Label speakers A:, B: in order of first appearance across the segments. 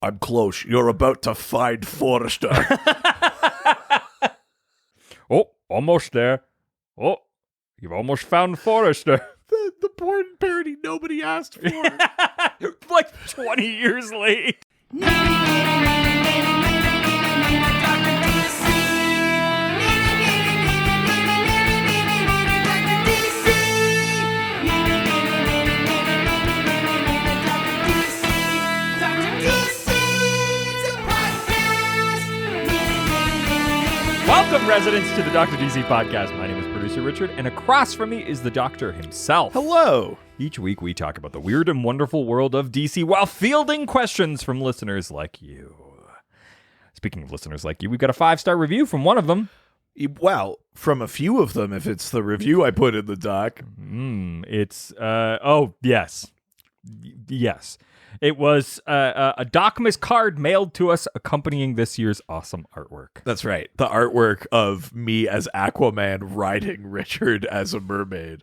A: I'm close. You're about to find Forrester.
B: Oh, almost there. Oh, you've almost found Forrester.
A: the porn parody nobody asked for.
B: Like 20 years late. Welcome, residents, to the Dr. DC podcast. My name is producer Richard, and across from me is the Doctor himself.
A: Hello.
B: Each week we talk about the weird and wonderful world of DC while fielding questions from listeners like you. Speaking of listeners like you, we've got a 5-star review from one of them.
A: Well, from a few of them, if it's the review I put in the doc.
B: Yes. It was a Docmas card mailed to us accompanying this year's awesome artwork.
A: That's right. The artwork of me as Aquaman riding Richard as a mermaid.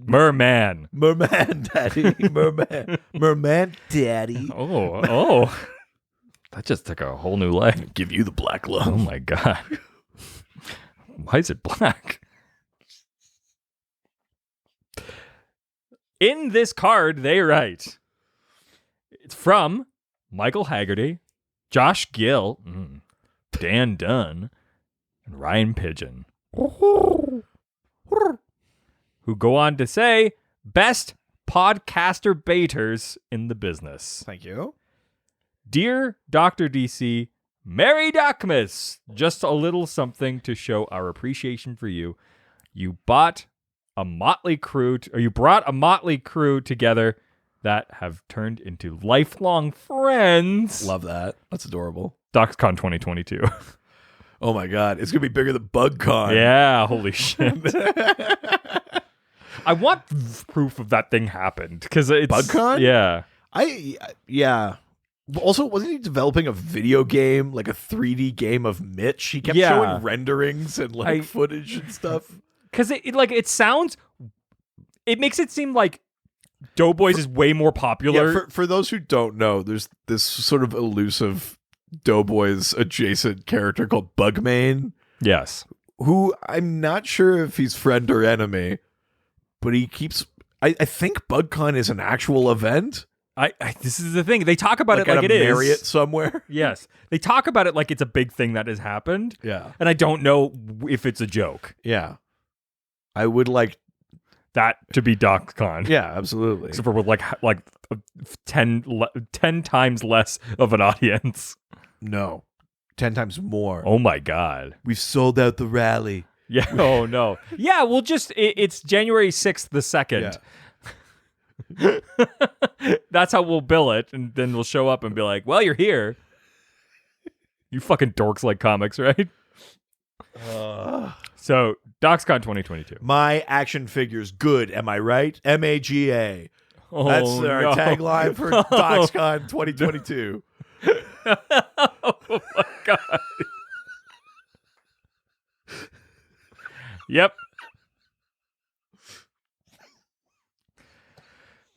B: Merman.
A: Merman daddy. Merman daddy.
B: Oh. That just took a whole new leg.
A: Give you the black love.
B: Oh my God. Why is it black? In this card, they write, it's from Michael Haggerty, Josh Gill, Dan Dunn, and Ryan Pigeon, who go on to say, best podcaster baiters in the business.
A: Thank you.
B: Dear Dr. DC, Merry Docmas, just a little something to show our appreciation for you. You brought a motley crew together that have turned into lifelong friends.
A: Love that. That's adorable.
B: DocsCon 2022.
A: Oh my God. It's going to be bigger than BugCon.
B: Yeah, holy shit. I want proof of that thing happened. Because it's...
A: BugCon?
B: Yeah.
A: Yeah. Also, wasn't he developing a video game, like a 3D game of Mitch? He kept showing renderings and footage and stuff.
B: Because it makes it seem like Doughboys is way more popular.
A: Yeah, for those who don't know, there's this sort of elusive Doughboys adjacent character called Bugman.
B: Yes.
A: Who I'm not sure if he's friend or enemy, but he keeps... I think BugCon is an actual event.
B: This is the thing. They talk about it like it is.
A: Marriott somewhere.
B: Yes. They talk about it like it's a big thing that has happened.
A: Yeah.
B: And I don't know if it's a joke.
A: Yeah. I would like
B: that to be DocCon.
A: Yeah, absolutely.
B: Except for with like 10 times less of an audience.
A: No. 10 times more.
B: Oh my God.
A: We've sold out the rally.
B: Yeah. Oh no. Yeah, we'll just it's January 6th the 2nd. Yeah. That's how we'll bill it, and then we'll show up and be like, well, you're here. You fucking dorks like comics, right? So, DocsCon 2022.
A: My action figure's good, am I right? MAGA. That's our tagline for DocsCon 2022.
B: Oh my God. Yep.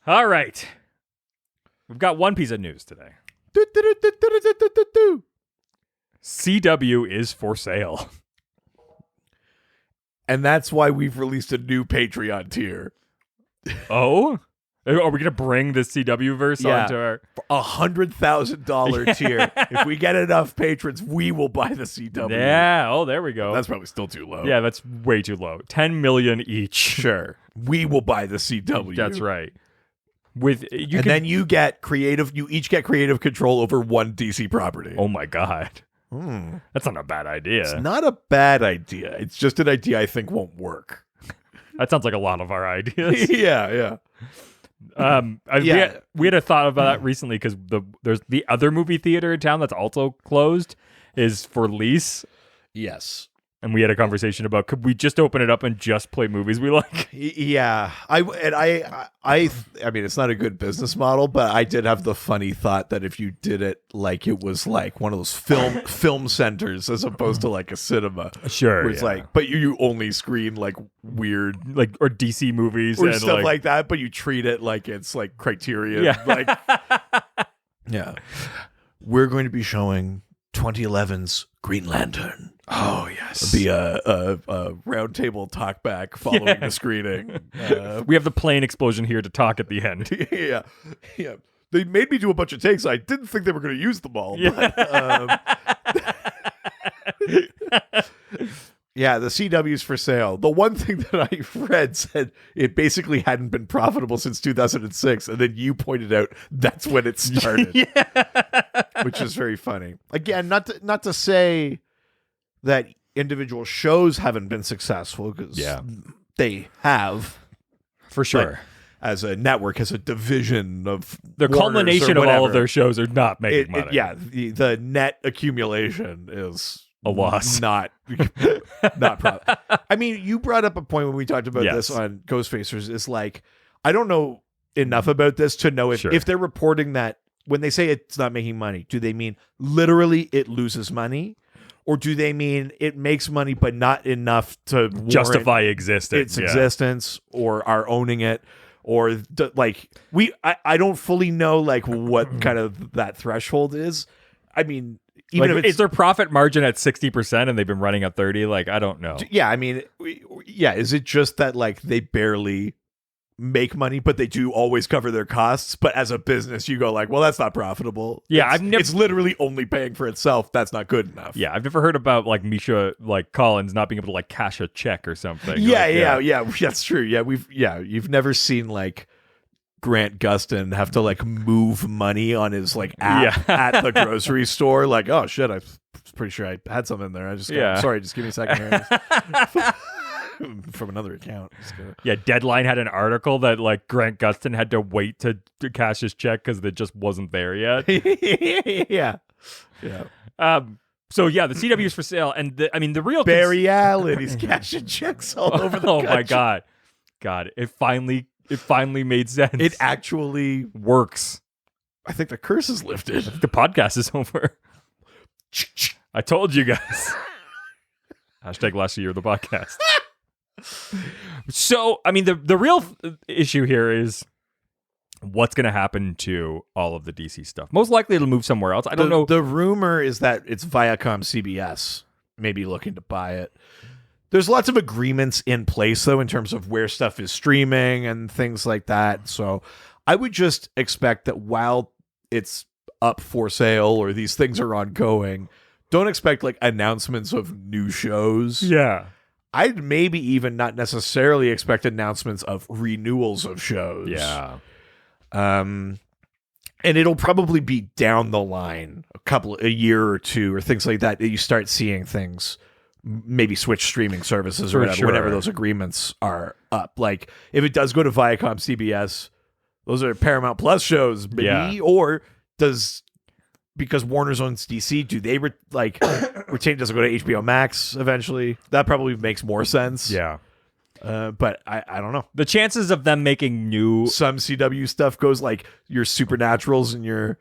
B: All right. We've got one piece of news today. CW is for sale.
A: And that's why we've released a new Patreon tier.
B: Oh? Are we going to bring the CW verse onto our...
A: $100,000 tier. If we get enough patrons, we will buy the CW.
B: Yeah. Oh, there we go.
A: That's probably still too low.
B: Yeah, that's way too low. 10 million each.
A: Sure. We will buy the CW.
B: That's right.
A: Then you get creative. You each get creative control over one DC property.
B: Oh my God, that's not a bad idea.
A: It's not a bad idea. It's just an idea I think won't work.
B: That sounds like a lot of our ideas.
A: Yeah.
B: We had a thought about that recently because there's the other movie theater in town that's also closed is for lease.
A: Yes.
B: And we had a conversation about, could we just open it up and just play movies we like?
A: Yeah. I mean, it's not a good business model, but I did have the funny thought that if you did it like it was like one of those film centers as opposed to like a cinema.
B: Sure.
A: Where it's like, but you only screen like weird,
B: like, or DC movies
A: or
B: and
A: stuff like that, but you treat it like it's like Criterion.
B: Yeah.
A: Like, yeah. we're going to be showing 2011's Green Lantern.
B: Oh, yes.
A: It'll be a round table talk back following the screening.
B: We have the plane explosion here to talk at the end.
A: Yeah. They made me do a bunch of takes. I didn't think they were going to use them all.
B: Yeah.
A: But, yeah, the CW's for sale. The one thing that I read said it basically hadn't been profitable since 2006, and then you pointed out that's when it started. Which is very funny. Again, not to say that individual shows haven't been successful, because they have.
B: For sure.
A: As a network, as a division of
B: the culmination of all of their shows are not making money.
A: The net accumulation is
B: a loss.
A: Not profit. I mean, you brought up a point when we talked about this on Ghostfacers. Is like, I don't know enough about this to know if they're reporting that when they say it's not making money, do they mean literally it loses money? Or do they mean it makes money but not enough to
B: justify its
A: existence or are owning it? Or I don't fully know like what kind of that threshold is. I mean, even if
B: is their profit margin at 60% and they've been running at 30? Like, I don't know.
A: Yeah, I mean, is it just that like they barely make money, but they do always cover their costs? But as a business, you go like, well, that's not profitable.
B: Yeah,
A: it's literally only paying for itself. That's not good enough.
B: Yeah, I've never heard about like Misha Collins not being able to like cash a check or something.
A: Yeah, that's true. Yeah, you've never seen like Grant Gustin have to like move money on his like app at the grocery store. Like, oh shit, I'm pretty sure I had some in there. I just sorry, just give me a second here. From another account.
B: Yeah, Deadline had an article that like Grant Gustin had to wait to cash his check because it just wasn't there yet.
A: Yeah.
B: So yeah, the CW is for sale, and the real
A: Barry Allen, he's cashing checks all over the country.
B: My God, it finally made sense.
A: It actually
B: works.
A: I think the curse is lifted.
B: The podcast is over. I told you guys. Hashtag last year of the podcast. So, I mean, the real issue here is what's going to happen to all of the DC stuff. Most likely it'll move somewhere else. I don't know.
A: The rumor is that it's Viacom CBS maybe looking to buy it. There's lots of agreements in place, though, in terms of where stuff is streaming and things like that. So I would just expect that while it's up for sale or these things are ongoing, don't expect like announcements of new shows.
B: Yeah.
A: I'd maybe even not necessarily expect announcements of renewals of shows.
B: Yeah.
A: And it'll probably be down the line, a year or two or things like that you start seeing things maybe switch streaming services or whatever those agreements are up. Like if it does go to Viacom CBS, those are Paramount Plus shows, maybe, or because Warner's owns DC, do they retain? Does it go to HBO Max eventually? That probably makes more sense.
B: Yeah.
A: But I don't know.
B: The chances of them making
A: some CW stuff goes like your Supernaturals and your,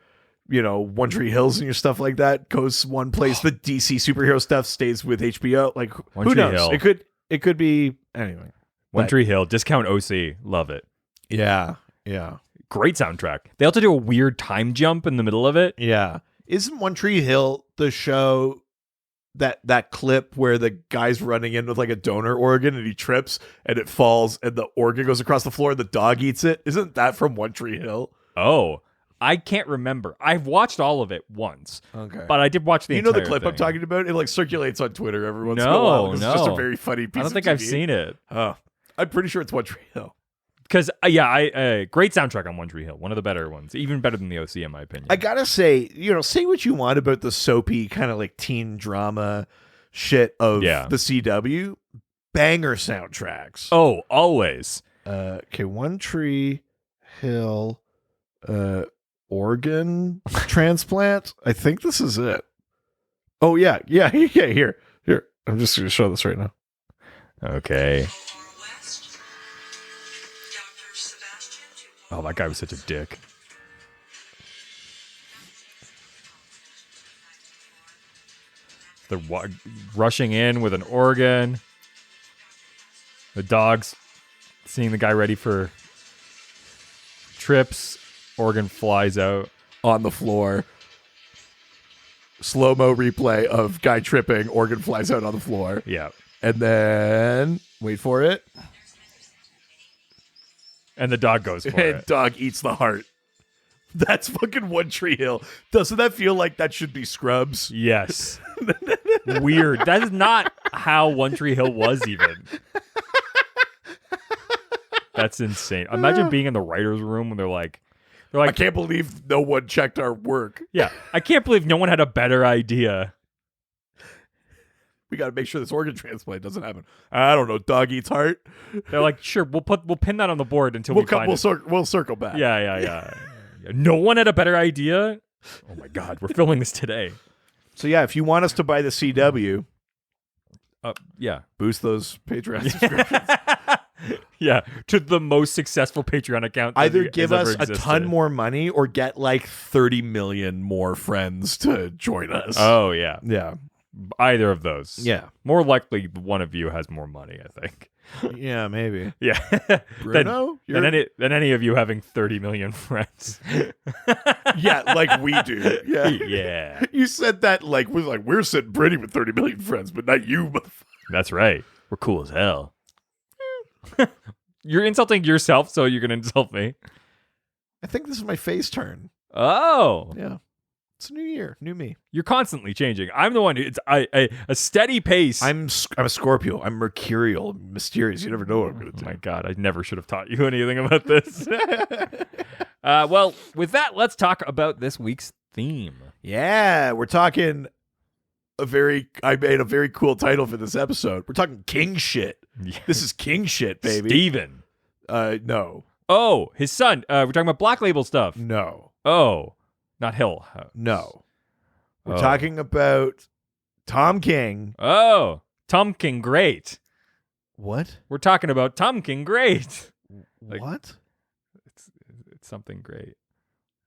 A: One Tree Hills and your stuff like that goes one place. The DC superhero stuff stays with HBO. Like who knows? Hill. It could be anyway.
B: One Tree Hill, discount OC, love it.
A: Yeah.
B: Great soundtrack. They also do a weird time jump in the middle of it.
A: Yeah. Isn't One Tree Hill the show that clip where the guy's running in with like a donor organ and he trips and it falls and the organ goes across the floor and the dog eats it? Isn't that from One Tree Hill?
B: Oh, I can't remember. I've watched all of it once.
A: Okay.
B: But I did watch the entire
A: the clip
B: thing.
A: I'm talking about? It like circulates on Twitter every once in a while. It's just a very funny piece of
B: I don't think
A: TV.
B: I've seen it.
A: Oh, I'm pretty sure it's One Tree Hill.
B: Because, great soundtrack on One Tree Hill. One of the better ones. Even better than the OC, in my opinion.
A: I gotta say, say what you want about the soapy kind of like teen drama shit of the CW. Banger soundtracks.
B: Oh, always.
A: Okay, One Tree Hill organ transplant. I think this is it. Oh, yeah. Here. I'm just going to show this right now.
B: Okay. Oh, that guy was such a dick. They're rushing in with an organ. The dog's seeing the guy ready for trips. Organ flies out
A: on the floor. slow-mo replay of guy tripping, organ flies out on the floor.
B: Yeah.
A: And then, wait for it.
B: And the dog goes for
A: And
B: it.
A: dog eats the heart. That's fucking One Tree Hill. Doesn't that feel like that should be Scrubs?
B: Yes. Weird. That is not how One Tree Hill was even. That's insane. Imagine being in the writer's room when they're like,
A: I can't believe no one checked our work.
B: yeah, I can't believe no one had a better idea.
A: We got to make sure this organ transplant doesn't happen. I don't know. Dog eats heart.
B: They're like, sure, we'll pin that on the board until we find it.
A: We'll circle back.
B: Yeah. No one had a better idea. Oh my God, we're filming this today.
A: So yeah, if you want us to buy the CW,
B: Yeah.
A: boost those Patreon subscriptions.
B: Yeah, to the most successful Patreon account.
A: Either give us a ton more money or get like 30 million more friends to join us.
B: Oh yeah,
A: Yeah.
B: either of those.
A: Yeah.
B: More likely, one of you has more money. I think.
A: Yeah, maybe.
B: Yeah,
A: Bruno?
B: than any of you having 30 million friends.
A: Yeah, like we do. Yeah.
B: Yeah,
A: You said that like we're sitting pretty with 30 million friends, but not you, motherfucker.
B: that's right. We're cool as hell. You're insulting yourself, so you're gonna insult me.
A: I think this is my face turn.
B: Oh,
A: Yeah. It's a new year, new me.
B: you're constantly changing. I'm the one who it's a steady pace.
A: I'm a Scorpio. I'm mercurial, mysterious. You never know what I'm going to
B: Oh
A: do.
B: my God, I never should have taught you anything about this. Well, with that, let's talk about this week's theme.
A: Yeah, we're talking I made a very cool title for this episode. We're talking king shit. This is king shit, baby.
B: Steven.
A: No.
B: Oh, his son. We're talking about Black Label stuff.
A: No.
B: Oh, not Hill.
A: No. We're
B: Oh.
A: talking about Tom King.
B: Oh, Tom King Great.
A: What?
B: We're talking about Tom King Great. Like-
A: What?
B: It's something great.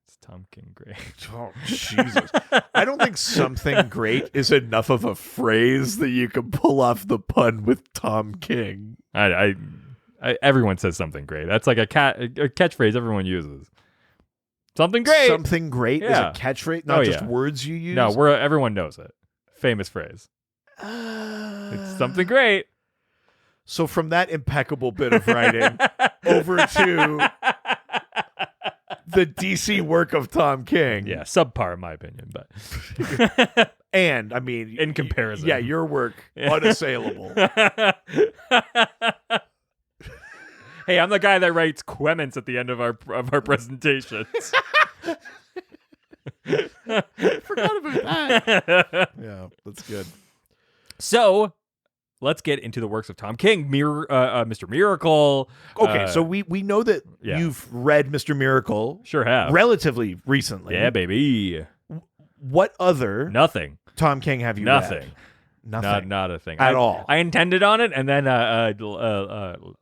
B: It's Tom King Great.
A: Oh, Jesus. I don't think something great is enough of a phrase that you can pull off the pun with Tom King.
B: I everyone says something great. That's like a catchphrase everyone uses. Something great.
A: Something great
B: Yeah.
A: is a catchphrase, not
B: Oh,
A: just
B: yeah.
A: words you use.
B: No, everyone knows it. Famous phrase. It's something great.
A: So from that impeccable bit of writing over to the DC work of Tom King.
B: Yeah, subpar in my opinion, but
A: And I mean,
B: in comparison.
A: yeah, your work unassailable.
B: Hey, I'm the guy that writes quements at the end of our presentations.
A: Forgot about that. Yeah, that's good.
B: So, let's get into the works of Tom King, Mr. Miracle.
A: Okay, so we know that
B: yeah.
A: you've read Mr. Miracle
B: Sure have.
A: relatively recently.
B: Yeah, baby.
A: What other
B: Nothing.
A: Tom King have you
B: Nothing.
A: read? Nothing.
B: Not a thing.
A: At all.
B: I intended on it, and then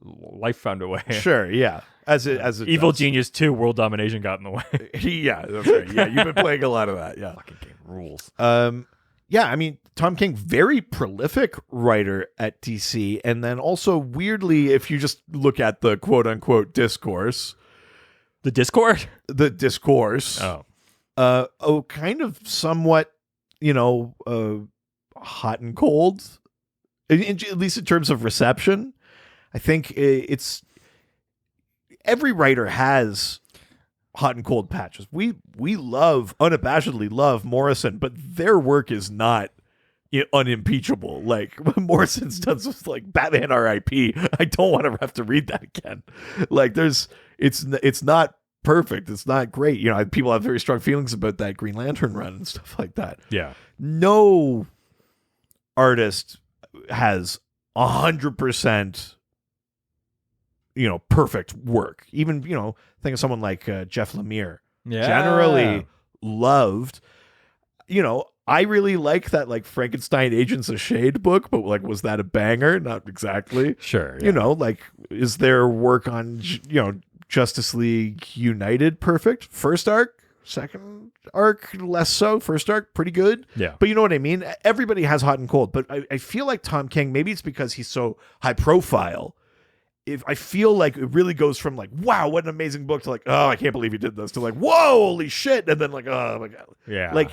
B: life found a way.
A: Sure, yeah. As it
B: Evil
A: does.
B: Genius 2, World Domination got in the way.
A: Yeah, that's right. Yeah, you've been playing a lot of that. Yeah.
B: Fucking game rules.
A: Yeah, I mean, Tom King, very prolific writer at DC, and then also weirdly, if you just look at the quote unquote discourse,
B: The Discord?
A: kind of somewhat, hot and cold, at least in terms of reception. I think it's every writer has hot and cold patches. We unabashedly love Morrison, but their work is not unimpeachable. Like Morrison's done stuff like Batman R.I.P. I don't want to have to read that again. Like it's not perfect. It's not great. People have very strong feelings about that Green Lantern run and stuff like that.
B: Yeah.
A: No artist has 100% perfect work. Even think of someone like Jeff Lemire.
B: Yeah.
A: Generally loved. I really like that like Frankenstein Agents of Shade book, but like was that a banger? Not exactly.
B: Sure. Yeah.
A: Is there work on Justice League United perfect? First arc, second arc less so. First arc pretty good.
B: Yeah.
A: But you know what I mean? Everybody has hot and cold, but I feel like Tom King, maybe it's because he's so high profile. If I feel like it really goes from like, wow, what an amazing book, to like, oh, I can't believe he did this, to like, whoa, holy shit, and then like, oh my God.
B: Yeah.
A: Like,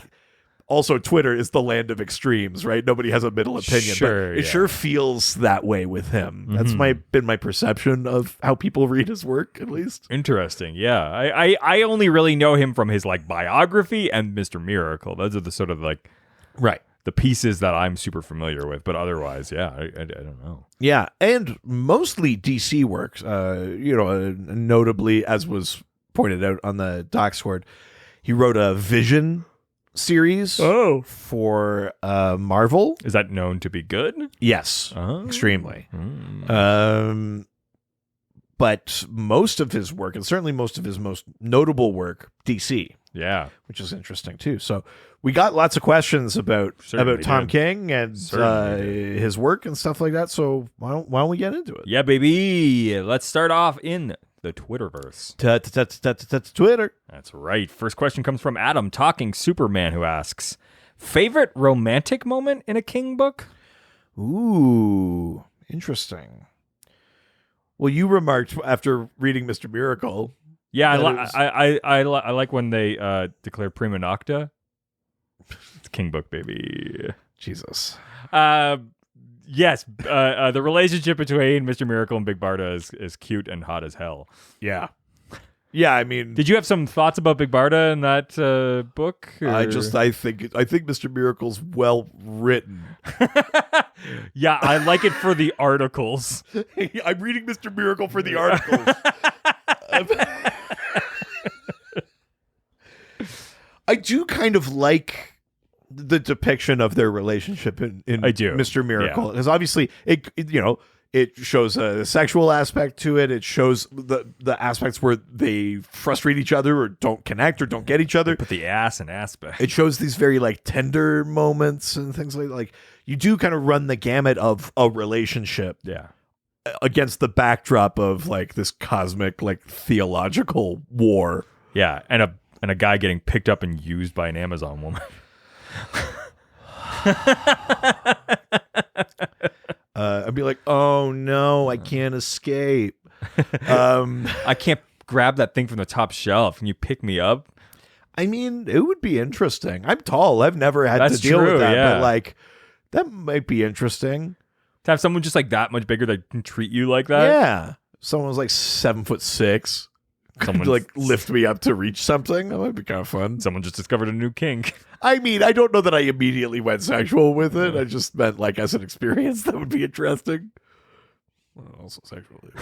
A: also Twitter is the land of extremes, right? Nobody has a middle opinion.
B: Sure,
A: but it sure feels that way with him. That's been my perception of how people read his work, at least.
B: Interesting. Yeah. I only really know him from his like biography and Mr. Miracle. Those are the sort of like
A: Right.
B: the pieces that I'm super familiar with, but otherwise, yeah, I don't know.
A: Yeah, and mostly DC works. Notably, as was pointed out on the Docsword, he wrote a Vision series for Marvel.
B: Is that known to be good?
A: Yes, extremely. But most of his work, and certainly most of his most notable work, DC.
B: Yeah,
A: which is interesting too. So we got lots of questions about Tom King and his work and stuff like that. So why don't we get into it?
B: Yeah, baby. Let's start off in the Twitterverse.
A: Twitter.
B: That's right. First question comes from Adam, Talking Superman, who asks, favorite romantic moment in a King book?
A: Ooh, interesting. Well, you remarked after reading Mr. Miracle.
B: Yeah, I like when they declare prima nocta. It's King book, baby.
A: Jesus.
B: Yes, the relationship between Mr. Miracle and Big Barda is cute and hot as hell.
A: Yeah. Yeah, I mean,
B: did you have some thoughts about Big Barda in that book? Or?
A: I think Mr. Miracle's well written.
B: Yeah, I like it for the articles.
A: I'm reading Mr. Miracle for the articles. I do kind of like the depiction of their relationship in
B: I do.
A: Mr. Miracle, because obviously it shows a sexual aspect to it. It shows the aspects where they frustrate each other or don't connect or don't get each other.
B: Put the ass in aspect.
A: It shows these very like tender moments and things like you do kind of run the gamut of a relationship.
B: Yeah.
A: Against the backdrop of like this cosmic like theological war.
B: Yeah, and a guy getting picked up and used by an Amazon woman.
A: I'd be like, oh no, I can't escape.
B: I can't grab that thing from the top shelf. Can you pick me up?
A: I mean, it would be interesting. I'm tall. I've never had to deal with that, but like that might be interesting.
B: To have someone just like that much bigger that can treat you like that?
A: Yeah. Someone was like 7'6". Someone like lift me up to reach something. That might be kind of fun.
B: Someone just discovered a new kink.
A: I mean, I don't know that I immediately went sexual with it. I just meant like as an experience that would be interesting. Well, also sexually.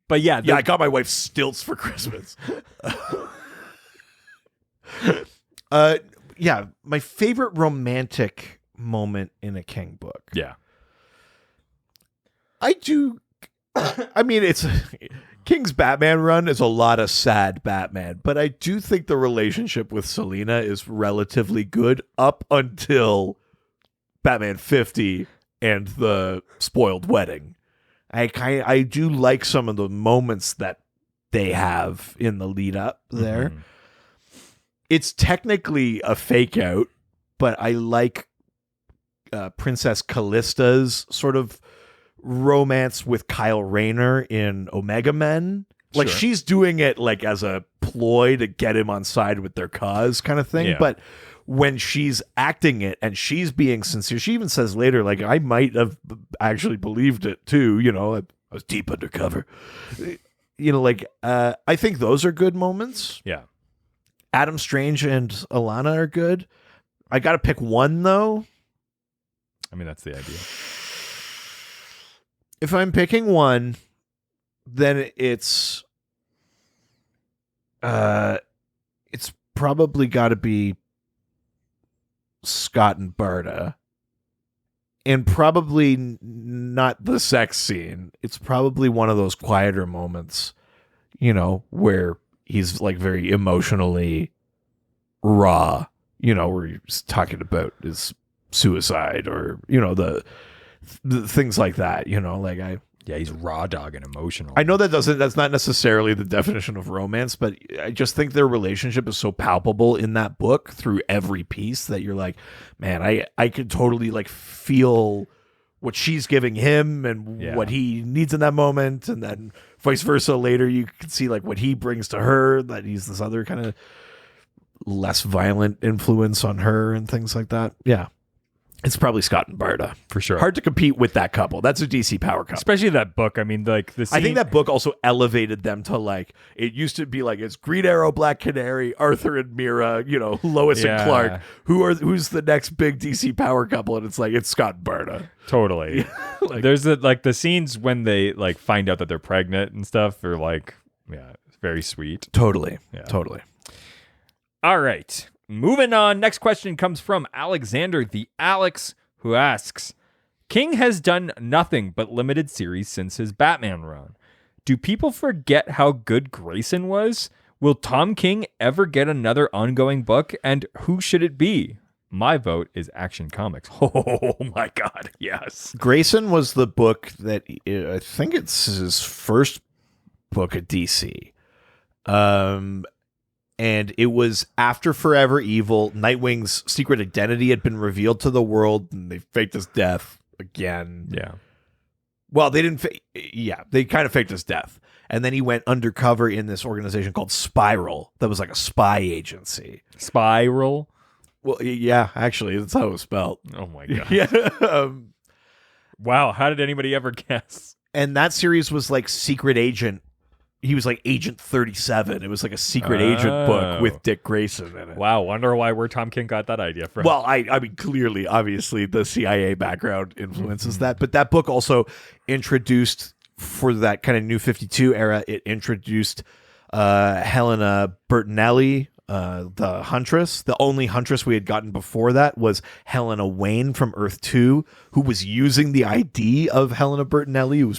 B: But yeah,
A: I got my wife stilts for Christmas. Yeah, my favorite romantic moment in a King book.
B: Yeah.
A: I do. I mean, it's King's Batman run is a lot of sad Batman, but I do think the relationship with Selina is relatively good up until Batman 50 and the spoiled wedding. I do like some of the moments that they have in the lead up there. Mm-hmm. It's technically a fake out, but I like Princess Callista's sort of romance with Kyle Rayner in Omega Men. Like she's doing it like as a ploy to get him on side with their cause kind of thing. Yeah. But when she's acting it and she's being sincere, she even says later, like, I might have actually believed it too. You know, I was deep undercover. You know, like, I think those are good moments.
B: Yeah.
A: Adam Strange and Alana are good. I got to pick one, though.
B: I mean, that's the idea.
A: If I'm picking one, then it's probably got to be Scott and Barda. And probably not the sex scene. It's probably one of those quieter moments, you know, where he's like very emotionally raw, you know, where he's talking about his suicide or, you know, the things like that, you know, like
B: he's raw dog and emotional.
A: I know that's not necessarily the definition of romance, but I just think their relationship is so palpable in that book through every piece that you're like, man, I could totally like feel what she's giving him and what he needs in that moment. And then vice versa. Later, you can see like what he brings to her, that he's this other kind of less violent influence on her and things like that. Yeah. It's probably Scott and Barda.
B: For sure.
A: Hard to compete with that couple. That's a DC power couple.
B: Especially that book. I mean, like the scene...
A: I think that book also elevated them to like, it used to be like, it's Green Arrow, Black Canary, Arthur and Mira, Lois and Clark. Who's the next big DC power couple? And it's like, it's Scott and Barda.
B: Totally. There's the scenes when they like find out that they're pregnant and stuff are like, it's very sweet.
A: Totally.
B: Yeah.
A: Totally.
B: All right. Moving on. Next question comes from Alexander the Alex, who asks, King has done nothing but limited series since his Batman run. Do people forget how good Grayson was? Will Tom King ever get another ongoing book? And who should it be? My vote is Action Comics. Oh my God. Yes.
A: Grayson was the book that I think it's his first book at DC. And it was after Forever Evil. Nightwing's secret identity had been revealed to the world, and they faked his death again.
B: Yeah.
A: Well, they didn't. They kind of faked his death, and then he went undercover in this organization called Spiral. That was like a spy agency.
B: Spiral.
A: Well, yeah, actually, that's how it was spelled.
B: Oh my God.
A: Yeah.
B: Wow. How did anybody ever guess?
A: And that series was like Secret Agent. He was like Agent 37. It was like a secret agent book with Dick Grayson in it.
B: Wow, wonder where Tom King got that idea from.
A: Well, I mean, clearly, obviously, the CIA background influences that. But that book also introduced, for that kind of New 52 era, it introduced Helena Bertinelli, the Huntress. The only Huntress we had gotten before that was Helena Wayne from Earth 2, who was using the ID of Helena Bertinelli, who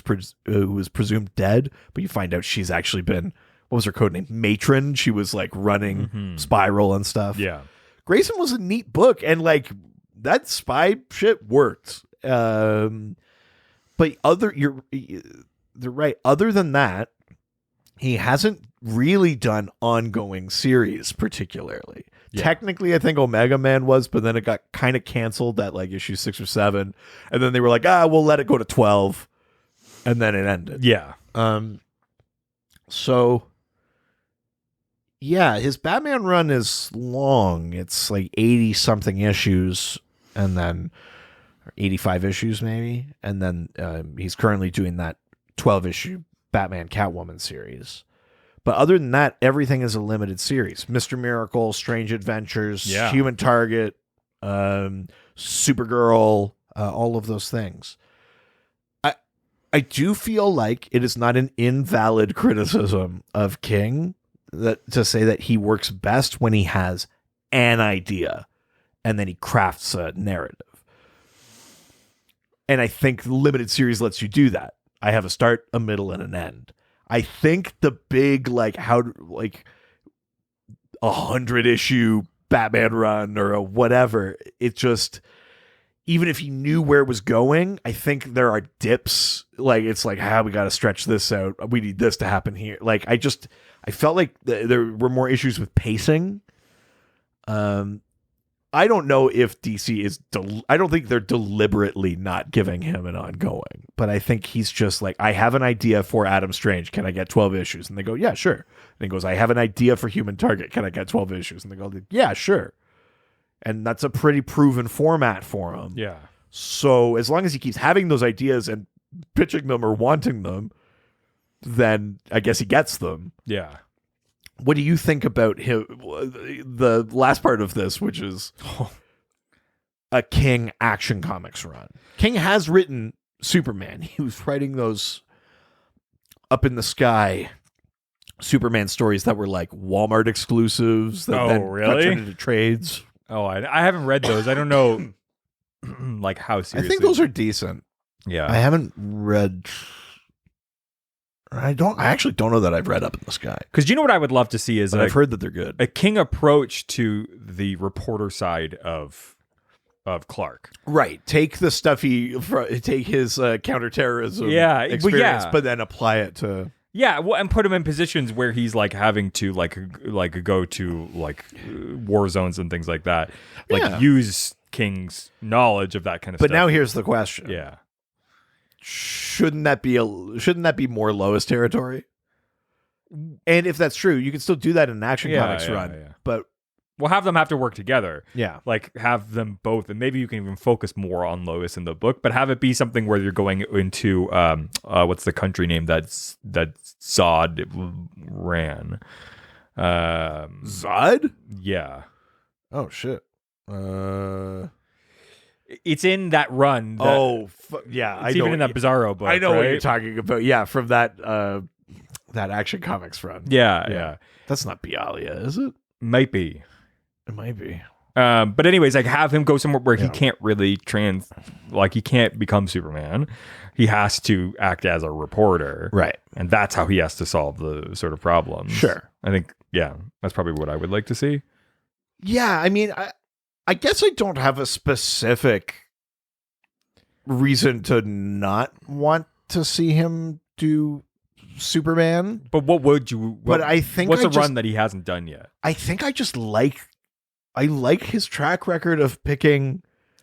A: was presumed dead. But you find out she's actually been, what was her code name? Matron. She was like running Spiral and stuff.
B: Yeah.
A: Grayson was a neat book, and like that spy shit worked. But they're right. Other than that, he hasn't really done ongoing series particularly. Yeah. Technically, I think Omega Man was, but then it got kind of canceled at like issue 6 or 7. And then they were like, we'll let it go to 12. And then it ended.
B: Yeah.
A: So yeah, his Batman run is long. It's like 80 something issues, and then 85 issues maybe. And then he's currently doing that 12 issue Batman Catwoman series. But other than that, everything is a limited series. Mr. Miracle, Strange Adventures, Human Target, Supergirl, all of those things. I do feel like it is not an invalid criticism of King to say that he works best when he has an idea and then he crafts a narrative. And I think the limited series lets you do that. I have a start, a middle, and an end. I think the big, like, 100 issue Batman run or a whatever, it just, even if he knew where it was going, I think there are dips. Like, it's like, we got to stretch this out. We need this to happen here. Like, I felt like there were more issues with pacing. I don't know if DC is, I don't think they're deliberately not giving him an ongoing, but I think he's just like, I have an idea for Adam Strange. Can I get 12 issues? And they go, yeah, sure. And he goes, I have an idea for Human Target. Can I get 12 issues? And they go, yeah, sure. And that's a pretty proven format for him.
B: Yeah.
A: So as long as he keeps having those ideas and pitching them or wanting them, then I guess he gets them.
B: Yeah.
A: What do you think about him? The last part of this, which is a King Action Comics run. King has written Superman. He was writing those up in the sky Superman stories that were like Walmart exclusives that then got turned into trades.
B: Oh, I haven't read those. I don't know like how seriously.
A: I think those are decent.
B: Yeah.
A: I haven't read... I actually don't know that I've read Up in the Sky.
B: Because you know what I would love to see is
A: I've heard that they're good.
B: A King approach to the reporter side of Clark.
A: Right. Take the stuff take his counterterrorism experience, but then apply it to...
B: Yeah, well, and put him in positions where he's like having to like go to like war zones and things like that. Like use King's knowledge of that kind of stuff.
A: But now here's the question.
B: Yeah.
A: shouldn't that be more Lois territory? And if that's true, you can still do that in an Action Comics run.
B: Yeah.
A: But
B: we'll have them have to work together.
A: Yeah.
B: Like have them both, and maybe you can even focus more on Lois in the book, but have it be something where you're going into what's the country name that Zod ran?
A: Zod?
B: Yeah.
A: Oh shit.
B: It's in that run.
A: Yeah.
B: It's even in that Bizarro book.
A: I know what
B: right?
A: you're talking about. Yeah, from that Action Comics run.
B: Yeah.
A: That's not Bialia, is it?
B: Might be.
A: It might be.
B: But anyways, like have him go somewhere where he can't really he can't become Superman. He has to act as a reporter.
A: Right.
B: And that's how he has to solve the sort of problems.
A: Sure.
B: I think, that's probably what I would like to see.
A: Yeah, I mean, I guess I don't have a specific reason to not want to see him do Superman.
B: But what would you...
A: But I think
B: what's a run that he hasn't done yet?
A: I think I just like his track record of picking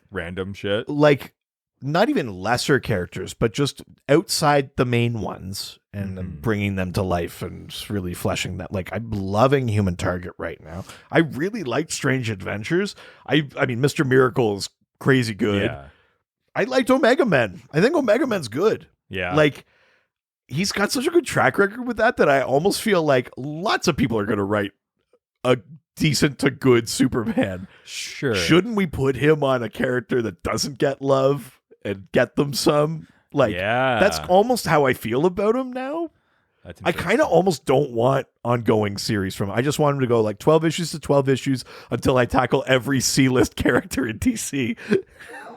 B: random shit.
A: Like, not even lesser characters, but just outside the main ones and then bringing them to life and just really fleshing that. Like, I'm loving Human Target right now. I really liked Strange Adventures. I mean, Mr. Miracle is crazy good.
B: Yeah.
A: I liked Omega Men. I think Omega Men's good.
B: Yeah.
A: Like, he's got such a good track record with that I almost feel like lots of people are going to write a decent to good Superman.
B: Sure.
A: Shouldn't we put him on a character that doesn't get love and get them some? Like, that's almost how I feel about him now. I kind of almost don't want ongoing series from him. I just want him to go like 12 issues to 12 issues until I tackle every C-list character in DC.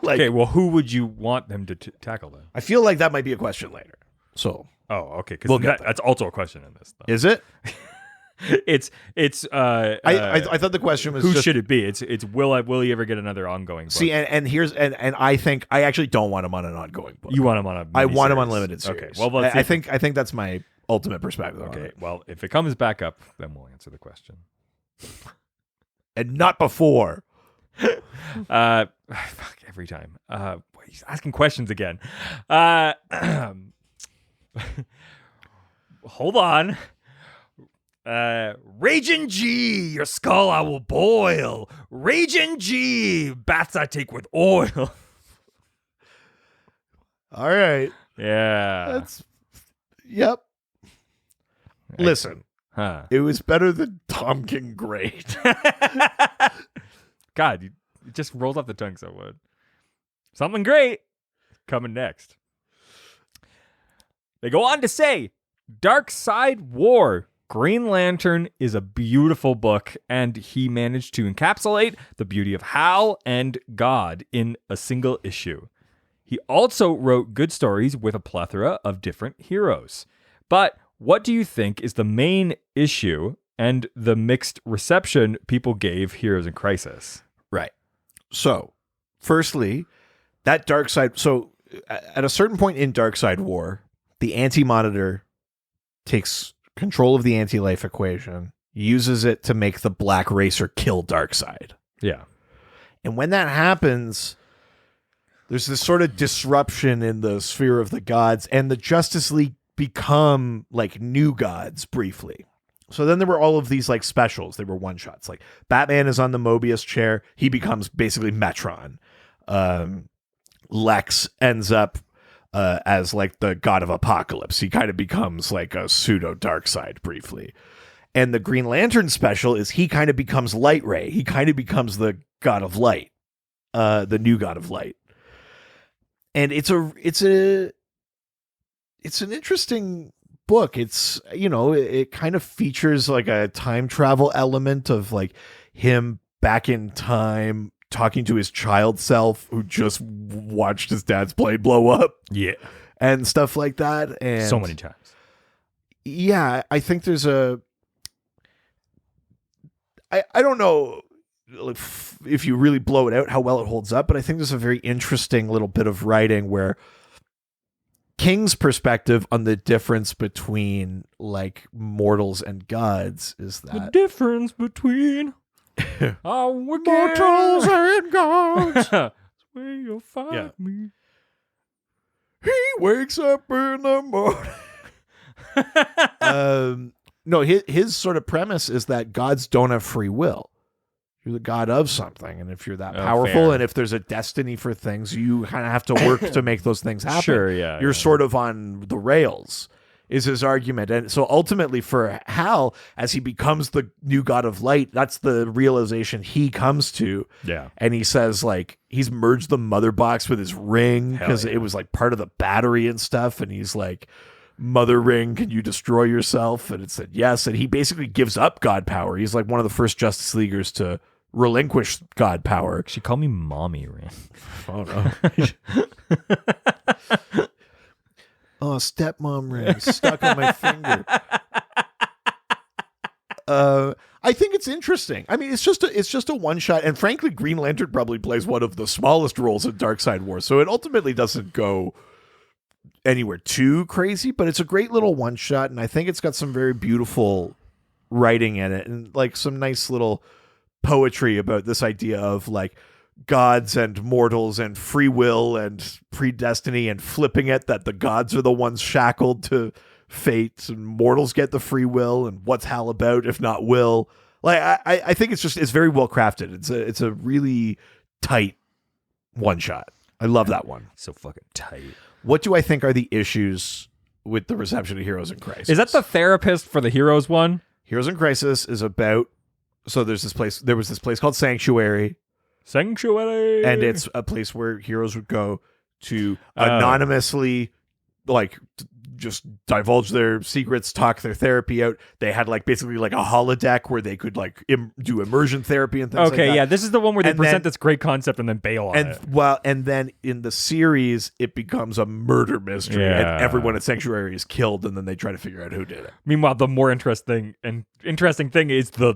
A: Like,
B: okay, well, who would you want them to tackle then?
A: I feel like that might be a question later. So,
B: okay, because that's also a question in this. Though.
A: Is it?
B: It's.
A: I thought the question was
B: who
A: just,
B: should it be? It's will he ever get another ongoing book?
A: See, and here's and I think I actually don't want him on an ongoing book.
B: You want him on a
A: I want him
B: miniseries.
A: on limited series.
B: Okay, well,
A: I think that's my ultimate perspective.
B: Okay,
A: on it.
B: well, if it comes back up, then we'll answer the question.
A: And not before.
B: Fuck every time. He's asking questions again. Hold on. Raging G, your skull I will boil. Raging G, baths I take with oil.
A: All right.
B: Yeah.
A: Yep. Listen.
B: Huh.
A: It was better than Tom King Great.
B: God, it just rolls off the tongue so good. Something great coming next. They go on to say, Dark Side War. Green Lantern is a beautiful book, and he managed to encapsulate the beauty of Hal and God in a single issue. He also wrote good stories with a plethora of different heroes. But what do you think is the main issue and the mixed reception people gave Heroes in Crisis?
A: Right. So, firstly, that Dark Side... So, at a certain point in Dark Side War, the Anti-Monitor takes control of the anti-life equation, uses it to make the Black Racer kill Darkseid.
B: Yeah.
A: And when that happens, there's this sort of disruption in the sphere of the gods, and the Justice League become like new gods briefly. So then there were all of these like specials. They were one-shots. Like Batman is on the Mobius chair. He becomes basically Metron. Lex ends up as like the god of apocalypse. He kind of becomes like a pseudo Darkseid briefly. And the Green Lantern special is he kind of becomes Light Ray. He kind of becomes the god of light, the new god of light. And it's an interesting book. It's, you know, it kind of features like a time travel element of like him back in time talking to his child self who just watched his dad's plane blow up.
B: Yeah.
A: And stuff like that. And
B: so many times.
A: Yeah, I think there's I don't know if you really blow it out how well it holds up, but I think there's a very interesting little bit of writing where King's perspective on the difference between like mortals and gods is that
B: the difference between our
A: mortals and gods.
B: That's where you'll find me.
A: He wakes up in the morning. No, his sort of premise is that gods don't have free will. You're the god of something, and if you're that powerful,
B: fair.
A: and if there's a destiny for things, you kind of have to work to make those things happen.
B: Sure, yeah.
A: You're sort of on the rails, is his argument. And so ultimately for Hal, as he becomes the new god of light, that's the realization he comes to.
B: Yeah.
A: And he says, like, he's merged the mother box with his ring because
B: yeah.
A: it was like part of the battery and stuff. And he's like, mother ring, can you destroy yourself? And it said yes. And he basically gives up god power. He's like one of the first Justice Leaguers to relinquish god power.
B: She called me mommy, Rin.
A: Oh no. Oh, stepmom ring stuck on my finger. I think it's interesting. I mean, it's just a one shot, and frankly, Green Lantern probably plays one of the smallest roles in Darkseid War, so it ultimately doesn't go anywhere too crazy, but it's a great little one shot, and I think it's got some very beautiful writing in it, and like some nice little poetry about this idea of like gods and mortals and free will and predestiny, and flipping it that the gods are the ones shackled to fate and mortals get the free will, and what's Hal about if not will. Like I think it's very well crafted. It's a really tight one shot. I love that one.
B: So fucking tight.
A: What do I think are the issues with the reception of Heroes in Crisis?
B: Is that the therapist for the Heroes one?
A: Heroes in Crisis is about, so there was this place called Sanctuary, and it's a place where heroes would go to anonymously, like, just divulge their secrets, talk their therapy out. They had like basically like a holodeck where they could like do immersion therapy and things like that.
B: Okay, yeah, this is the one where they present this great concept and then bail on it.
A: And then in the series, it becomes a murder mystery, and everyone at Sanctuary is killed, and then they try to figure out who did it.
B: Meanwhile, the more interesting thing is the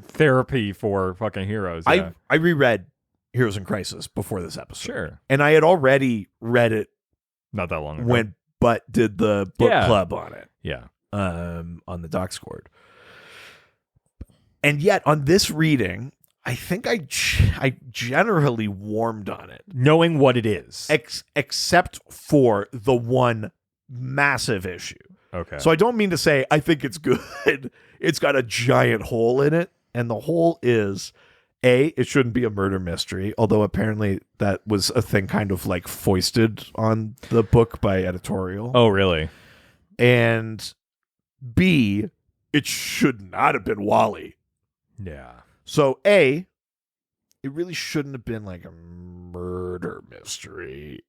B: therapy for fucking heroes. Yeah.
A: I reread Heroes in Crisis before this episode.
B: Sure.
A: And I had already read it
B: not that long ago.
A: when Butt did the book club on it.
B: Yeah.
A: On the Doc Scored. And yet on this reading, I think I generally warmed on it.
B: Knowing what it is.
A: Except for the one massive issue.
B: Okay.
A: So I don't mean to say I think it's good. It's got a giant hole in it. And the hole is, A, it shouldn't be a murder mystery, although apparently that was a thing kind of like foisted on the book by editorial.
B: Oh, really?
A: And B, it should not have been Wally.
B: Yeah.
A: So A, it really shouldn't have been like a murder mystery,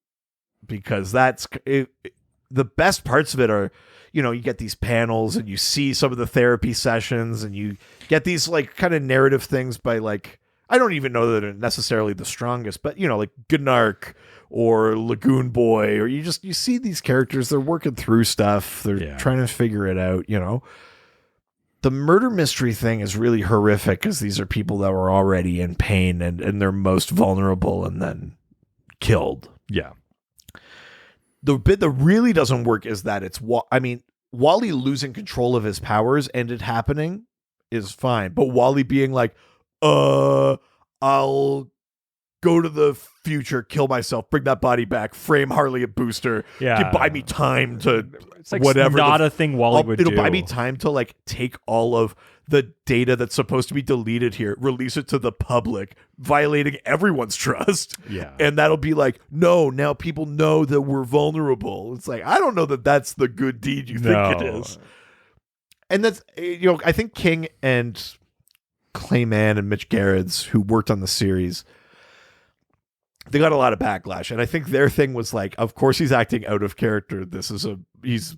A: because that's it. The best parts of it are, you know, you get these panels and you see some of the therapy sessions, and you get these like kind of narrative things by like, I don't even know that they're necessarily the strongest, but you know, like Gnark or Lagoon Boy, or you see these characters, they're working through stuff. They're trying to figure it out, you know. The murder mystery thing is really horrific because these are people that were already in pain and they're most vulnerable and then killed.
B: Yeah.
A: The bit that really doesn't work is that Wally losing control of his powers and it happening is fine. But Wally being like, I'll go to the future, kill myself, bring that body back, frame Harley a booster.
B: Yeah.
A: Buy me time to
B: it's like
A: whatever.
B: Not a thing Wally would do.
A: It'll buy me time to like take all of the data that's supposed to be deleted here, release it to the public, violating everyone's trust.
B: Yeah.
A: And that'll be like, no, now people know that we're vulnerable. It's like, I don't know that that's the good deed you think it is. And that's, you know, I think King and Clayman and Mitch Gerrits, who worked on the series, they got a lot of backlash. And I think their thing was like, of course he's acting out of character. He's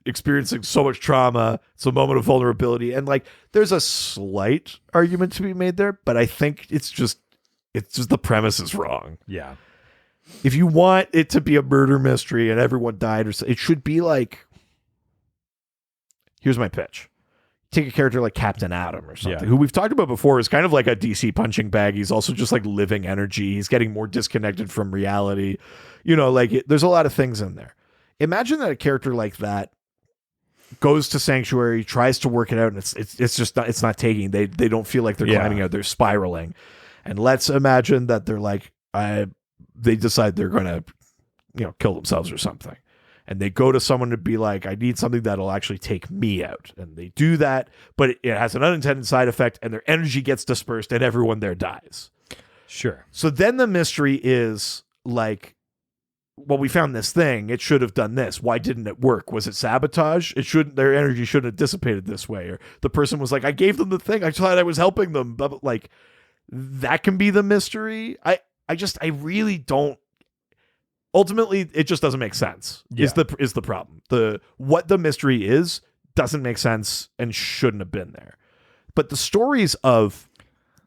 A: experiencing so much trauma. It's a moment of vulnerability. And like, there's a slight argument to be made there, but I think it's just the premise is wrong.
B: Yeah.
A: If you want it to be a murder mystery and everyone died, it should be like, here's my pitch. Take a character like Captain Atom or something, who we've talked about before is kind of like a DC punching bag. He's also just like living energy. He's getting more disconnected from reality. You know, like there's a lot of things in there. Imagine that a character like that goes to Sanctuary, tries to work it out, and it's not taking. They don't feel like they're climbing out. They're spiraling. And let's imagine that they're like, they decide they're going to kill themselves or something. And they go to someone to be like, I need something that'll actually take me out. And they do that, but it has an unintended side effect, and their energy gets dispersed, and everyone there dies.
B: Sure.
A: So then the mystery is like, well, we found this thing. It should have done this. Why didn't it work? Was it sabotage? Their energy shouldn't have dissipated this way. Or the person was like, I gave them the thing. I thought I was helping them. But like, that can be the mystery. I really don't. Ultimately, it just doesn't make sense.
B: Yeah.
A: Is the problem. What the mystery is doesn't make sense and shouldn't have been there. But the stories of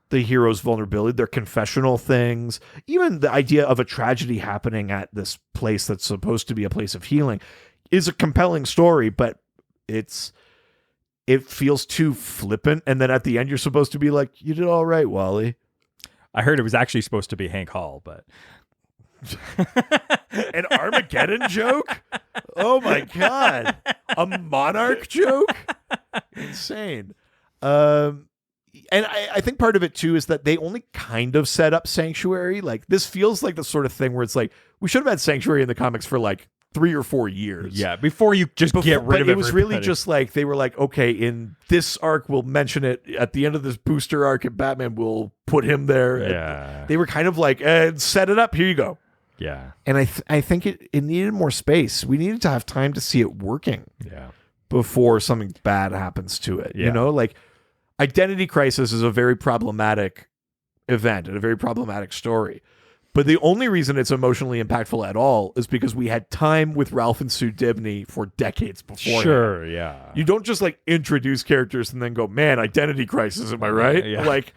A: the hero's vulnerability, their confessional things, even the idea of a tragedy happening at this place that's supposed to be a place of healing is a compelling story, but it feels too flippant. And then at the end, you're supposed to be like, you did all right, Wally.
B: I heard it was actually supposed to be Hank Hall, but...
A: An Armageddon joke? Oh my God. A Monarch joke? Insane. And I think part of it too is that they only kind of set up Sanctuary. Like, this feels like the sort of thing where it's like, we should have had Sanctuary in the comics for like 3 or 4 years.
B: Yeah, before you just get rid of it.
A: It was really just like, they were like, okay, in this arc, we'll mention it. At the end of this booster arc in Batman, we'll put him there.
B: Yeah.
A: They were kind of like, set it up. Here you go.
B: Yeah.
A: And I think it needed more space. We needed to have time to see it working.
B: Yeah.
A: Before something bad happens to it.
B: Yeah.
A: Like, Identity Crisis is a very problematic event and a very problematic story. But the only reason it's emotionally impactful at all is because we had time with Ralph and Sue Dibney for decades before.
B: Sure, yeah.
A: You don't just like introduce characters and then go, man, Identity Crisis, am I right?
B: Yeah.
A: Like,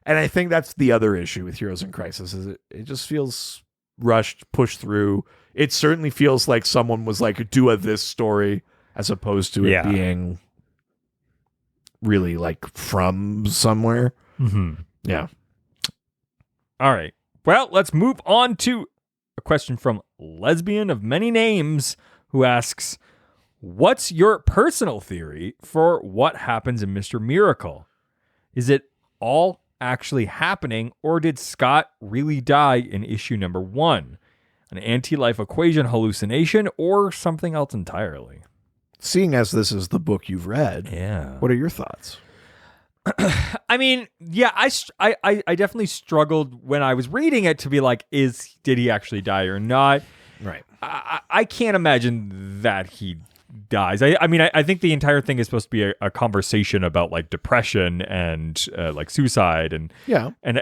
A: and I think that's the other issue with Heroes in Crisis is it just feels rushed, pushed through. It certainly feels like someone was like, do this story as opposed to it being really like from somewhere.
B: Mm-hmm.
A: Yeah.
B: All right. Well, let's move on to a question from Lesbian of Many Names, who asks, what's your personal theory for what happens in Mr. Miracle? Is it all actually happening, or did Scott really die in issue number 1? An anti-life equation hallucination, or something else entirely?
A: Seeing as this is the book you've read, what are your thoughts?
B: I mean, yeah, I definitely struggled when I was reading it to be like, did he actually die or not?
A: Right.
B: I can't imagine that he dies. I mean, I think the entire thing is supposed to be a conversation about like depression and like suicide and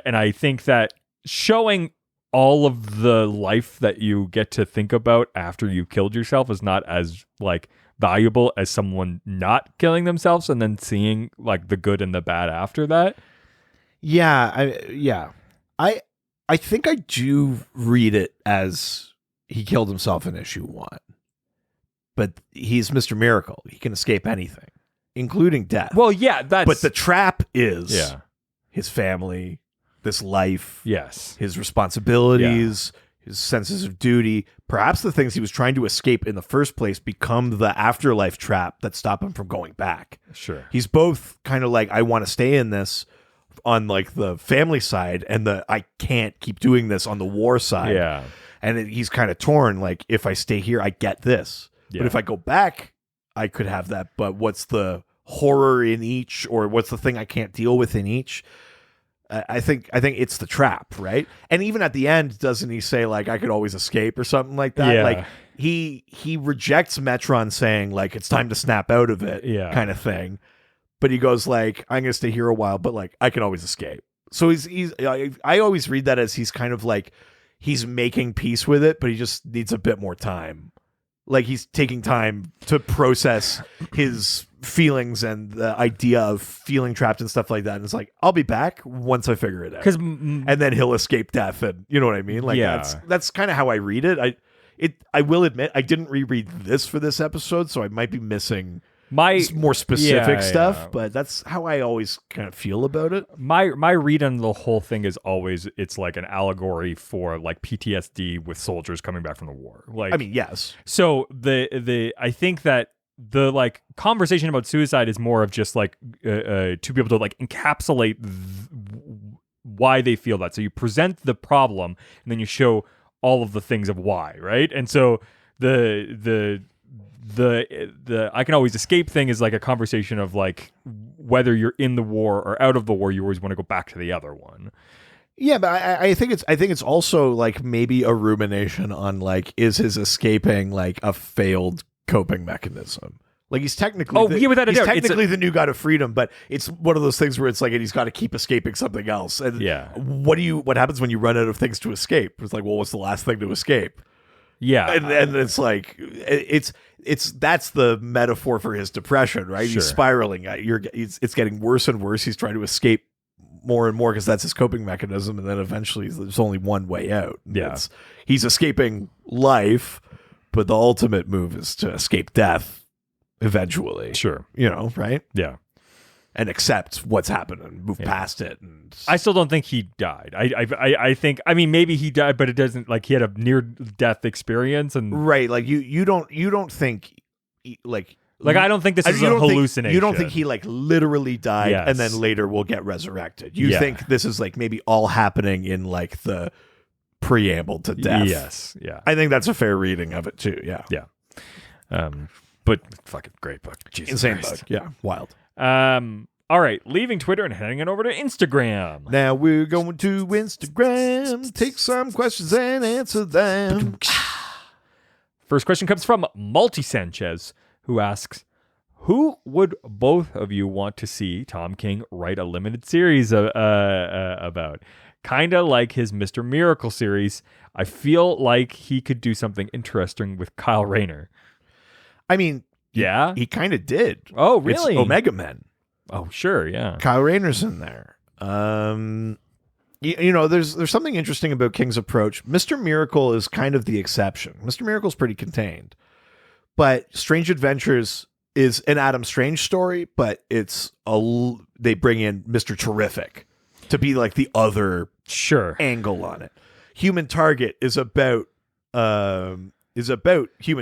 B: I think that showing all of the life that you get to think about after you killed yourself is not as like valuable as someone not killing themselves and then seeing like the good and the bad after that.
A: I think I do read it as he killed himself in issue 1. But he's Mr. Miracle. He can escape anything, including death.
B: Well, yeah,
A: but the trap is his family, this life, his responsibilities, his senses of duty. Perhaps the things he was trying to escape in the first place become the afterlife trap that stop him from going back.
B: Sure.
A: He's both kind of like, I want to stay in this on like the family side and I can't keep doing this on the war side.
B: Yeah.
A: And he's kind of torn. Like, if I stay here, I get this. But if I go back, I could have that. But what's the horror in each, or what's the thing I can't deal with in each? I think it's the trap, right? And even at the end, doesn't he say like, I could always escape or something like that?
B: Yeah.
A: Like he rejects Metron saying like, it's time to snap out of it, kind of thing. But he goes like, I'm gonna stay here a while, but like I can always escape. So I always read that as he's kind of like, he's making peace with it, but he just needs a bit more time. Like he's taking time to process his feelings and the idea of feeling trapped and stuff like that. And it's like, I'll be back once I figure it out. And then he'll escape death. And you know what I mean? Like that's kind of how I read it. I will admit I didn't reread this for this episode, so I might be missing more specific stuff, but that's how I always kind of feel about it.
B: My read on the whole thing is always it's like an allegory for like PTSD with soldiers coming back from the war. Like,
A: I mean, yes.
B: So I think that the like conversation about suicide is more of just like to be able to like encapsulate why they feel that. So you present the problem and then you show all of the things of why, right? And so the I can always escape thing is like a conversation of like whether you're in the war or out of the war, you always want to go back to the other one.
A: Yeah, but I think it's also like maybe a rumination on like, is his escaping like a failed coping mechanism? Like he's technically
B: without a doubt,
A: technically the new god of freedom, but it's one of those things where it's like, and he's got to keep escaping something else. And what happens when you run out of things to escape? It's like, well, what's the last thing to escape?
B: Yeah,
A: and it's like it's that's the metaphor for his depression, right?
B: Sure.
A: He's spiraling. It's getting worse and worse. He's trying to escape more and more because that's his coping mechanism, and then eventually there's only one way out.
B: Yeah,
A: he's escaping life, but the ultimate move is to escape death eventually.
B: Sure,
A: right?
B: Yeah,
A: and accept what's happened and move past it. And
B: I still don't think he died. I think, I mean, maybe he died, but it doesn't, like, he had a near death experience, and
A: right, like you don't think like
B: I don't think this is a hallucination.
A: You don't think he like literally died and then later will get resurrected. You think this is like maybe all happening in like the preamble to death.
B: Yes. Yeah.
A: I think that's a fair reading of it too. Yeah.
B: Yeah. But fucking great book. Jesus
A: Insane
B: Christ.
A: book. Yeah. Wild.
B: All right. Leaving Twitter and heading on over to Instagram.
A: Now we're going to Instagram. Take some questions and answer them.
B: First question comes from Multi Sanchez, who asks, who would both of you want to see Tom King write a limited series about? Kind of like his Mr. Miracle series. I feel like he could do something interesting with Kyle Rayner. I mean, yeah, he kind of did. Oh, really? It's Omega Men. Oh, sure, yeah. Kyle Rayner's in there. There's something interesting about King's approach. Mr. Miracle is kind of the exception. Mr. Miracle's pretty contained. But Strange Adventures is an Adam Strange story, but they bring in Mr. Terrific to be like the other angle on it. Human Target is about Human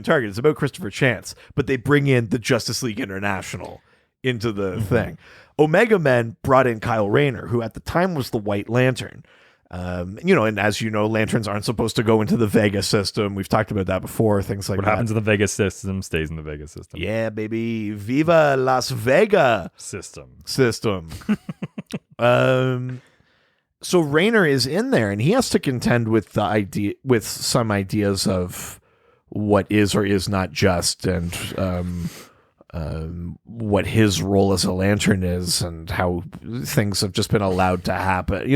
B: Target. It's about Christopher Chance, but they bring in the Justice League International into the thing. Omega Men brought in Kyle Rayner, who at the time was the White Lantern. And as you know, lanterns aren't supposed to go into the Vega system. We've talked about that before, things like that. What happens in the Vega system stays in the Vega system. Yeah, baby. Viva Las Vega system. So Rayner is in there, and he has to contend with some ideas of what is or is not just, and what his role as a lantern is, and how things have just been allowed to happen.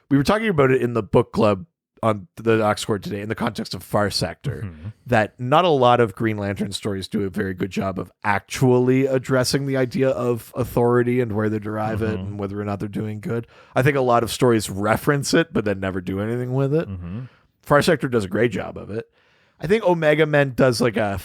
B: We were talking about it in the book club on the Oxcord today in the context of Far Sector, that not a lot of Green Lantern stories do a very good job of actually addressing the idea of authority and where they derive it and whether or not they're doing good. I think a lot of stories reference it, but then never do anything with it. Far Sector does a great job of it. I think Omega Men does like a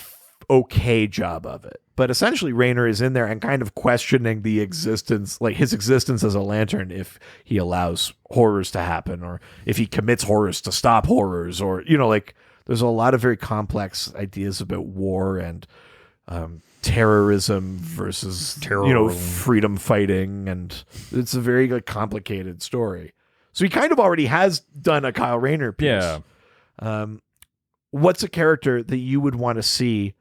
B: okay job of it, but essentially Rayner is in there and kind of questioning the existence, like his existence as a lantern, if he allows horrors to happen or if he commits horrors to stop horrors, or there's a lot of very complex ideas about war and terrorism versus freedom fighting, and it's a very complicated story. So he kind of already has done a Kyle Rayner piece. What's a character that you would want to see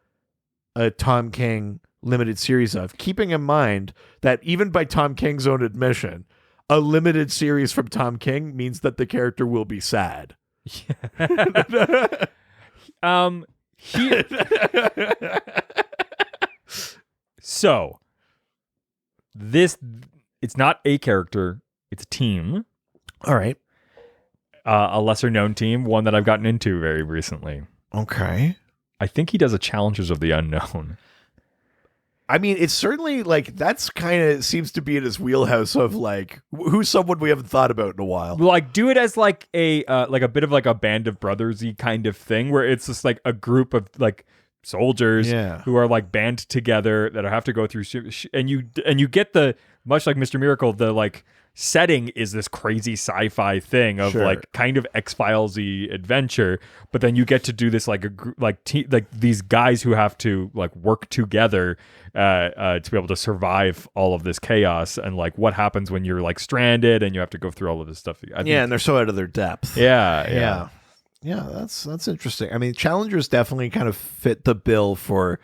B: a Tom King limited series of, keeping in mind that even by Tom King's own admission, a limited series from Tom King means that the character will be sad. So it's not a character, it's a team.
A: All right.
B: A lesser known team, one that I've gotten into very recently.
A: Okay.
B: I think he does a Challengers of the Unknown.
A: I mean, it's certainly that's kind of seems to be in his wheelhouse of who's someone we haven't thought about in a while.
B: Do it as a bit of a Band of Brothers-y kind of thing, where it's just a group of soldiers who are band together that have to go through and you get the, much like Mr. Miracle, the setting is this crazy sci-fi thing of kind of X-Files-y adventure, but then you get to do this these guys who have to work together to be able to survive all of this chaos, and what happens when you're stranded and you have to go through all of this stuff. And they're so out of their depth. Yeah.
A: Yeah, that's interesting. I mean, challengers definitely kind of fit the bill for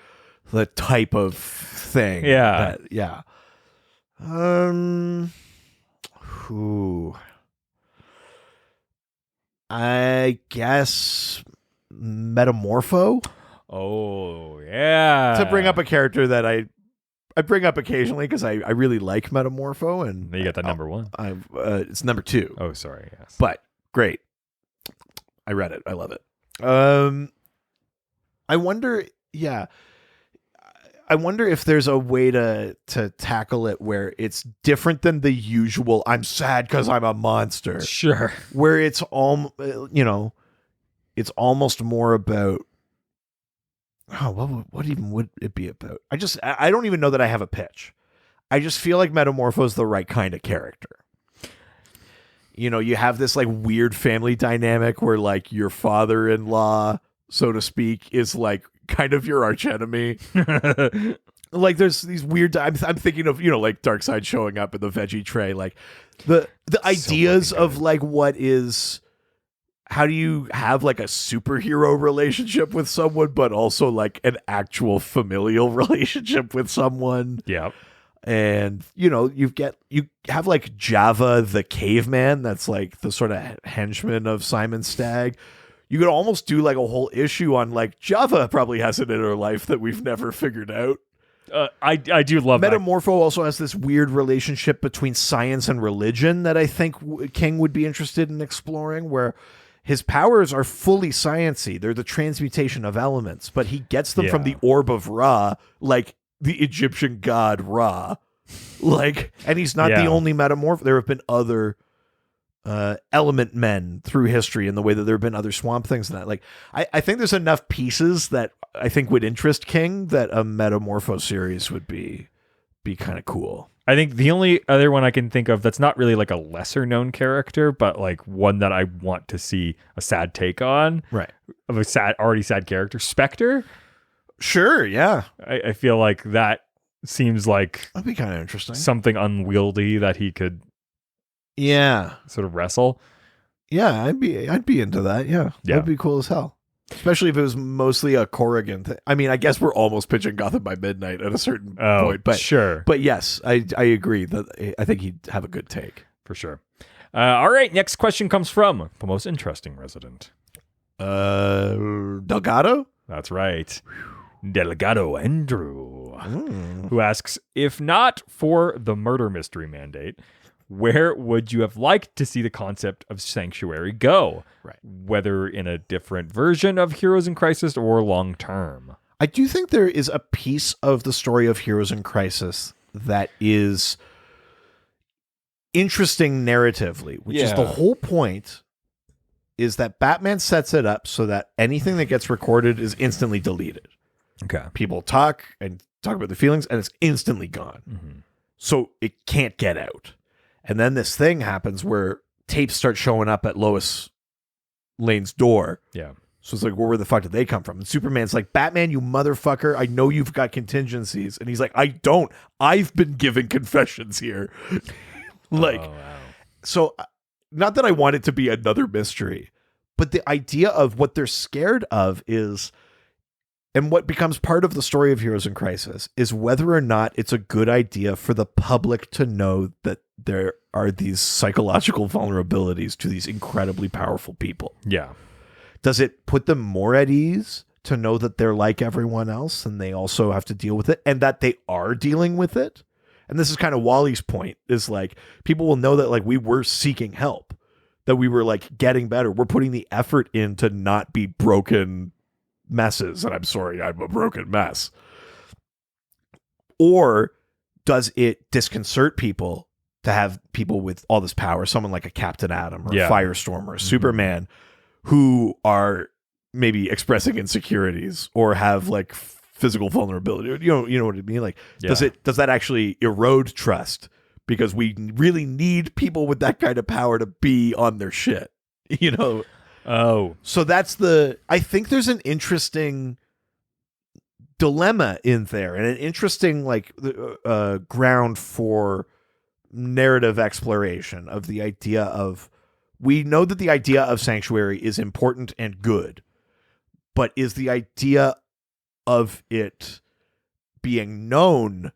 A: the type of thing.
B: Yeah.
A: Yeah. Who? I guess Metamorpho,
B: Oh, yeah.
A: to bring up a character that I bring up occasionally because I really like Metamorpho, and
B: You got that number one.
A: It's number 2.
B: Oh, sorry. Yes.
A: But great. I read it. I love it. I wonder. Yeah. I wonder if there's a way to tackle it where it's different than the usual I'm sad because I'm a monster,
B: Sure.
A: where it's all, it's almost more about, what even would it be about? I don't even know that I have a pitch. I just feel like Metamorpho is the right kind of character. You have this like weird family dynamic where like your father-in-law, so to speak, is like kind of your archenemy. Like there's these weird, I'm thinking of, like Darkseid showing up in the veggie tray, like the ideas of like how do you have like a superhero relationship with someone, but also like an actual familial relationship with someone.
B: Yeah.
A: And you have like Java the caveman, that's like the sort of henchman of Simon Stagg. You could almost do like a whole issue on like Java probably has an inner life that we've never figured out.
B: I do love
A: Metamorpho also has this weird relationship between science and religion that I think King would be interested in exploring, where his powers are fully sciencey. They're the transmutation of elements, but he gets them from the orb of Ra, like the Egyptian god Ra. Like, and he's not the only metamorph. There have been other element men through history in the way that there have been other swamp things and that. Like, I think there's enough pieces that I think would interest King that a Metamorpho series would be kind of cool.
B: I think the only other one I can think of that's not really like a lesser known character, but like one that I want to see a sad take on,
A: right,
B: of a already sad character, Spectre.
A: Sure, yeah.
B: I feel like that seems like
A: that'd be kind of interesting.
B: Something unwieldy that he could, sort of wrestle.
A: Yeah, I'd be into that. Yeah, that'd be cool as hell. Especially if it was mostly a Corrigan thing. I mean, I guess we're almost pitching Gotham by Midnight at a certain point, but
B: sure.
A: But yes, I agree that I think he'd have a good take
B: for sure. All right, next question comes from the most interesting resident,
A: Delgado.
B: That's right. Delgado Andrew, who asks, if not for the murder mystery mandate, where would you have liked to see the concept of Sanctuary go?
A: Right.
B: Whether in a different version of Heroes in Crisis or long term.
A: I do think there is a piece of the story of Heroes in Crisis that is interesting narratively, which is the whole point is that Batman sets it up so that anything that gets recorded is instantly deleted.
B: Okay.
A: People talk about their feelings and it's instantly gone.
B: Mm-hmm.
A: So it can't get out. And then this thing happens where tapes start showing up at Lois Lane's door.
B: Yeah.
A: So it's like, well, where the fuck did they come from? And Superman's like, Batman, you motherfucker, I know you've got contingencies. And he's like, I don't. I've been giving confessions here. So not that I want it to be another mystery, but the idea of what they're scared of is, and what becomes part of the story of Heroes in Crisis, is whether or not it's a good idea for the public to know that there are these psychological vulnerabilities to these incredibly powerful people.
B: Yeah.
A: Does it put them more at ease to know that they're like everyone else and they also have to deal with it and that they are dealing with it? And this is kind of Wally's point, is like, people will know that like we were seeking help, that we were like getting better. We're putting the effort in to not be broken messes. And I'm sorry, I'm a broken mess. Or does it disconcert people to have people with all this power, someone like a Captain Atom or a Firestorm or a Superman, who are maybe expressing insecurities or have like physical vulnerability? You know what I mean? Like, does that actually erode trust? Because we really need people with that kind of power to be on their shit, Oh, so I think there's an interesting dilemma in there and an interesting like ground for narrative exploration of the idea of we know that the idea of sanctuary is important and good, but is the idea of it being known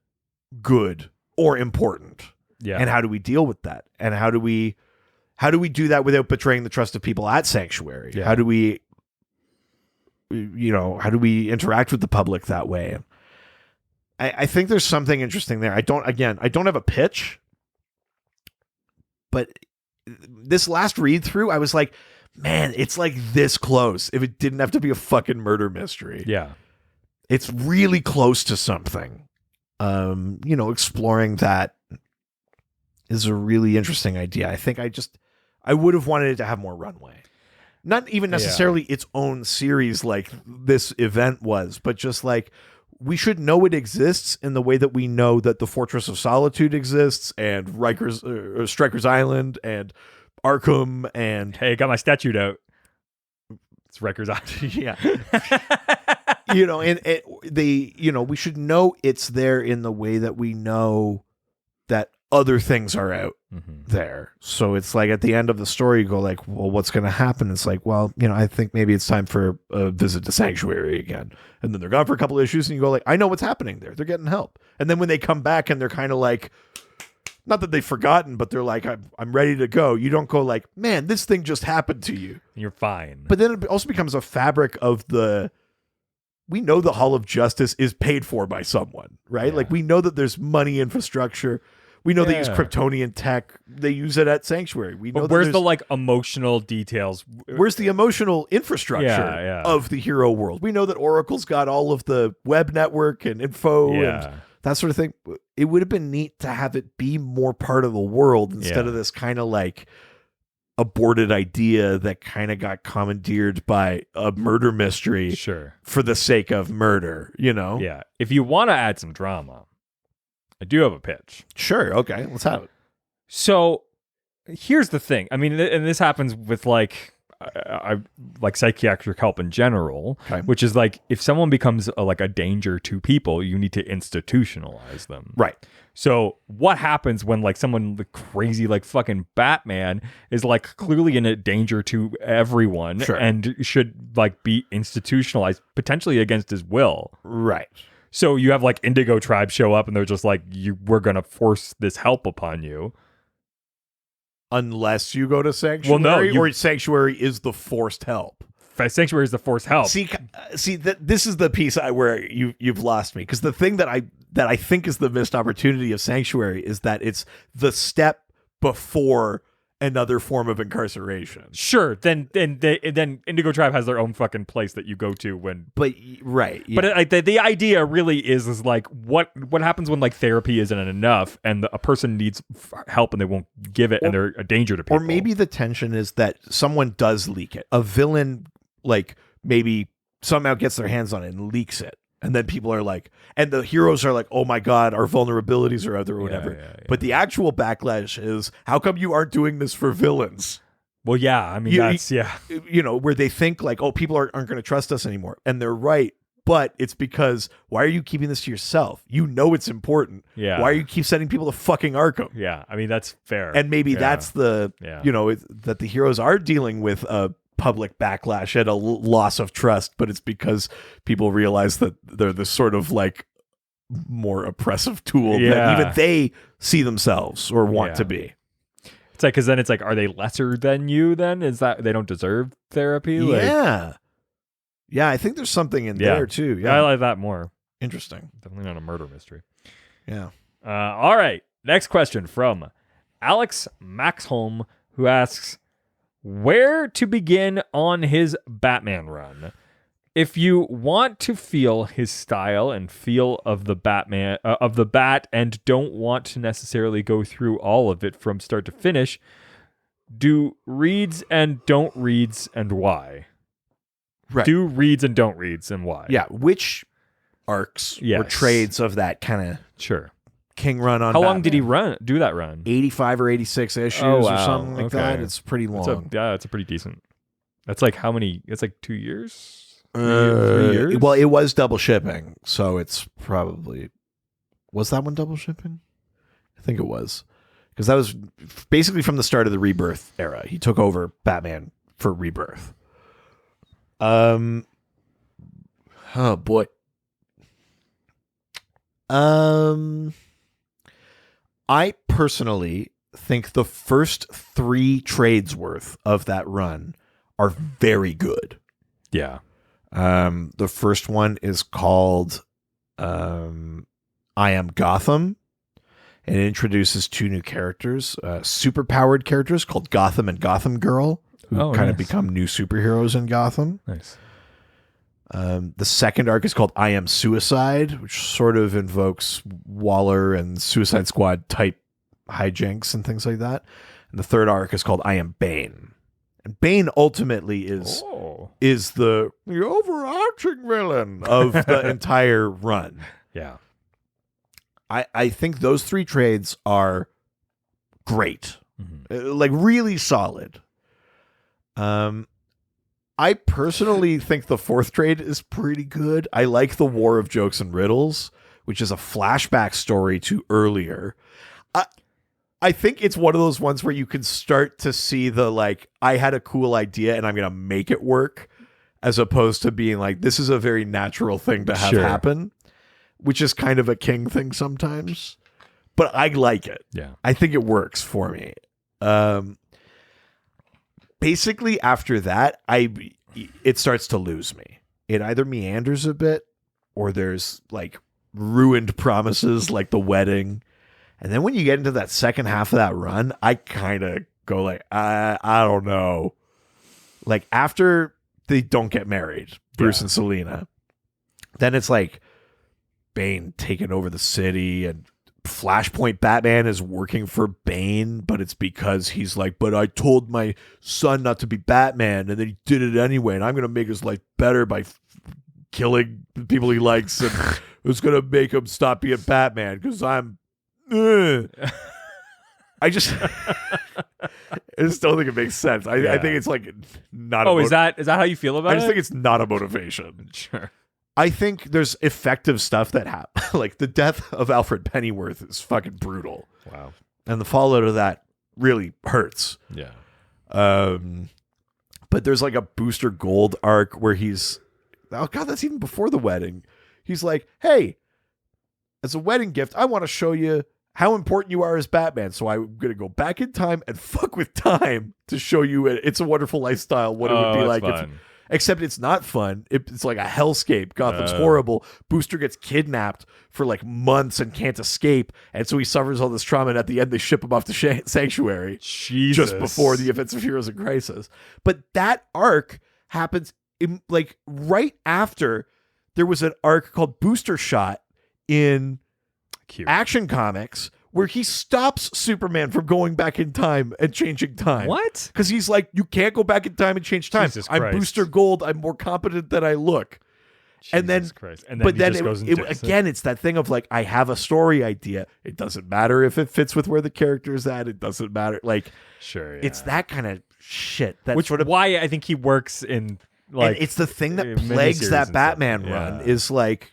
A: good or important?
B: Yeah.
A: And how do we deal with that? And how do we do that without betraying the trust of people at sanctuary?
B: Yeah.
A: How do we interact with the public that way? I think there's something interesting there. I don't have a pitch, but this last read through, I was like, man, it's like this close if it didn't have to be a fucking murder mystery.
B: Yeah.
A: It's really close to something. Exploring that is a really interesting idea. I think I would have wanted it to have more runway. Not even necessarily its own series like this event was, but just like, we should know it exists in the way that we know that the Fortress of Solitude exists, and Stryker's Island, and Arkham, and
B: Hey, got my statute out. It's Rikers Island.
A: yeah, we should know it's there in the way that we know that other things are out there. So it's like at the end of the story, you go like, well, what's going to happen? It's like, well, I think maybe it's time for a visit to Sanctuary again. And then they're gone for a couple of issues and you go like, I know what's happening there. They're getting help. And then when they come back and they're kind of like, not that they've forgotten, but they're like, I'm ready to go. You don't go like, man, this thing just happened to you.
B: You're fine.
A: But then it also becomes a fabric of we know the Hall of Justice is paid for by someone, right?
B: Yeah.
A: Like we know that there's money infrastructure. We know they use Kryptonian tech. They use it at Sanctuary. We know.
B: But where's the like emotional details?
A: Where's the emotional infrastructure of the hero world? We know that Oracle's got all of the web network and info and that sort of thing. It would have been neat to have it be more part of the world instead of this kind of like aborted idea that kind of got commandeered by a murder mystery for the sake of murder,
B: Yeah. If you want to add some drama, I do have a pitch.
A: Sure. Okay. Let's have it.
B: So here's the thing. I mean, and this happens with like psychiatric help in general, which is like if someone becomes a danger to people, you need to institutionalize them.
A: Right.
B: So what happens when like someone crazy like fucking Batman is like clearly in a danger to everyone and should like be institutionalized potentially against his will?
A: Right.
B: So you have like Indigo Tribe show up and they're just like, we're going to force this help upon you.
A: Unless you go to Sanctuary,
B: well, no,
A: or Sanctuary is the forced help.
B: Sanctuary is the forced help.
A: See, this is the piece where you've lost me, because the thing that I think is the missed opportunity of Sanctuary is that it's the step before another form of incarceration.
B: Sure, then Indigo Tribe has their own fucking place that you go to when.
A: But right, yeah.
B: But the idea really is like what happens when like therapy isn't enough and a person needs help and they won't give it and they're a danger to people.
A: Or maybe the tension is that someone does leak it. A villain like maybe somehow gets their hands on it and leaks it. And then people are like, and the heroes are like, oh my God, our vulnerabilities are out there or whatever. Yeah. But the actual backlash is, how come you aren't doing this for villains?
B: Well, yeah, I mean,
A: where they think like, oh, people aren't going to trust us anymore. And they're right. But it's because, why are you keeping this to yourself? You know it's important.
B: Yeah.
A: Why are you keep sending people to fucking Arkham?
B: Yeah, I mean, that's fair.
A: And maybe that's that the heroes are dealing with a public backlash and a loss of trust, but it's because people realize that they're this sort of like more oppressive tool that even they see themselves or want to be.
B: It's like, because then it's like, are they lesser than you then? Is that they don't deserve therapy?
A: Yeah. I think there's something in there too. Yeah,
B: I like that more.
A: Interesting.
B: Definitely not a murder mystery.
A: Yeah.
B: All right. Next question from Alex Maxholm, who asks, where to begin on his Batman run? If you want to feel his style and feel of the Batman of the Bat and don't want to necessarily go through all of it from start to finish, do reads and don't reads and why?
A: Right.
B: Do reads and don't reads and why?
A: Yeah. Which arcs or trades of that kind of King run on
B: How
A: Batman.
B: long did he do that run?
A: 85 or 86 issues or something like that. It's pretty long.
B: It's a pretty decent. That's like how many? It's like 2 years? 3 years?
A: Well, it was double shipping, so it's probably... Was that one double shipping? I think it was. because that was basically from the start of the Rebirth era. He took over Batman for Rebirth. Oh boy. I personally think the first 3 trades worth of that run are very good.
B: Yeah.
A: The first one is called I Am Gotham, and it introduces 2 new characters, superpowered characters called Gotham and Gotham Girl, who kind of become new superheroes in Gotham.
B: Nice.
A: The second arc is called I Am Suicide, which sort of invokes Waller and Suicide Squad type hijinks and things like that. And the third arc is called I Am Bane. And Bane ultimately is the overarching villain of the entire run.
B: Yeah.
A: I think those 3 trades are great. Like really solid. I personally think the 4th trade is pretty good. I like the War of Jokes and Riddles, which is a flashback story to earlier. I think it's one of those ones where you can start to see the, like, I had a cool idea and I'm going to make it work, as opposed to being like, this is a very natural thing to have happen, which is kind of a King thing sometimes. But I like it.
B: Yeah.
A: I think it works for me. Basically, after that, it starts to lose me. It either meanders a bit, or there's like ruined promises like the wedding. And then when you get into that second half of that run, I kind of go like, I don't know. Like after they don't get married, Bruce and Selina, then it's like Bane taking over the city, and Flashpoint Batman is working for Bane, but it's because he's like, but I told my son not to be Batman, and then he did it anyway, and I'm going to make his life better by killing the people he likes, and it's going to make him stop being Batman because I'm... I just don't think it makes sense. I think it's like not.
B: Is that how you feel about it?
A: I just think it's not a motivation.
B: Sure.
A: I think there's effective stuff that happens. Like the death of Alfred Pennyworth is fucking brutal.
B: Wow.
A: And the fallout of that really hurts.
B: Yeah.
A: But there's like a Booster Gold arc where he's, oh God, that's even before the wedding. He's like, hey, as a wedding gift, I want to show you how important you are as Batman. So I'm going to go back in time and fuck with time to show you It's a Wonderful Lifestyle, what it would be like if... Except it's not fun. It's like a hellscape. Gotham's horrible. Booster gets kidnapped for like months and can't escape. And so he suffers all this trauma. And at the end, they ship him off to Sanctuary.
B: Jesus.
A: Just before the events of Heroes in Crisis. But that arc happens like right after there was an arc called Booster Shot in Action Comics, where he stops Superman from going back in time and changing time.
B: What?
A: Because he's like, you can't go back in time and change time. I'm Booster Gold. I'm more competent than I look.
B: Jesus Christ. And then
A: again, it's that thing of like, I have a story idea. It doesn't matter if it fits with where the character's at. It doesn't matter. Like,
B: sure, yeah.
A: It's that kind of shit.
B: Which sort of why I think he works in... Like,
A: and it's the thing that plagues that Batman run is like,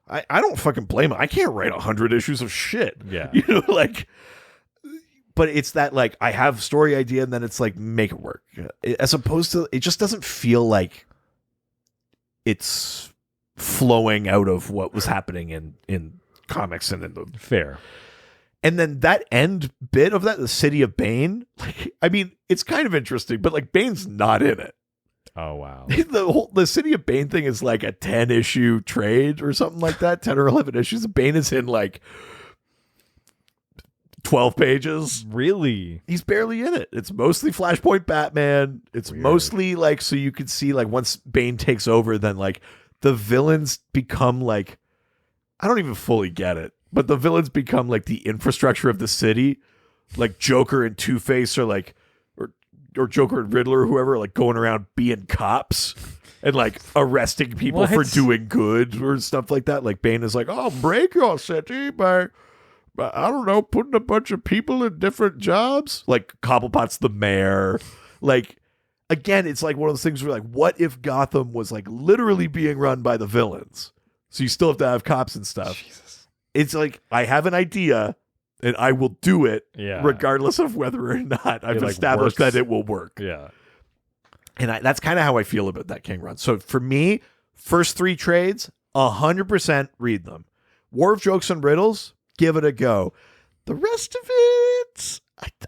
A: I don't fucking blame him. I can't write 100 issues of shit.
B: Yeah.
A: Like, but it's that like, I have story idea and then it's like, make it work. As opposed to, it just doesn't feel like it's flowing out of what was happening in comics and in the...
B: Fair.
A: And then that end bit of that, the City of Bane, like, I mean, it's kind of interesting, but like Bane's not in it.
B: Oh, wow.
A: The City of Bane thing is like a 10-issue trade or something like that, 10 or 11 issues. Bane is in like 12 pages.
B: Really?
A: He's barely in it. It's mostly Flashpoint Batman. It's mostly like, so you can see like once Bane takes over, then like the villains become like, I don't even fully get it, but the villains become like the infrastructure of the city. Like Joker and Two-Face are like, or Joker and Riddler or whoever, like going around being cops and like arresting people for doing good or stuff like that. Like Bane is like, I'll break your city by I don't know, putting a bunch of people in different jobs. Like Cobblepot's the mayor. Like, again, it's like one of those things where like, what if Gotham was like literally being run by the villains? So you still have to have cops and stuff.
B: Jesus.
A: It's like, I have an idea and I will do it
B: Yeah.
A: regardless of whether or not I've
B: It, like,
A: established
B: works.
A: that it will work.
B: Yeah.
A: And that's kind of how I feel about that King run. So for me, first 3 trades, 100% read them. War of Jokes and Riddles, give it a go. The rest of it,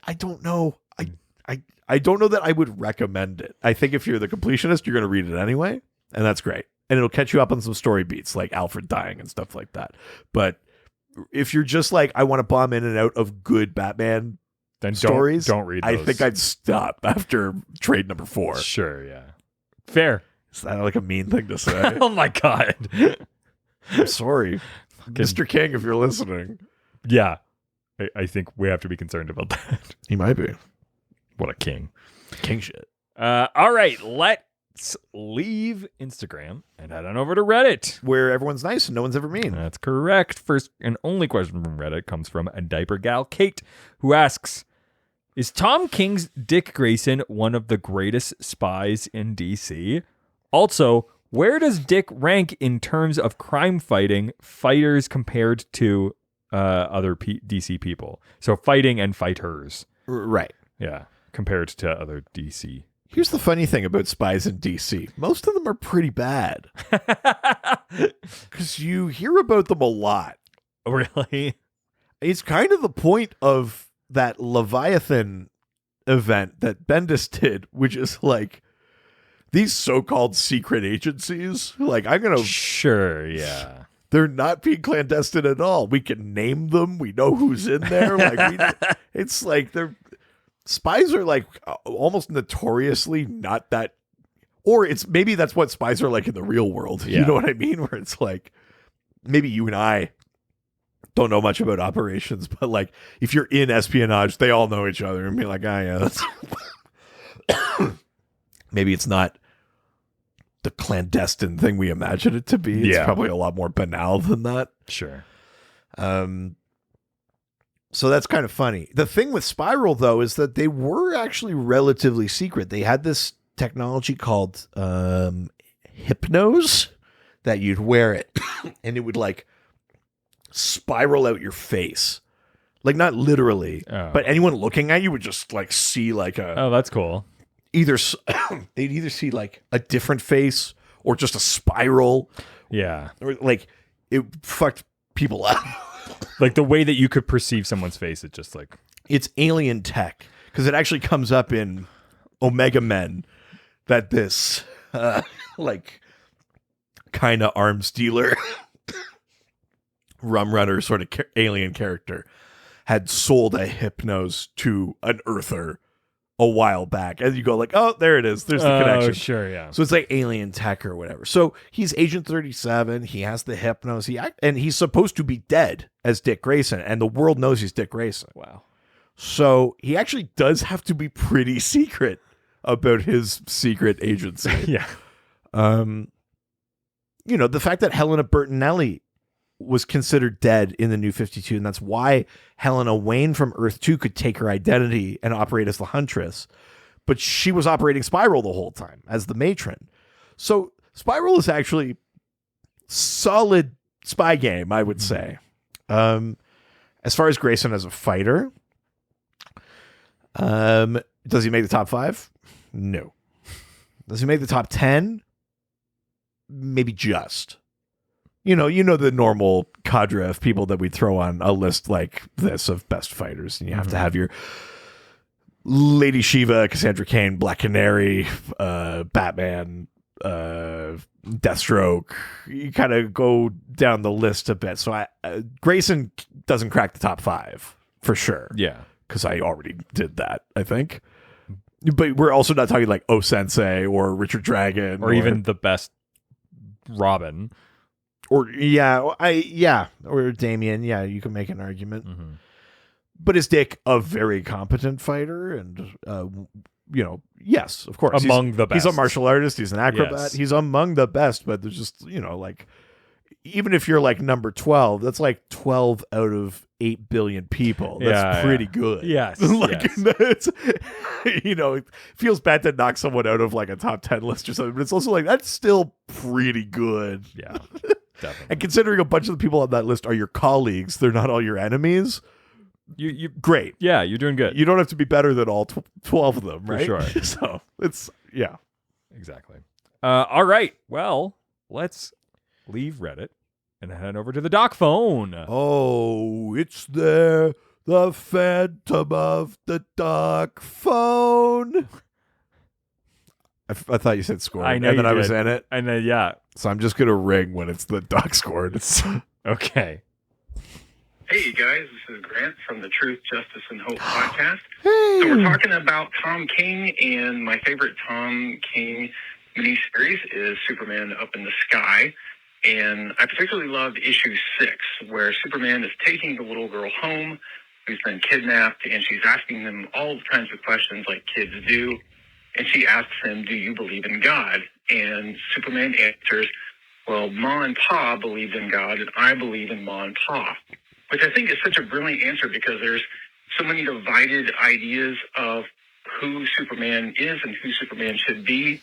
A: I don't know. I don't know that I would recommend it. I think if you're the completionist, you're going to read it anyway, and that's great. And it'll catch you up on some story beats like Alfred dying and stuff like that. But if you're just like, I want to bomb in and out of good Batman
B: Then
A: stories,
B: don't read those.
A: I think I'd stop after trade number 4.
B: Sure, yeah. Fair.
A: Is that like a mean thing to say?
B: Oh my God.
A: I'm sorry. Mr. King, if you're listening.
B: Yeah. I think we have to be concerned about that.
A: He might be.
B: What a king.
A: King shit.
B: All right, let's leave Instagram and head on over to Reddit.
A: Where everyone's nice and no one's ever mean.
B: That's correct. First and only question from Reddit comes from a diaper gal, Kate, who asks, is Tom King's Dick Grayson one of the greatest spies in DC? Also, where does Dick rank in terms of crime fighting fighters compared to other DC people? So fighting and fighters.
A: Right.
B: Yeah, compared to other DC.
A: Here's the funny thing about spies in DC. Most of them are pretty bad. Because you hear about them a lot.
B: Really?
A: It's kind of the point of that Leviathan event that Bendis did, which is like these so-called secret agencies. Like, I'm going to...
B: Sure, yeah.
A: They're not being clandestine at all. We can name them. We know who's in there. It's like spies are like almost notoriously not that, or it's maybe that's what spies are like in the real world.
B: Yeah.
A: You know what I mean? Where it's like, maybe you and I don't know much about operations, but like if you're in espionage, they all know each other and be like, yeah, that's maybe it's not the clandestine thing we imagine it to be. It's probably a lot more banal than that.
B: Sure.
A: So that's kind of funny. The thing with Spiral, though, is that they were actually relatively secret. They had this technology called Hypnose that you'd wear it and it would like spiral out your face. Like not literally, but anyone looking at you would just like see like a...
B: Oh, that's cool.
A: They'd either see like a different face or just a spiral.
B: Yeah.
A: Or like it fucked people up.
B: Like the way that you could perceive someone's face, it just like...
A: It's alien tech because it actually comes up in Omega Men that this like kind of arms dealer rum runner sort of alien character had sold a Hypnose to an Earther a while back, and you go like, oh, there it is. There's the connection.
B: Sure, yeah.
A: So it's like alien tech or whatever. So he's Agent 37. He has the Hypnose. And he's supposed to be dead as Dick Grayson, and the world knows he's Dick Grayson.
B: Wow.
A: So he actually does have to be pretty secret about his secret agency.
B: Yeah.
A: You know, the fact that Helena Bertinelli was considered dead in the New 52, and that's why Helena Wayne from Earth 2 could take her identity and operate as the Huntress, but she was operating Spiral the whole time as the matron. So Spiral is actually solid spy game, I would say. As far as Grayson as a fighter, does he make the top 5? No. Does he make the top 10? Maybe just. You know the normal cadre of people that we throw on a list like this of best fighters. And you have to have your Lady Shiva, Cassandra Cain, Black Canary, Batman, Deathstroke. You kind of go down the list a bit. So Grayson doesn't crack the top 5 for sure.
B: Yeah.
A: Because I already did that, I think. But we're also not talking like O Sensei or Richard Dragon.
B: Or even the best Robin.
A: Or or Damien. Yeah, you can make an argument.
B: Mm-hmm.
A: But is Dick a very competent fighter? And yes, of course,
B: Among the best.
A: He's a martial artist. He's an acrobat.
B: Yes.
A: He's among the best. But there's just like, even if you're like number 12, that's like 12 out of 8 billion people. That's pretty good.
B: Yes.
A: It's, it feels bad to knock someone out of like a top 10 list or something, but it's also like, that's still pretty good.
B: Yeah. Definitely.
A: And considering a bunch of the people on that list are your colleagues, they're not all your enemies.
B: You
A: great.
B: Yeah, you're doing good.
A: You don't have to be better than all 12 of them, right?
B: For sure.
A: So it's, yeah.
B: Exactly. All right. Well, let's leave Reddit and head over to the doc phone.
A: Oh, it's there, the phantom of the doc phone. I thought you said score.
B: I know
A: and then
B: you
A: I was
B: did.
A: in it.
B: And then, yeah.
A: So I'm just going to ring when it's the doc scored.
B: Okay.
C: Hey guys, this is Grant from the Truth, Justice, and Hope podcast.
A: Hey.
C: So we're talking about Tom King, and my favorite Tom King miniseries is Superman Up in the Sky. And I particularly loved issue 6, where Superman is taking the little girl home who's been kidnapped, and she's asking him all kinds of questions like kids do. And she asks him, do you believe in God? And Superman answers, well, Ma and Pa believed in God, and I believe in Ma and Pa. Which I think is such a brilliant answer because there's so many divided ideas of who Superman is and who Superman should be.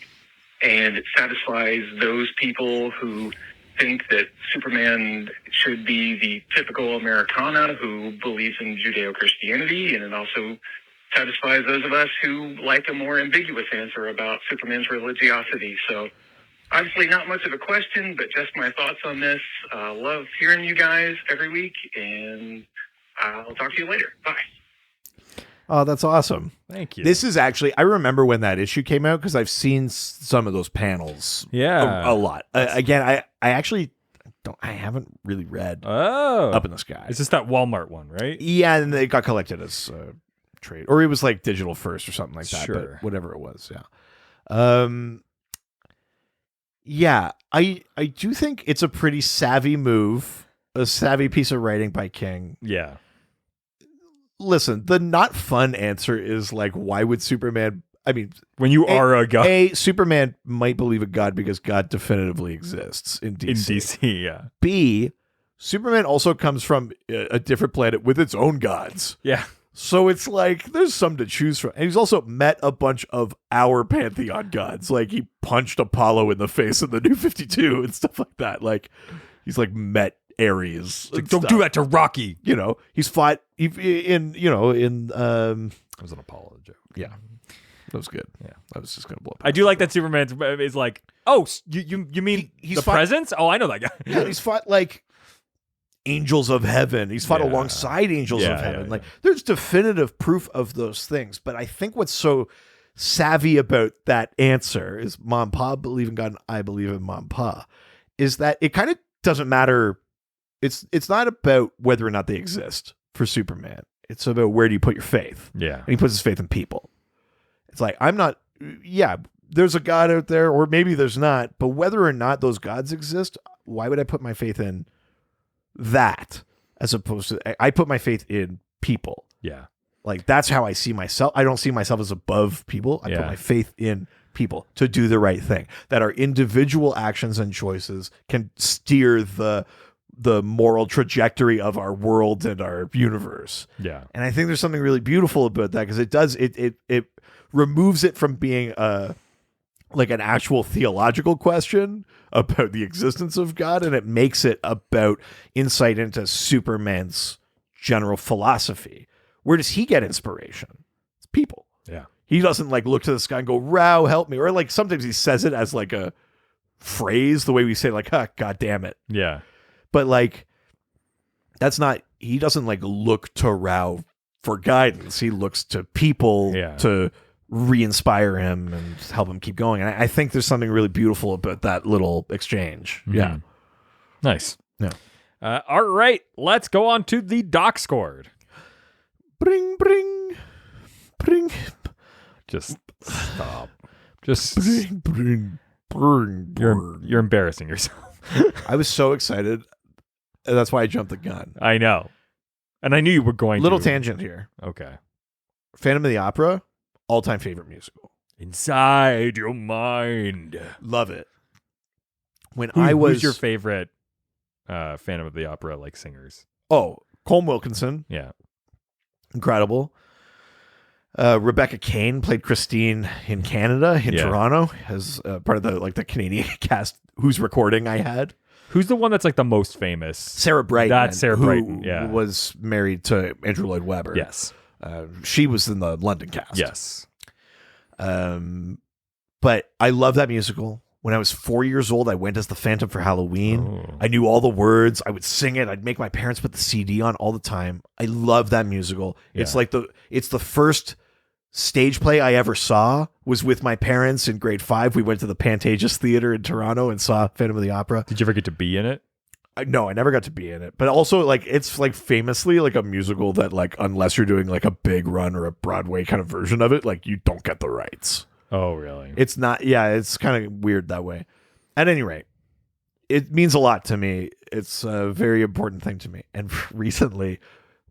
C: And it satisfies those people who think that Superman should be the typical Americana who believes in Judeo-Christianity. And it also satisfies those of us who like a more ambiguous answer about Superman's religiosity. So obviously not much of a question, but just my thoughts on this. Love hearing you guys every week, and I'll talk to you later. Bye.
A: Oh, that's awesome.
B: Thank you.
A: This is actually, I remember when that issue came out because I've seen some of those panels
B: Yeah.
A: a lot. Again, I actually I haven't really read Up in the Sky.
B: Is this that Walmart one, right?
A: Yeah, and it got collected as trade. Or it was like digital first or something like that.
B: Sure.
A: But whatever it was, yeah. Yeah, I do think it's a pretty savvy move, a savvy piece of writing by King.
B: Yeah.
A: Listen, the not fun answer is like, why would Superman? I mean,
B: when you are a god,
A: Superman might believe in God because God definitively exists in DC.
B: In DC, yeah.
A: B, Superman also comes from a different planet with its own gods.
B: Yeah.
A: So it's like, there's some to choose from. And he's also met a bunch of our Pantheon gods. Like, he punched Apollo in the face in the New 52 and stuff like that. Like, he's like met Ares.
B: Like, don't do that to Rocky.
A: You know, he's fought in
B: It was an Apollo joke.
A: Yeah. That was good.
B: Yeah.
A: I was just going to blow up.
B: I do like that Superman is like, oh, you mean
A: he's
B: the
A: fought,
B: presence? Oh, I know that guy.
A: Yeah, he's fought like angels of heaven. He's fought alongside angels of heaven. Like, there's definitive proof of those things. But I think what's so savvy about that answer is Mom and Pa believe in God and I believe in Mom and Pa, is that it kind of doesn't matter. It's not about whether or not they exist for Superman. It's about where do you put your faith.
B: Yeah.
A: And he puts his faith in people. It's like, there's a God out there, or maybe there's not, but whether or not those gods exist, why would I put my faith in that as opposed to, I put my faith in people.
B: Yeah.
A: Like, that's how I see myself. I don't see myself as above people. I put my faith in people to do the right thing, that our individual actions and choices can steer the moral trajectory of our world and our universe.
B: Yeah.
A: And I think there's something really beautiful about that, because it removes it from being like an actual theological question about the existence of God, and it makes it about insight into Superman's general philosophy. Where does he get inspiration? It's people.
B: Yeah.
A: He doesn't like look to the sky and go, "Row, help me," or like sometimes he says it as like a phrase, the way we say like, God damn it.
B: Yeah.
A: But like, that's not, he doesn't like look to Rao for guidance. He looks to people to re-inspire him and help him keep going. And I think there's something really beautiful about that little exchange.
B: Mm-hmm.
A: Yeah.
B: Nice.
A: Yeah.
B: All right. Let's go on to the doc scored.
A: Bring, bring, bring.
B: Just stop. Just
A: bring, bring.
B: You're embarrassing yourself.
A: I was so excited. And that's why I jumped the gun.
B: I know. And I knew you were going
A: Little
B: to.
A: tangent here.
B: Okay.
A: Phantom of the Opera, all-time favorite musical.
B: Inside your mind.
A: Love it. When
B: Who's your favorite Phantom of the Opera like singers?
A: Oh, Colm Wilkinson.
B: Yeah.
A: Incredible. Rebecca Kane played Christine in Canada, in Toronto, as part of the Canadian cast whose recording I had.
B: Who's the one that's like the most famous?
A: Sarah Brightman.
B: That's Sarah
A: who
B: Brightman, yeah.
A: was married to Andrew Lloyd Webber.
B: Yes.
A: She was in the London cast.
B: Yes.
A: But I love that musical. When I was 4 years old, I went as the Phantom for Halloween.
B: Oh.
A: I knew all the words. I would sing it. I'd make my parents put the CD on all the time. I love that musical.
B: Yeah.
A: It's the first stage play I ever saw was with my parents in grade 5. We went to the Pantages Theater in Toronto and saw Phantom of the Opera.
B: Did you ever get to be in it?
A: No, I never got to be in it. But also, like, it's like famously like a musical that, like, unless you're doing like a big run or a Broadway kind of version of it, like, you don't get the rights.
B: Oh, really?
A: It's not, yeah, it's kind of weird that way. At any rate, it means a lot to me. It's a very important thing to me. And recently,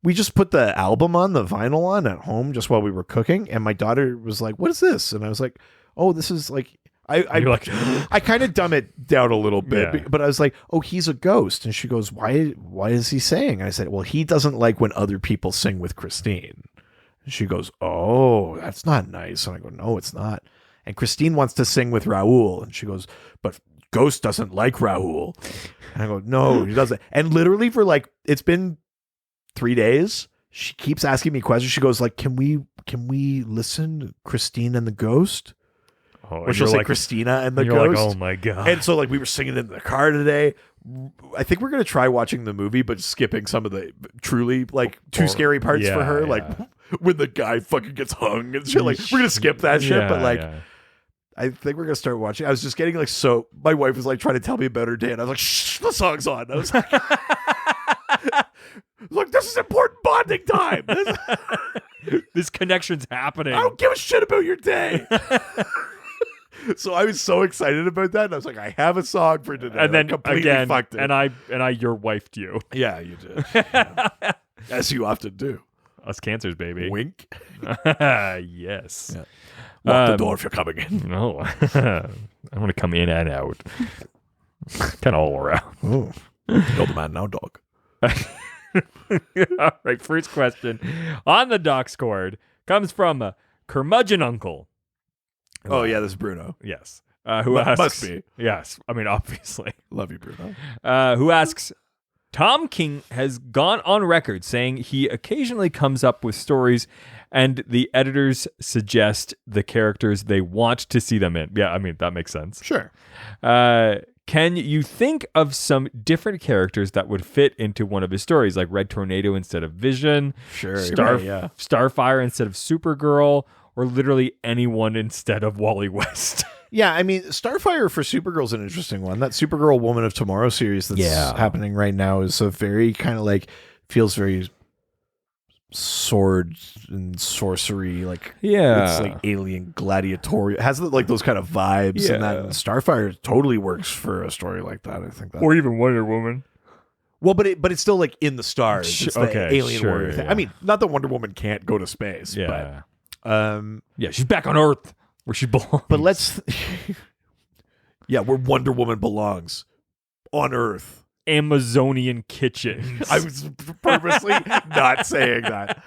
A: we just put the album on, the vinyl on at home just while we were cooking. And my daughter was like, "What is this?" And I was like, "Oh, this is like," I kind of dumb it down a little bit,
B: Yeah.
A: but I was like, "Oh, he's a ghost." And she goes, "Why is he saying?" And I said, "Well, he doesn't like when other people sing with Christine." And she goes, "Oh, that's not nice." And I go, "No, it's not." And Christine wants to sing with Raoul. And she goes, "But Ghost doesn't like Raoul." And I go, "No, he doesn't." And literally for like, it's been 3 days. She keeps asking me questions. She goes like, can we listen to Christine and the Ghost?
B: Oh,
A: Or she'll say Christina and the Ghost.
B: Like, oh my God.
A: And so like we were singing in the car today. I think we're going to try watching the movie, but skipping some of the truly like too scary parts for her.
B: Yeah.
A: Like when the guy fucking gets hung and shit. Like we're going to skip that shit. But like, I think we're going to start watching. I was just getting like, so my wife was like trying to tell me about her day. And I was like, shh, the song's on. I was like, look, this is important bonding time.
B: This connection's happening.
A: I don't give a shit about your day. So I was so excited about that, and I was like, I have a song for today.
B: And then
A: completely
B: again,
A: fucked it.
B: and I your wifed you.
A: Yeah, you did. Yeah. As you often do.
B: Us cancers, baby.
A: Wink.
B: Yes.
A: Yeah. Lock the door if you're coming in.
B: No. I want to come in and out. Kind of all around.
A: Oh. You're the man now, dog.
B: All right, first question on the docs cord comes from Curmudgeon Uncle.
A: Oh, yeah, this is Bruno.
B: Yes. Who asks?
A: Must be.
B: Yes. I mean, obviously.
A: Love you, Bruno.
B: Who asks, Tom King has gone on record saying he occasionally comes up with stories and the editors suggest the characters they want to see them in. Yeah, I mean, that makes sense.
A: Sure.
B: Can you think of some different characters that would fit into one of his stories, like Red Tornado instead of Vision,
A: Sure. Right, yeah.
B: Starfire instead of Supergirl, or literally anyone instead of Wally West?
A: Yeah, I mean, Starfire for Supergirl's an interesting one. That Supergirl Woman of Tomorrow series that's happening right now is a very kind of like, feels very sword and sorcery, like it's like alien gladiatorial. It has like those kind of vibes, and that Starfire totally works for a story like that. I think that,
B: or even Wonder Woman.
A: Well, but it's still like in the stars. It's the alien warrior thing.
B: Yeah.
A: I mean, not that Wonder Woman can't go to space,
B: Yeah.
A: but
B: She's back on Earth where she belongs.
A: but let's where Wonder Woman belongs, on Earth.
B: Amazonian kitchens.
A: I was purposely not saying that.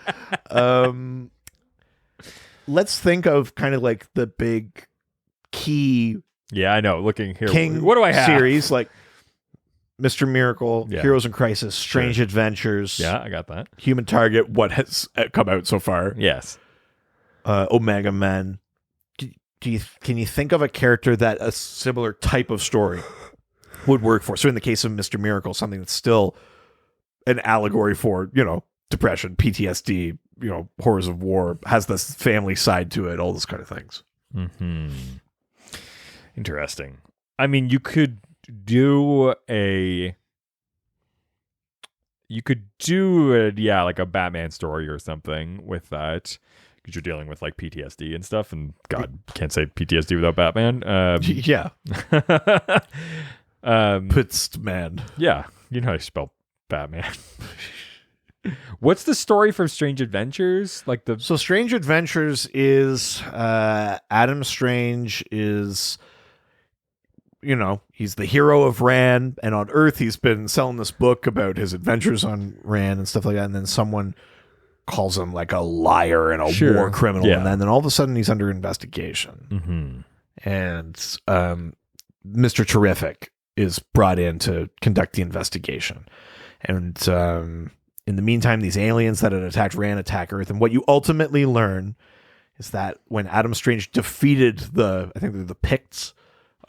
A: Let's think of kind of like the big key.
B: Yeah, I know. Looking here,
A: King
B: what do I have?
A: Series like Mr. Miracle,
B: Yeah.
A: Heroes in Crisis, Strange Adventures.
B: Yeah, I got that.
A: Human Target. What has come out so far?
B: Yes.
A: Omega Men. Can you think of a character that a similar type of story would work for? So in the case of Mr. Miracle, something that's still an allegory for, depression, PTSD, horrors of war, has this family side to it, all those kind of things.
B: Mm-hmm. Interesting. I mean, you could do like a Batman story or something with that, because you're dealing with like PTSD and stuff, and God, can't say PTSD without Batman.
A: Yeah. Man.
B: Yeah, you know how you spell Batman. What's the story from Strange Adventures?
A: So Strange Adventures is Adam Strange is, he's the hero of Ran, and on Earth he's been selling this book about his adventures on Ran and stuff like that, and then someone calls him like a liar and a war criminal, and then all of a sudden he's under investigation.
B: Mm-hmm.
A: And Mr. Terrific is brought in to conduct the investigation. And in the meantime, these aliens that had attacked Rann attack Earth. And what you ultimately learn is that when Adam Strange defeated I think they're the Picts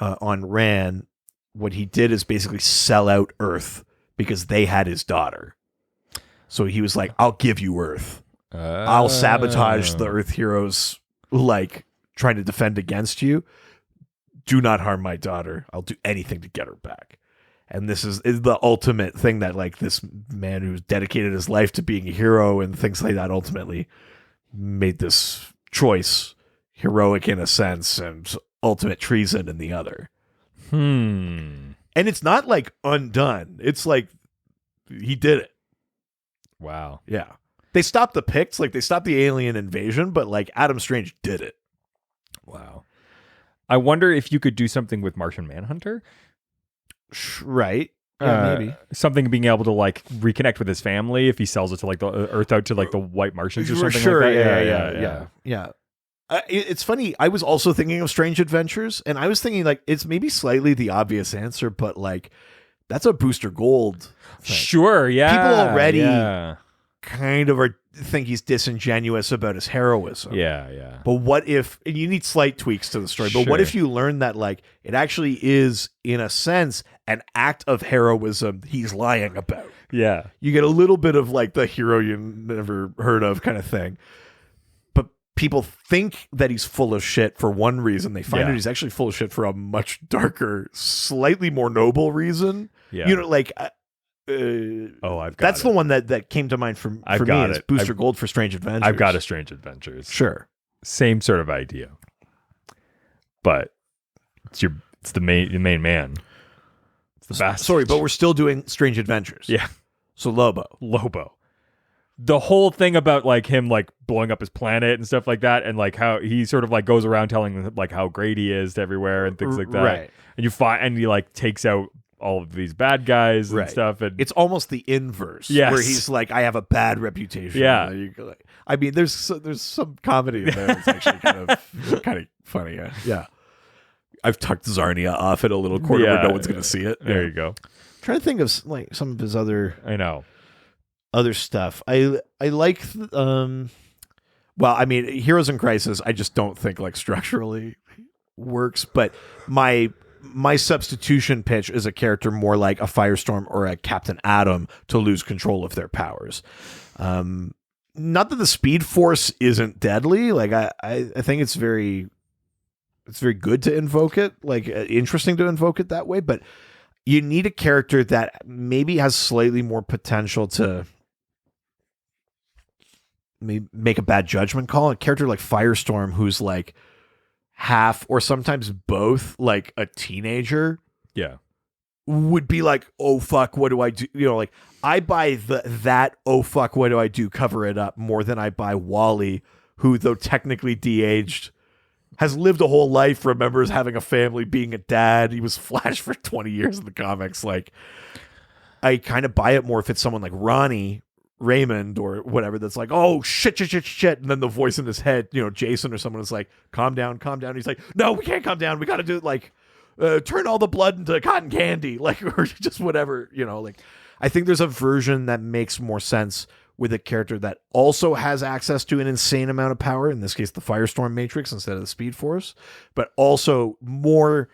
A: on Rann, what he did is basically sell out Earth because they had his daughter. So he was like, I'll give you Earth. I'll sabotage the Earth heroes like trying to defend against you. Do not harm my daughter. I'll do anything to get her back. And this is the ultimate thing that like this man who's dedicated his life to being a hero and things like that ultimately made this choice heroic in a sense and ultimate treason in the other. And it's not like undone. It's like he did it.
B: Wow.
A: Yeah. They stopped the Picts, like they stopped the alien invasion, but like Adam Strange did it.
B: Wow. I wonder if you could do something with Martian Manhunter.
A: Right. Yeah, maybe.
B: Something being able to like reconnect with his family if he sells it to like the Earth out to like the White Martians or something
A: sure,
B: like that.
A: Yeah. It's funny. I was also thinking of Strange Adventures, and I was thinking like it's maybe slightly the obvious answer, but like that's a Booster Gold thing.
B: Sure, yeah.
A: People already kind of think he's disingenuous about his heroism.
B: Yeah.
A: But what if, and you need slight tweaks to the story, but what if you learn that like it actually is, in a sense, an act of heroism he's lying about?
B: Yeah.
A: You get a little bit of like the hero you never heard of kind of thing. But people think that he's full of shit for one reason. They find out he's actually full of shit for a much darker, slightly more noble reason.
B: Yeah.
A: You know, like...
B: I've got
A: that's
B: it.
A: the one that came to mind for me is Booster Gold for Strange Adventures.
B: I've got a Strange Adventures.
A: Sure.
B: Same sort of idea. But it's the main man. It's the best.
A: Sorry, but we're still doing Strange Adventures.
B: Yeah.
A: So Lobo.
B: The whole thing about like him like blowing up his planet and stuff like that, and like how he sort of like goes around telling them like how great he is to everywhere and things like that.
A: Right.
B: And he like takes out all of these bad guys and stuff, and
A: it's almost the inverse.
B: Yes.
A: Where he's like, I have a bad reputation.
B: Yeah.
A: I mean, there's some comedy in there. It's actually kind of funny. Yeah. I've tucked Zarnia off at a little corner where no one's going to see it.
B: There you go.
A: Trying to think of like some of his other
B: stuff.
A: I like well, I mean, Heroes in Crisis I just don't think like structurally works, but my substitution pitch is a character more like a Firestorm or a Captain Atom to lose control of their powers. Not that the Speed Force isn't deadly. Like I think it's very good to invoke it, like interesting to invoke it that way, but you need a character that maybe has slightly more potential to maybe make a bad judgment call. A character like Firestorm who's like half or sometimes both like a teenager would be like, oh fuck, what do I do? You know, like I buy that oh fuck, what do I do? Cover it up more than I buy Wally, who though technically de-aged has lived a whole life, remembers having a family, being a dad. He was Flash for 20 years in the comics. Like I kind of buy it more if it's someone like Ronnie Raymond or whatever that's like, oh shit, and then the voice in his head, you know, Jason or someone is like, calm down. He's like, no, we can't calm down. We got to do it like turn all the blood into cotton candy, like, or just whatever, you know. Like I think there's a version that makes more sense with a character that also has access to an insane amount of power, in this case the Firestorm Matrix instead of the Speed Force, but also more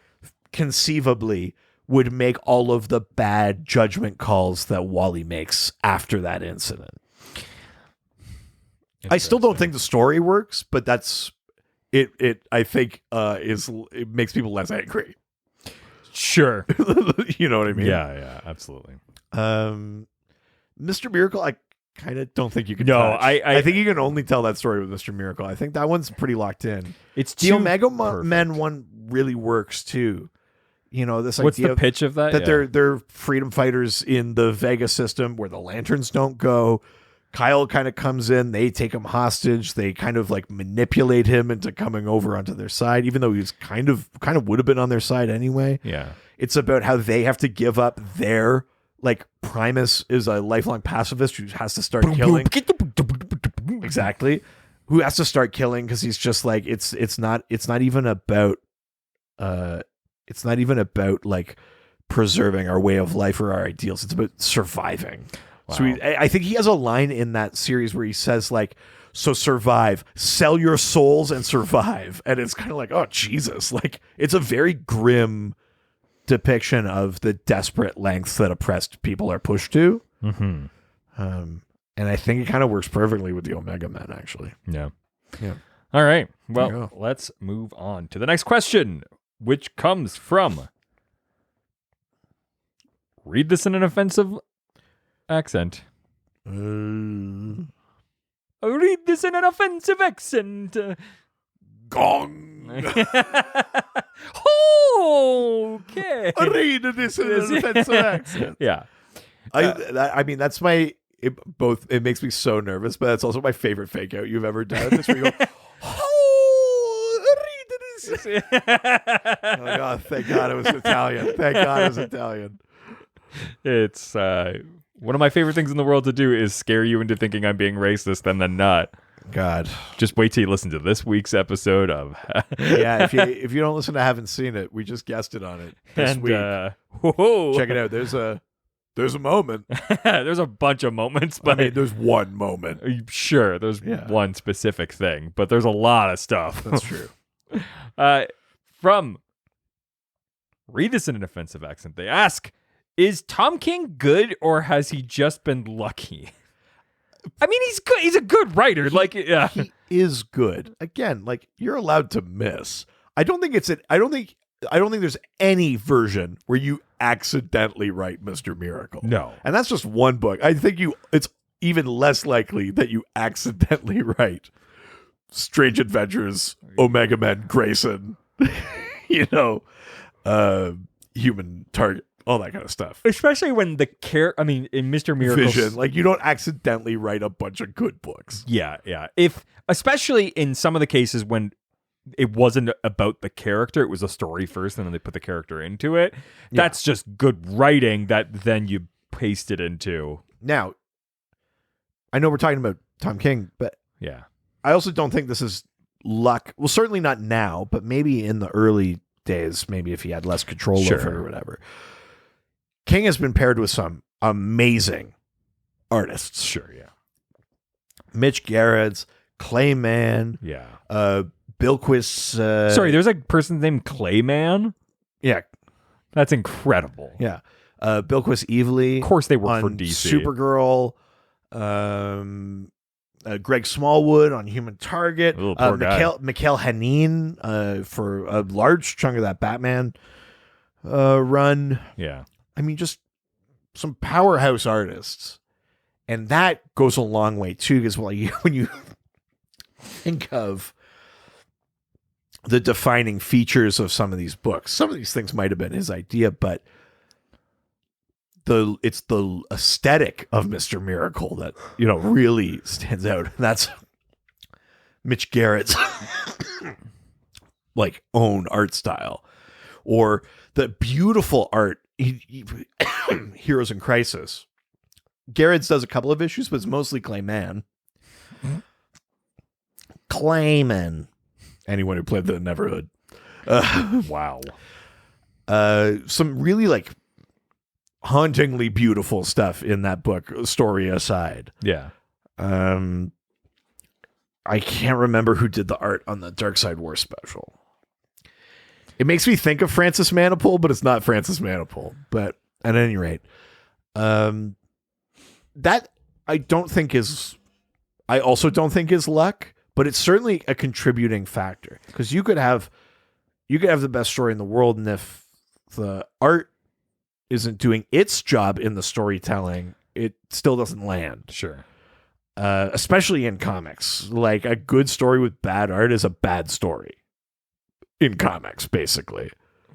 A: conceivably would make all of the bad judgment calls that Wally makes after that incident. I still don't think the story works, but that's it I think it makes people less angry.
B: Sure.
A: You know what I mean?
B: Yeah, absolutely.
A: Mr. Miracle, I kind of don't think you can.
B: No,
A: touch.
B: I
A: think you can only tell that story with Mr. Miracle. I think that one's pretty locked in.
B: It's
A: the Omega Men one really works too. You know, this
B: what's
A: idea
B: the pitch of that?
A: They're freedom fighters in the Vega system where the lanterns don't go. Kyle kind of comes in, they take him hostage, they kind of like manipulate him into coming over onto their side, even though he's kind of would have been on their side anyway.
B: Yeah.
A: It's about how they have to give up their, like, Primus is a lifelong pacifist who has to start killing. Exactly. Who has to start killing because he's just like, it's not even about like preserving our way of life or our ideals. It's about surviving.
B: Wow.
A: So I think he has a line in that series where he says, like, so survive, sell your souls and survive. And it's kind of like, oh, Jesus. Like, it's a very grim depiction of the desperate lengths that oppressed people are pushed to.
B: Mm-hmm.
A: And I think it kind of works perfectly with the Omega Men, actually.
B: Yeah.
A: Yeah.
B: All right.
A: There you
B: Well,
A: go.
B: let's move on to the next question, which comes from... Read this in an offensive accent. Read this in an offensive accent.
A: Gong.
B: Okay.
A: Read this in an offensive accent.
B: Yeah.
A: I mean, that's my... It makes me so nervous, but that's also my favorite fake out you've ever done. It's where you go, oh, read this. Oh, God, thank God it was Italian. Thank God it was Italian.
B: It's one of my favorite things in the world to do is scare you into thinking I'm being racist and then not.
A: God.
B: Just wait till you listen to this week's episode of
A: Yeah, if you don't listen to Haven't Seen It, we just guessed it on it this week. Check it out. There's a moment.
B: There's a bunch of moments, but
A: I mean, there's one moment.
B: Sure, there's one specific thing, but there's a lot of stuff.
A: That's true.
B: From Read This in an Offensive Accent, they ask, is Tom King good or has he just been lucky? I mean, he's good. He's a good writer.
A: He is good. Again, like, you're allowed to miss. I don't think there's any version where you accidentally write Mr. Miracle.
B: No.
A: And that's just one book. I think it's even less likely that you accidentally write Strange Adventures, Omega Men, Grayson, Human Target, all that kind of stuff.
B: Especially when in Mr. Miracle,
A: Vision, like, you don't accidentally write a bunch of good books.
B: Yeah. Especially in some of the cases when it wasn't about the character, it was a story first, and then they put the character into it.
A: Yeah.
B: That's just good writing that then you paste it into.
A: Now, I know we're talking about Tom King, but
B: Yeah.
A: I also don't think this is luck. Well, certainly not now, but maybe in the early days, maybe if he had less control over it or whatever. King has been paired with some amazing artists.
B: Sure, yeah.
A: Mitch Gerrits, Clayman,
B: Yeah.
A: Bilquis.
B: Sorry, there's a person named Clayman?
A: Yeah.
B: That's incredible.
A: Yeah. Bilquis Evely.
B: Of course they work for
A: on
B: DC.
A: Supergirl. Greg Smallwood on Human Target.
B: Ooh, poor guy.
A: Mikhail Hanin for a large chunk of that Batman run.
B: Yeah.
A: I mean, just some powerhouse artists. And that goes a long way, too, because when you think of the defining features of some of these books, some of these things might have been his idea, but it's the aesthetic of Mr. Miracle that, really stands out. And that's Mitch Gerrits' own art style, or the beautiful art, Heroes in Crisis. Gerrits does a couple of issues, but it's mostly Clayman. Clayman. Anyone who played the Neverhood.
B: Wow.
A: Some really hauntingly beautiful stuff in that book, story aside.
B: Yeah.
A: I can't remember who did the art on the Dark Side War special. It makes me think of Francis Manapul, but it's not Francis Manapul. But at any rate, that I also don't think is luck, but it's certainly a contributing factor, because you could have the best story in the world, and if the art isn't doing its job in the storytelling, it still doesn't land.
B: Sure.
A: Especially in comics. Like, a good story with bad art is a bad story in comics, basically.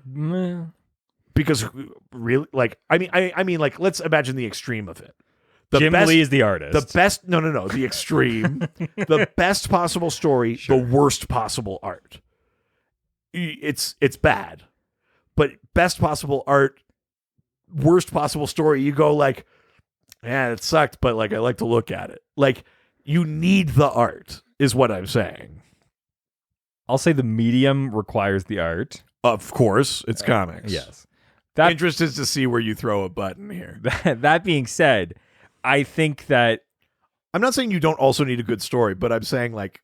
B: Meh.
A: Because really, I mean, let's imagine the extreme of it.
B: Jim Lee is the artist.
A: The best, no, the extreme. The best possible story,
B: Sure.
A: The worst possible art. It's bad. But best possible art, worst possible story, you go yeah, it sucked, but I like to look at it. You need the art, is what I'm saying.
B: I'll say the medium requires the art.
A: Of course, it's comics.
B: Yes.
A: Interested to see where you throw a button here.
B: That being said, I think that
A: I'm not saying you don't also need a good story, but I'm saying like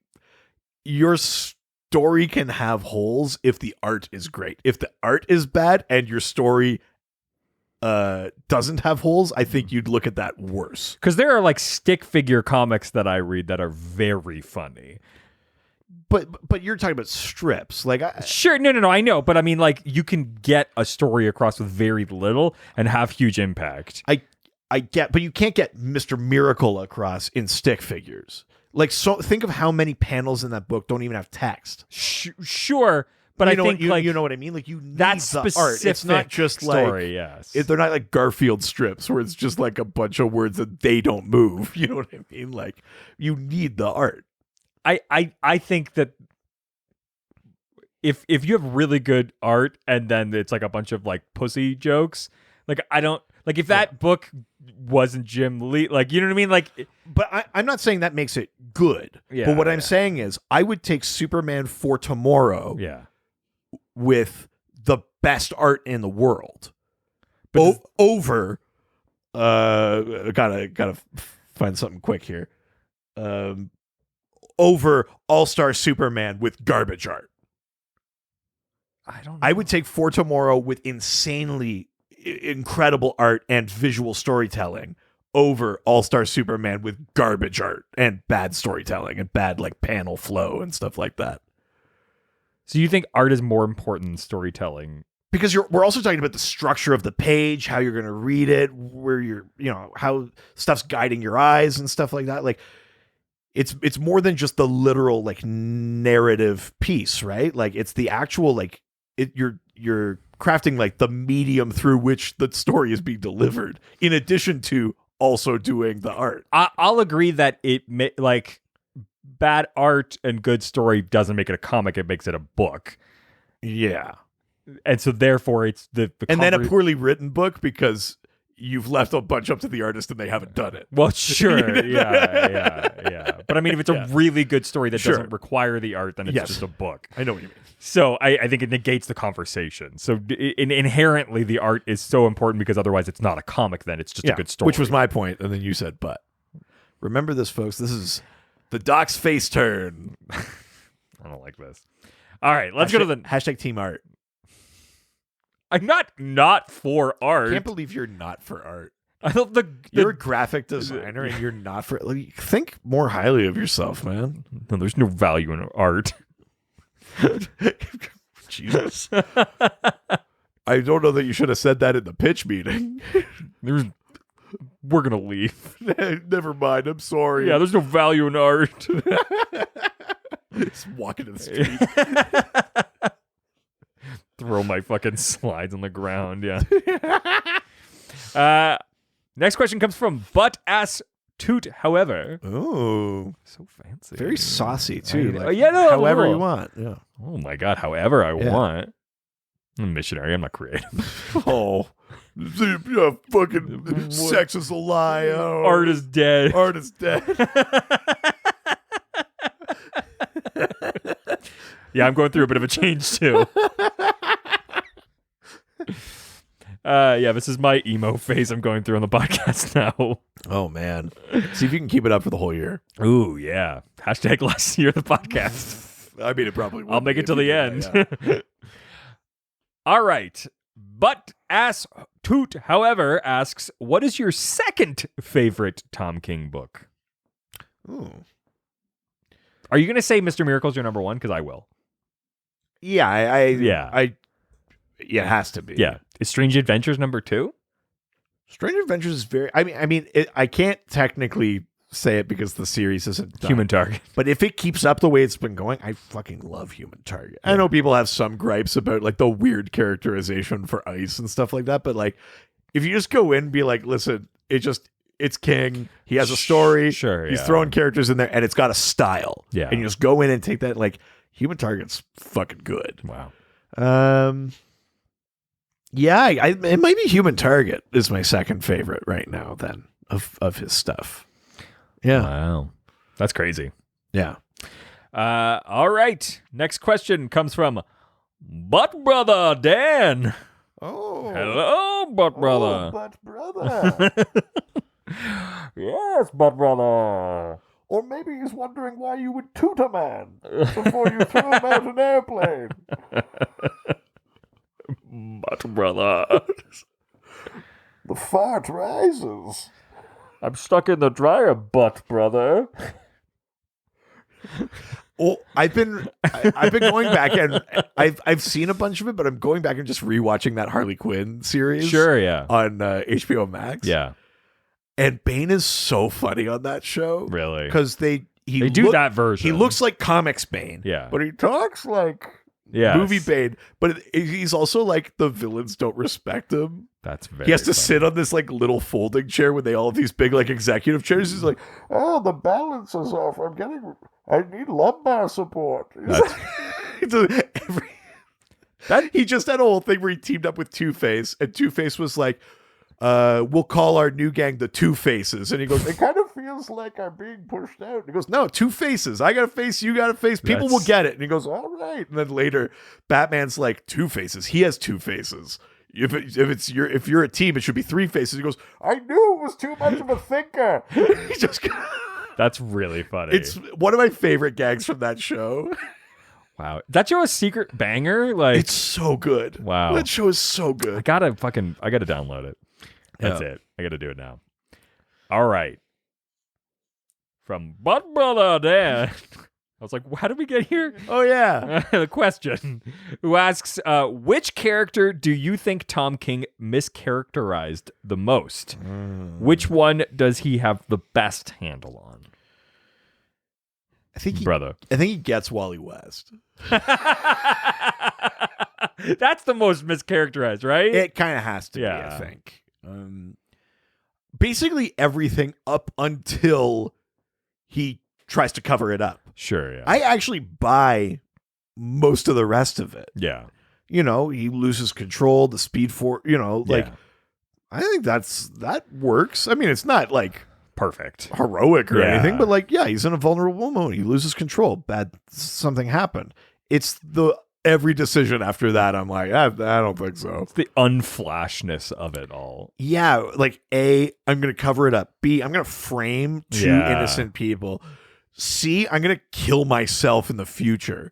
A: your story can have holes if the art is great. If the art is bad and your story doesn't have holes, I think you'd look at that worse.
B: Because there are like stick figure comics that I read that are very funny.
A: But you're talking about strips, like
B: Sure, no, I know, but I mean, like you can get a story across with very little and have huge impact.
A: I get, but you can't get Mr. Miracle across in stick figures. Like, so think of how many panels in that book don't even have text.
B: Sure, but I think
A: you know what I mean. Like you need
B: that's
A: the art. It's not just
B: story,
A: like
B: yes.
A: They're not like Garfield strips where it's just like a bunch of words that they don't move. You know what I mean? Like you need the art.
B: I think that if you have really good art and then it's like a bunch of like pussy jokes, like I don't like if that book wasn't Jim Lee, like you know what I mean? Like,
A: but I'm not saying that makes it good.
B: Yeah,
A: but what I'm saying is I would take Superman for Tomorrow.
B: Yeah.
A: With the best art in the world,
B: But
A: over. Gotta find something quick here. Over All-Star Superman with garbage art.
B: I don't know.
A: I would take For Tomorrow with insanely incredible art and visual storytelling over All-Star Superman with garbage art and bad storytelling and bad like panel flow and stuff like that.
B: So you think art is more important than storytelling?
A: Because we're also talking about the structure of the page, how you're going to read it, where how stuff's guiding your eyes and stuff like that. Like it's more than just the literal like narrative piece, right? Like it's the actual like you're crafting like the medium through which the story is being delivered, in addition to also doing the art.
B: I'll agree that like bad art and good story doesn't make it a comic; it makes it a book.
A: Yeah,
B: and so therefore it's the
A: and then a poorly written book because you've left a bunch up to the artist and they haven't done it.
B: Well, sure, yeah. But I mean, if it's a really good story that doesn't require the art, then it's just a book.
A: I know what you mean.
B: So I think it negates the conversation. So inherently, the art is so important because otherwise it's not a comic. Then it's just a good story.
A: Which was my point, and then you said, "But remember this, folks. This is the Doc's face turn."
B: I don't like this. All right, let's go to the
A: hashtag team art.
B: I'm not for art.
A: I can't believe you're not for art.
B: I thought
A: you're a graphic designer and you're not for. Like, think more highly of yourself, man.
B: No, there's no value in art.
A: Jesus. I don't know that you should have said that in the pitch meeting.
B: We're gonna leave.
A: Never mind. I'm sorry.
B: Yeah, there's no value in art.
A: Just walking to the street.
B: Throw my fucking slides on the ground. Yeah. Next question comes from Butt Ass Toot. However,
A: oh,
B: so fancy,
A: very saucy too.
B: Like,
A: however you want. Yeah.
B: Oh my god, however I want. I'm a missionary. I'm not creative.
A: Oh, fucking sex is a lie. Oh.
B: Art is dead.
A: Art is dead.
B: Yeah, I'm going through a bit of a change too. This is my emo phase I'm going through on the podcast now.
A: Oh man. See if you can keep it up for the whole year.
B: Ooh, yeah. Hashtag last year of the podcast.
A: I mean, it probably will.
B: I'll make it till the end. Yeah. All right. Butt Ass Toot, however, asks, what is your second favorite Tom King book?
A: Ooh.
B: Are you going to say Mr. Miracle's your number one? Because I will.
A: Yeah, it has to be.
B: Yeah. Is Strange Adventures number two?
A: Strange Adventures is very... I can't technically say it because the series isn't done.
B: Human Target.
A: But if it keeps up the way it's been going, I fucking love Human Target. Yeah. I know people have some gripes about like the weird characterization for Ice and stuff like that, but like if you just go in and be like, listen, it's King. He has a story.
B: Sure,
A: he's throwing characters in there, and it's got a style.
B: Yeah.
A: And you just go in and take that. Like, Human Target's fucking good.
B: Wow.
A: Yeah, it might be Human Target is my second favorite right now then of his stuff. Yeah.
B: Wow. That's crazy.
A: Yeah.
B: All right. Next question comes from Butt Brother Dan.
A: Oh.
B: Hello, butt brother.
A: Oh, but brother.
B: Yes, butt brother.
A: Or maybe he's wondering why you would toot a man before you throw him out an airplane.
B: Butt brother.
A: The fart rises.
B: I'm stuck in the dryer, butt brother.
A: Well, I've been going back and I've seen a bunch of it, but I'm going back and just rewatching that Harley Quinn series.
B: Sure, yeah.
A: On HBO Max.
B: Yeah.
A: And Bane is so funny on that show.
B: Really?
A: Because they
B: do that version.
A: He looks like comics Bane.
B: Yeah.
A: But he talks like
B: Yes.
A: movie Bane. But he's also like the villains don't respect him.
B: That's very
A: He has to
B: funny.
A: sit on this like little folding chair when they all have these big like executive chairs. He's like, oh, the balance is off. I need lumbar support. He just had a whole thing where he teamed up with Two-Face, and Two-Face was like, we'll call our new gang the Two Faces. And he goes, it kind of feels like I'm being pushed out. And he goes, no, two faces. I got a face, you got a face. People will get it. And he goes, all right. And then later, Batman's like, Two Faces. He has two faces. If you're a team, it should be three faces. He goes, I knew it was too much of a thinker. He just
B: That's really funny.
A: It's one of my favorite gags from that show.
B: Wow. That show a secret banger? Like
A: It's so good.
B: Wow.
A: That show is so
B: I
A: good.
B: gotta download it. That's it. I gotta do it now. All right. From Butt Brother Dan. I was like, how did we get here?
A: Oh, yeah.
B: The question who asks, which character do you think Tom King mischaracterized the most? Which one does he have the best handle on?
A: I think he gets Wally West.
B: That's the most mischaracterized, right?
A: It kind of has to be, I think. Basically everything up until he tries to cover it up.
B: Sure, yeah.
A: I actually buy most of the rest of it.
B: Yeah.
A: You know, he loses control, the speed for, I think that works. I mean, it's not like
B: perfect,
A: heroic or anything, but like, yeah, he's in a vulnerable moment. He loses control. Something happened. It's every decision after that, I'm like, I don't think so.
B: It's the unflashness of it all.
A: Yeah, like A, I'm going to cover it up. B, I'm going to frame two innocent people. C, I'm going to kill myself in the future,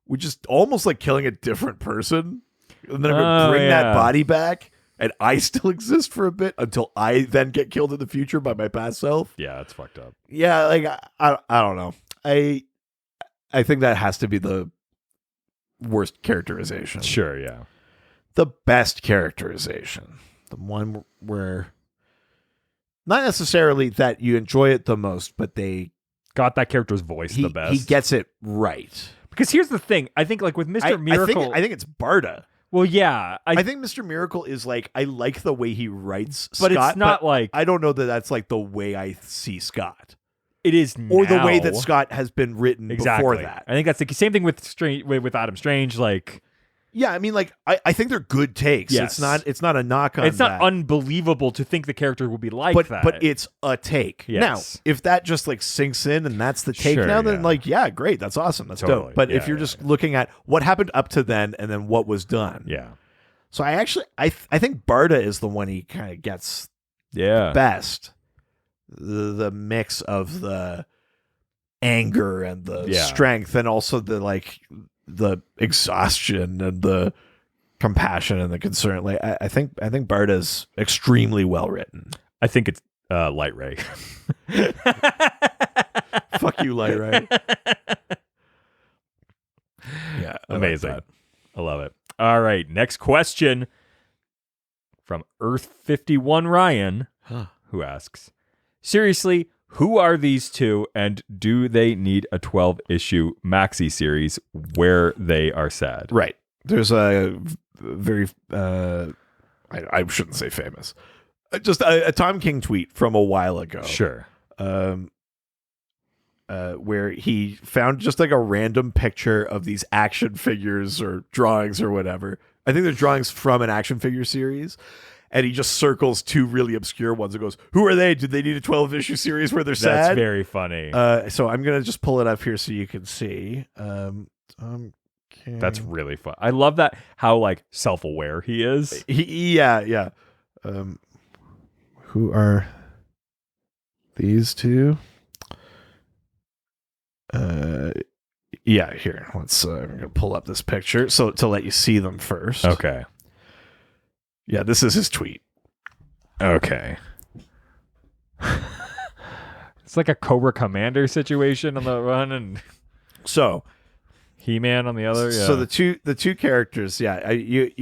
A: which is almost like killing a different person. And then I'm going to bring that body back, and I still exist for a bit until I then get killed in the future by my past self.
B: Yeah, it's fucked up.
A: Yeah, like, I don't know. I think that has to be the worst characterization.
B: Sure, yeah.
A: The best characterization. The one where not necessarily that you enjoy it the most, but they
B: got that character's voice the best.
A: He gets it right.
B: Because here's the thing. I think like with Mr. Miracle.
A: I think it's Barda.
B: Well, yeah.
A: I think Mr. Miracle is like, I like the way he writes
B: but
A: Scott.
B: It's not like.
A: I don't know that that's like the way I see Scott.
B: It is now.
A: Or the way that Scott has been written before that.
B: I think that's the same thing with Adam Strange. Like,
A: yeah, I mean, like I think they're good takes.
B: Yes.
A: It's not a knock on.
B: It's not unbelievable to think the character will be like that.
A: But it's a take.
B: Yes.
A: Now, if that just like sinks in and that's the take now, then like, yeah, great, that's awesome, that's dope. But if you're just looking at what happened up to then and then what was done, So I think Barda is the one he kind of gets, best. The mix of the anger and the strength, and also the exhaustion and the compassion and the concern. Like I think Barda's extremely well written.
B: I think it's Light Ray.
A: Fuck you, Light Ray. Yeah,
B: amazing. I love it. All right, next question from Earth 51 Ryan, who asks, seriously, who are these two, and do they need a 12-issue maxi series where they are sad?
A: Right. There's a very, I shouldn't say famous, just a Tom King tweet from a while ago.
B: Sure.
A: Where he found just like a random picture of these action figures or drawings or whatever. I think they're drawings from an action figure series. And he just circles two really obscure ones and goes, who are they? Did they need a 12-issue series where they're sad?
B: That's very funny.
A: So I'm going to just pull it up here so you can see. Tom
B: That's really fun. I love that how like self-aware he is.
A: Yeah. Who are these two? Yeah, here. Let's I'm gonna pull up this picture so to let you see them first.
B: Okay.
A: Yeah, this is his tweet.
B: Okay. It's like a Cobra Commander situation on the one and
A: So
B: He-Man on the other. Yeah.
A: So the two characters, you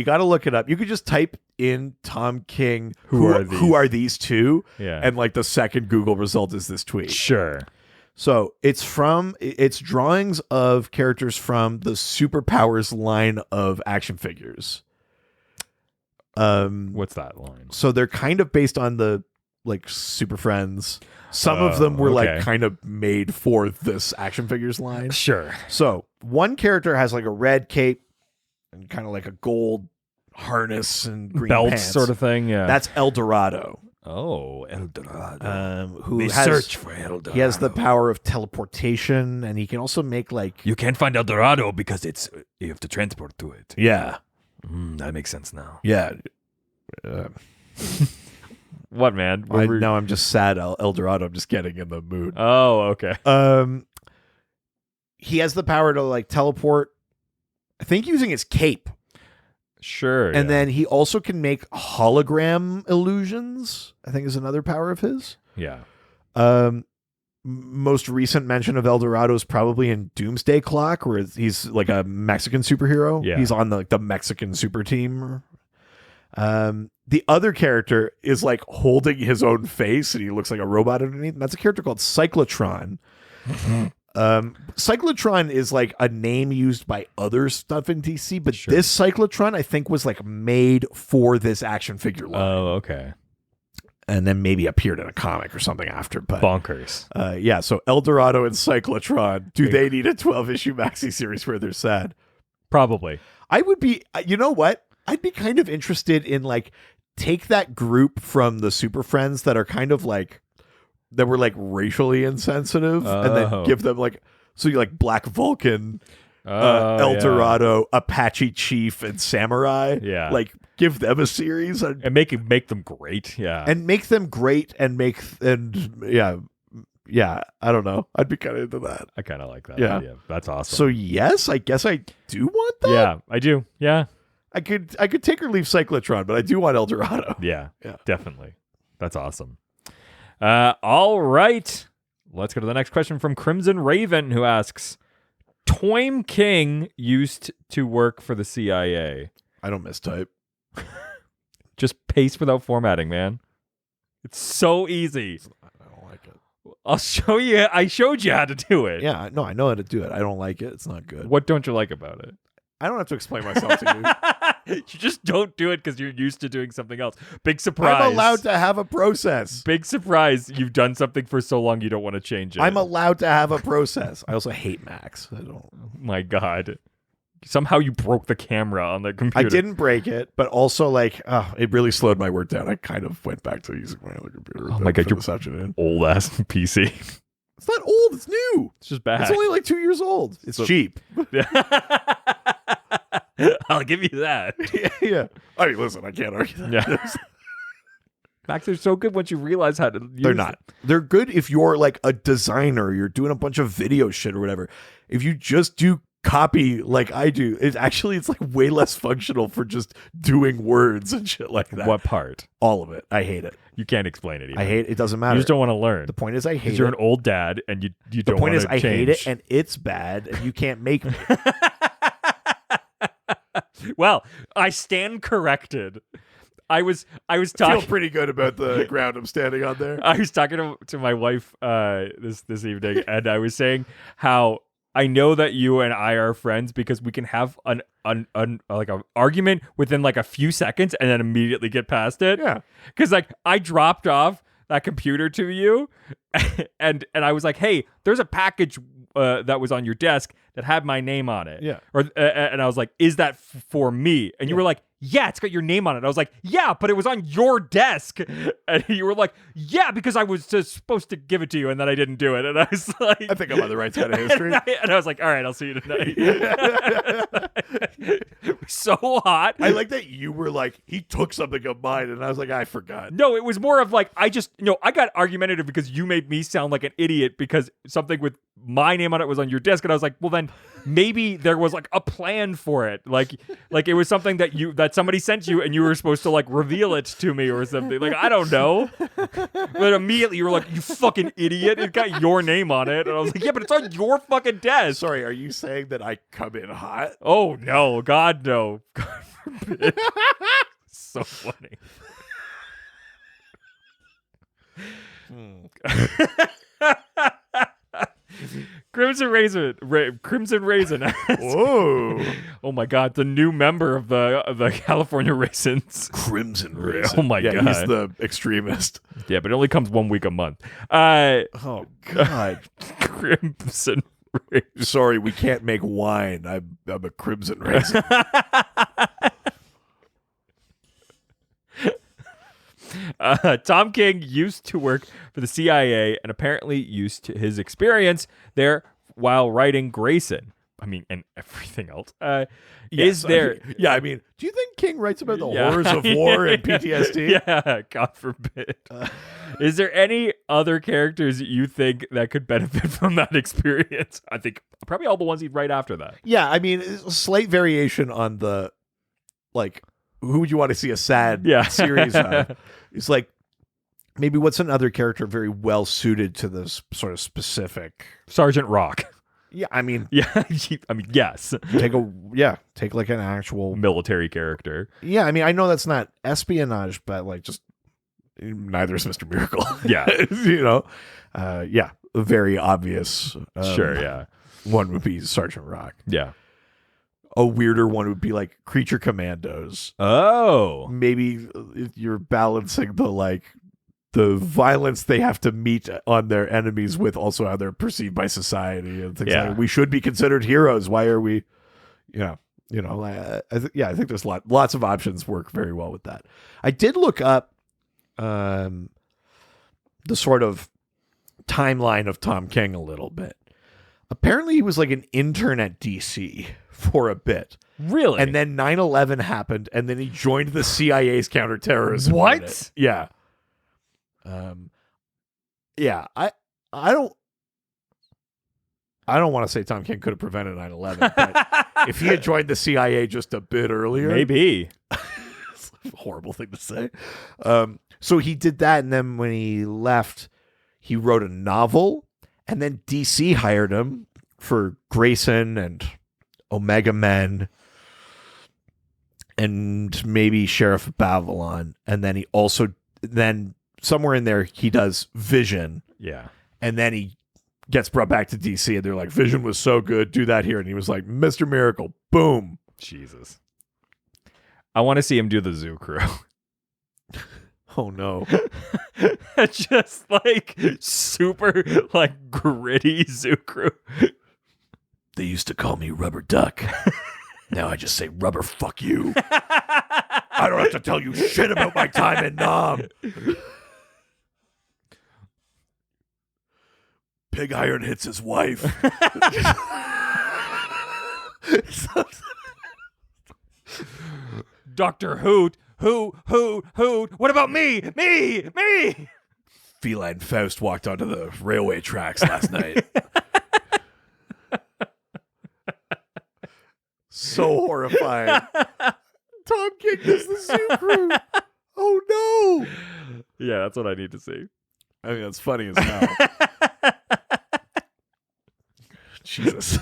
A: got to look it up. You could just type in Tom King. Who are these two?
B: Yeah.
A: And like the second Google result is this tweet.
B: Sure.
A: So it's drawings of characters from the Superpowers line of action figures.
B: What's that line?
A: So they're kind of based on the like Super Friends. Some of them were like kind of made for this action figures line.
B: Sure.
A: So one character has like a red cape and kind of like a gold harness and green
B: belt
A: pants.
B: sort of thing. Yeah.
A: That's El Dorado.
B: Oh, El Dorado.
A: Search
B: for El Dorado.
A: He has the power of teleportation, and he can also make like
B: You can't find El Dorado because you have to transport to it.
A: yeah.
B: That makes sense now.
A: Yeah.
B: What, man?
A: Now I'm just sad. El Dorado. I'm just getting in the mood.
B: Oh, okay.
A: He has the power to like teleport. I think using his cape,
B: Sure.
A: and then he also can make hologram illusions. I think is another power of his.
B: Yeah.
A: Most recent mention of El Dorado is probably in Doomsday Clock, where he's like a Mexican superhero.
B: Yeah.
A: He's on the Mexican super team. The other character is like holding his own face and he looks like a robot underneath. And that's a character called Cyclotron. Cyclotron is like a name used by other stuff in DC, but this Cyclotron I think was like made for this action figure line.
B: Oh, okay.
A: And then maybe appeared in a comic or something after. But
B: bonkers.
A: Yeah, so El Dorado and Cyclotron, do they need a 12-issue maxi series where they're sad?
B: Probably.
A: I would be, you know what? I'd be kind of interested in like take that group from the Super Friends that are kind of like that were like racially insensitive and then give them like so you like Black Vulcan, El Dorado, Apache Chief, and Samurai.
B: Yeah.
A: Like give them a series
B: and make them great. Yeah.
A: And make them great and yeah, I don't know. I'd be kind of into that.
B: I kind of like that.
A: Yeah.
B: That's awesome.
A: So yes, I guess I do want that.
B: Yeah, I do. Yeah.
A: I could take or leave Cyclotron, but I do want El Dorado.
B: Yeah, definitely. That's awesome. All right. Let's go to the next question from Crimson Raven, who asks, Toym King used to work for the CIA.
A: I don't mistype.
B: Just paste without formatting, man. It's so easy.
A: I don't like it.
B: I'll show you. I showed you how to do it.
A: Yeah, no, I know how to do it. I don't like it. It's not good.
B: What don't you like about it?
A: I don't have to explain myself to you.
B: You just don't do it because you're used to doing something else. Big surprise.
A: I'm allowed to have a process.
B: Big surprise. You've done something for so long you don't want to change it.
A: I'm allowed to have a process. I also hate Macs. I don't.
B: My God. Somehow you broke the camera on the computer.
A: I didn't break it, but also like it really slowed my work down. I kind of went back to using my other computer.
B: Oh my God, you're
A: this afternoon.
B: Old ass PC.
A: It's not old. It's new.
B: It's just bad.
A: It's only like 2 years old. It's cheap.
B: I'll give you that.
A: Yeah. I mean, listen, I can't argue that.
B: Yeah. Macs are so good once you realize how to use
A: They're not. They're good if you're like a designer, you're doing a bunch of video shit or whatever. If you just do copy like I do, it's like way less functional for just doing words and shit like that.
B: What part?
A: All of it. I hate it.
B: You can't explain it even.
A: I hate it. It doesn't matter.
B: You just don't want to learn.
A: The point is I hate it.
B: You're an old dad and you don't want to change.
A: The point is I hate it and it's bad and you can't make me.
B: Well, I stand corrected. I was
A: I
B: talking.
A: feel pretty good about the ground I'm standing on there.
B: I was talking to my wife this evening, and I was saying how I know that you and I are friends because we can have an argument within like a few seconds and then immediately get past it.
A: Yeah.
B: Because like I dropped off that computer to you, and I was like, hey, there's a package that was on your desk that had my name on it.
A: Yeah.
B: And I was like, is that for me? And you were like, yeah, it's got your name on it. I was like, yeah, but it was on your desk. And you were like, yeah, because I was just supposed to give it to you and then I didn't do it. And I was like,
A: I think I'm on the right side of history.
B: And I was like, all right, I'll see you tonight. It was so hot.
A: I like that you were like, he took something of mine, and I was like, I forgot.
B: No, it was more of like, I got argumentative because you made me sound like an idiot because something with my name on it was on your desk. And I was like, well, then maybe there was like a plan for it. Like it was something that somebody sent you and you were supposed to like reveal it to me or something. Like, I don't know. But immediately you were like, you fucking idiot. It got your name on it. And I was like, yeah, but it's on your fucking desk.
A: Sorry, are you saying that I come in hot?
B: Oh, no. God, no. God forbid. So funny. Crimson Raisin.
A: Whoa!
B: Oh my God, the new member of the California Raisins.
A: Crimson Raisin.
B: Oh my God,
A: he's the extremist.
B: Yeah, but it only comes 1 week a month.
A: Oh God,
B: Crimson Raisin.
A: Sorry, we can't make wine. I'm a Crimson Raisin.
B: Tom King used to work for the CIA and apparently used his experience there while writing Grayson. I mean, and everything else.
A: Yes,
B: is there?
A: I mean, do you think King writes about the horrors of war and PTSD?
B: Yeah, God forbid. Is there any other characters that you think that could benefit from that experience? I think probably all the ones he'd write after that.
A: Yeah, I mean, slight variation on the, like, who would you want to see a sad series of? It's like, maybe what's another character very well suited to this sort of specific...
B: Sergeant Rock.
A: Yeah, I mean...
B: Yeah, I mean, yes.
A: Take like an actual...
B: military character.
A: Yeah, I mean, I know that's not espionage, but like just... Neither is Mr. Miracle.
B: Yeah.
A: You know? A very obvious...
B: Sure, yeah.
A: One would be Sergeant Rock.
B: Yeah.
A: A weirder one would be like Creature Commandos.
B: Oh.
A: Maybe you're balancing the violence they have to meet on their enemies with also how they're perceived by society and things like that. We should be considered heroes. Why are we? I think there's lots of options work very well with that. I did look up the sort of timeline of Tom King a little bit. Apparently he was like an intern at DC for a bit.
B: Really?
A: And then 9/11 happened, and then he joined the CIA's counterterrorism
B: What?
A: unit. Yeah. I don't want to say Tom King could have prevented 9/11, but if he had joined the CIA just a bit earlier,
B: maybe.
A: It's a horrible thing to say. So he did that, and then when he left, he wrote a novel, and then DC hired him for Grayson and Omega Men and maybe Sheriff of Babylon, and then he also somewhere in there he does Vision.
B: Yeah.
A: And then he gets brought back to DC and they're like, Vision was so good, do that here. And he was like, Mr. Miracle, boom.
B: Jesus. I want to see him do the Zoo Crew.
A: Oh no.
B: Just like super like gritty Zoo Crew.
A: They used to call me Rubber Duck. Now I just say rubber fuck you. I don't have to tell you shit about my time in Nam. Pig Iron hits his wife.
B: Dr. Hoot. What about me? Me.
A: Feline Faust walked onto the railway tracks last night. So horrifying. Tom King is the Zoo Crew. Oh no.
B: Yeah, that's what I need to see.
A: I mean, that's funny as hell. Jesus.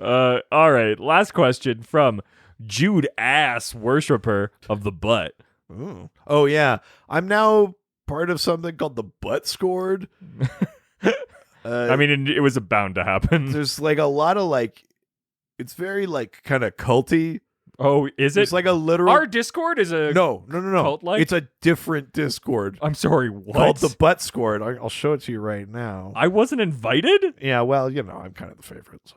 B: All right. Last question from Jude Ass Worshipper of the Butt.
A: Ooh. Oh yeah. I'm now part of something called the Butt Scored.
B: I mean, it was bound to happen.
A: There's like a lot of like, it's very like kind of culty.
B: Oh, is it?
A: It's like a literal.
B: Our Discord is a
A: No.
B: cult-like?
A: It's a different Discord
B: I'm sorry, what?
A: called the Butt Scored. I'll show it to you right now.
B: I wasn't invited?
A: Yeah, well, I'm kind of the favorite. So.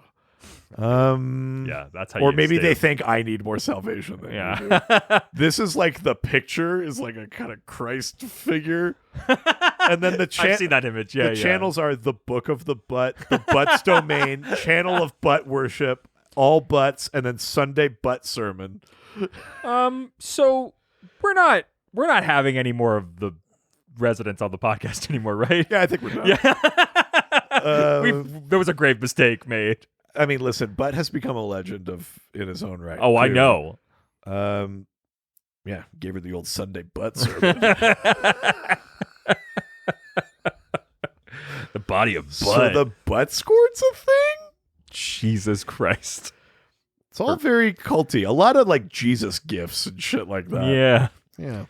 B: Yeah, that's how
A: Or
B: you
A: maybe
B: stay.
A: they think I need more salvation than you do.
B: Yeah.
A: This is like the picture is like a kind of Christ figure. And then the
B: I've seen that image. Yeah,
A: the channels are the Book of the Butt, the Butts Domain, Channel of Butt Worship, All Butts, and then Sunday Butt Sermon.
B: So we're not having any more of the residents on the podcast anymore, right?
A: Yeah, I think we're done.
B: Yeah. There was a grave mistake made.
A: I mean, listen, Butt has become a legend in his own right.
B: Oh, I
A: too.
B: know.
A: Yeah, gave her the old Sunday Butt Sermon.
B: The body of butt.
A: So the Butt Scored's a thing?
B: Jesus Christ.
A: It's all very culty. A lot of like Jesus gifts and shit like that.
B: Yeah.
A: Yeah.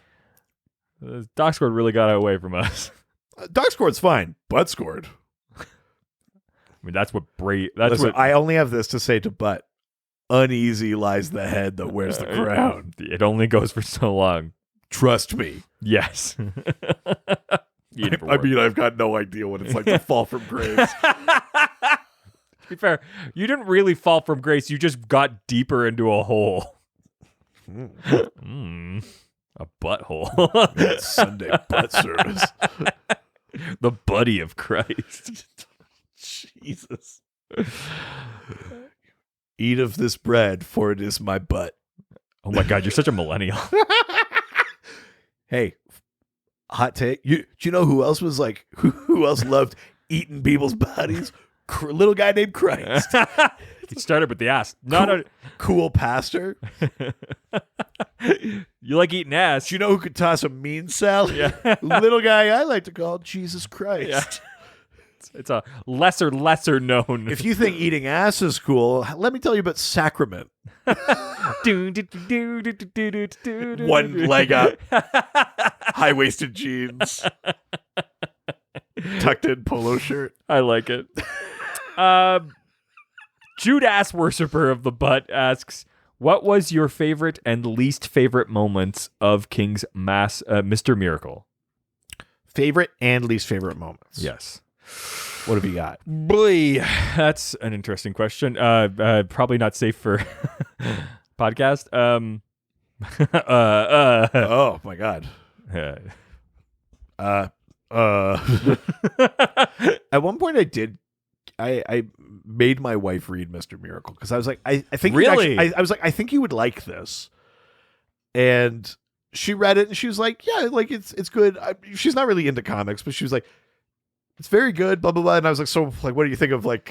B: The Doc Squad really got away from us.
A: Dog Scored's fine. Butt Scored.
B: I mean, that's what
A: Listen, I only have this to say to Butt. Uneasy lies the head that wears the crown.
B: It only goes for so long.
A: Trust me.
B: Yes.
A: I mean, I've got no idea what it's like to fall from grace.
B: To be fair, you didn't really fall from grace. You just got deeper into a hole. A butthole.
A: Sunday butt service.
B: The buddy of Christ.
A: Jesus. Eat of this bread, for it is my butt.
B: Oh my God, you're such a millennial.
A: Hey, hot take. Do you know who else was like, who else loved eating people's bodies? Little guy named Christ.
B: He started with the ass.
A: Cool pastor.
B: You like eating ass.
A: Do you know who could toss a mean salad?
B: Yeah.
A: Little guy I like to call Jesus Christ.
B: Yeah. It's a lesser known.
A: If you think eating ass is cool, let me tell you about sacrament. One leg up, high-waisted jeans, tucked in polo shirt.
B: I like it. Jude Ass Worshipper of the Butt asks, what was your favorite and least favorite moments of King's Mr. Miracle?
A: Favorite and least favorite moments.
B: Yes.
A: What have you got?
B: Boy, that's an interesting question. Probably not safe for podcast.
A: Oh my God. At one point I made my wife read Mr. Miracle because I was like, I think
B: really?
A: I was like, I think you would like this. And she read it and she was like, yeah, like it's good. She's not really into comics, but she was like, it's very good, blah, blah, blah. And I was like, so like, what do you think of like,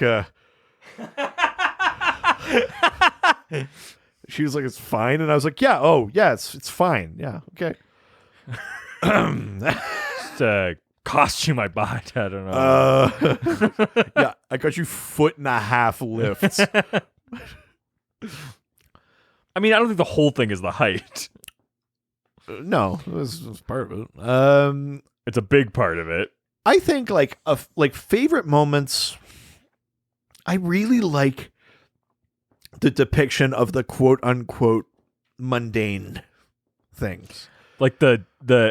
A: she was like, it's fine. And I was like, yeah, it's fine. Yeah. Okay.
B: Just costume I bought. I don't know.
A: Yeah, I got you 1.5 foot lifts.
B: I mean, I don't think the whole thing is the height.
A: No, it was part of it.
B: It's a big part of it.
A: I think like favorite moments. I really like the depiction of the quote unquote mundane things.
B: Like the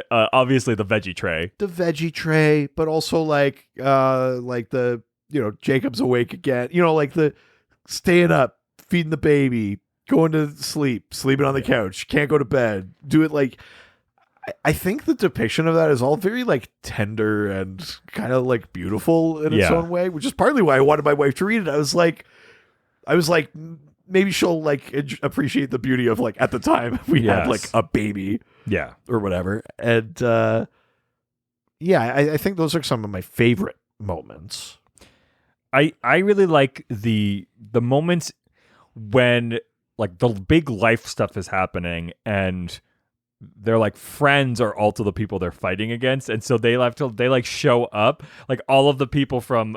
B: obviously the veggie tray,
A: but also like the Jacob's awake again. Like the staying up, feeding the baby, going to sleep, sleeping on the couch, can't go to bed. Do it like. I think the depiction of that is all very like tender and kind of like beautiful in its own way, which is partly why I wanted my wife to read it. I was like, maybe she'll like appreciate the beauty of like at the time we had like a baby, or whatever. And I think those are some of my favorite moments.
B: I really like the moments when like the big life stuff is happening and their like friends are also the people they're fighting against, and so they like show up, like all of the people from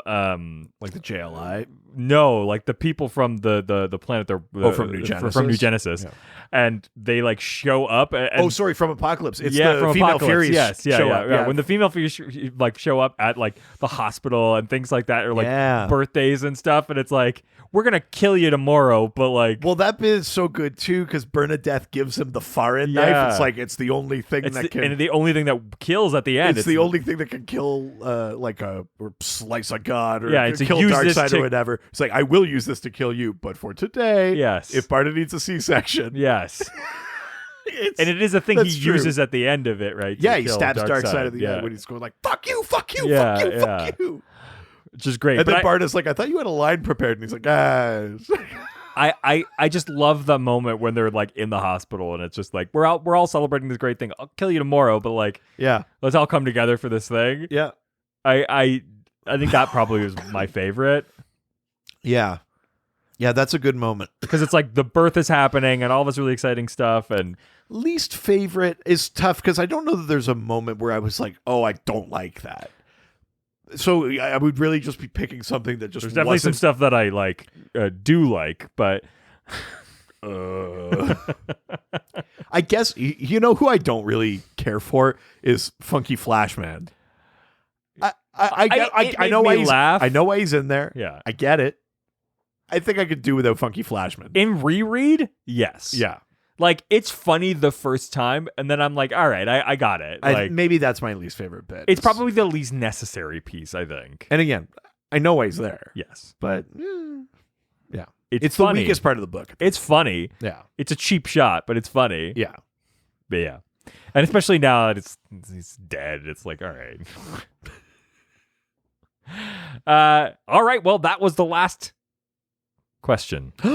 A: like the JLI.
B: no, like the people from the planet they're
A: from New Genesis?
B: from New Genesis,
A: Yeah.
B: and they like show up. And,
A: sorry, from Apocalypse. It's
B: yeah,
A: the
B: from
A: female
B: Apocalypse.
A: Furies.
B: Yes, yeah,
A: show
B: yeah,
A: up.
B: yeah. When the female Furies like show up at like the hospital and things like that, or like
A: Yeah.
B: birthdays and stuff, and it's like, we're gonna kill you tomorrow, but like,
A: Well, that bit is so good too because Bernadette gives him the foreign
B: Yeah.
A: knife. It's like it's the only thing
B: it's
A: that can.
B: and the only thing that kills at the end.
A: it's the only thing that can kill, like or slice a god, or
B: Yeah, it's a
A: kill
B: use this
A: Darkseid
B: to-
A: or whatever. It's like I will use this to kill you, but for today,
B: Yes.
A: if Barda needs a C-section,
B: Yes.
A: it's,
B: And it is a thing he
A: That's true.
B: uses at the end of it, right? to
A: yeah, he
B: kill
A: stabs
B: Darkseid.
A: Darkseid at the
B: yeah.
A: end when he's going like "fuck you, fuck you,
B: Yeah,
A: fuck you,
B: yeah.
A: fuck you,"
B: Which is great.
A: and then
B: But
A: Barda's like, "I thought you had a line prepared," and he's like,
B: I just love the moment when they're like in the hospital and it's just like we're all celebrating this great thing. I'll kill you tomorrow, but like
A: yeah,
B: let's all come together for this thing.
A: yeah,
B: I think that probably was my favorite
A: yeah, yeah. That's a good moment.
B: because it's like the birth is happening and all this really exciting stuff, and
A: Least favorite is tough because I don't know that there's a moment where I was like, "Oh, I don't like that." So I would really just be picking something that just
B: there's definitely some
A: wasn't.
B: stuff that I like do like, but
A: I guess you know who I don't really care for is Funky Flashman. I know why he's
B: laugh.
A: I know why he's in there.
B: Yeah.
A: I get it. I think I could do without Funky Flashman.
B: In reread, yes.
A: Yeah,
B: Like, it's funny the first time, and then I'm like, all right, I got it. Like,
A: maybe that's my least favorite bit.
B: it's probably the least necessary piece, I think.
A: and again, I know why he's there,
B: Yes.
A: but yeah,
B: It's
A: the
B: funny.
A: weakest part of the book.
B: It's funny.
A: Yeah,
B: It's a cheap shot, but it's funny.
A: yeah.
B: But yeah. And especially now that he's dead, it's like, all right. All right, well, that was the last question. So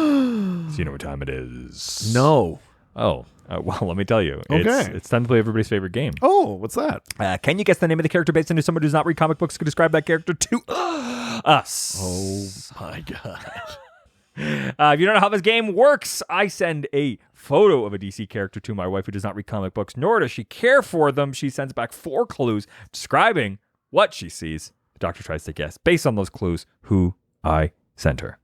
B: you know what time it is.
A: No.
B: Oh, well, let me tell you.
A: Okay.
B: It's time to play everybody's favorite game.
A: Oh, what's that?
B: Can you guess the name of the character based on someone who does not read comic books could describe that character to us?
A: Oh my god.
B: If you don't know how this game works, I send a photo of a DC character to my wife who does not read comic books, nor does she care for them. She sends back 4 clues describing what she sees. The doctor tries to guess, based on those clues, who I sent her.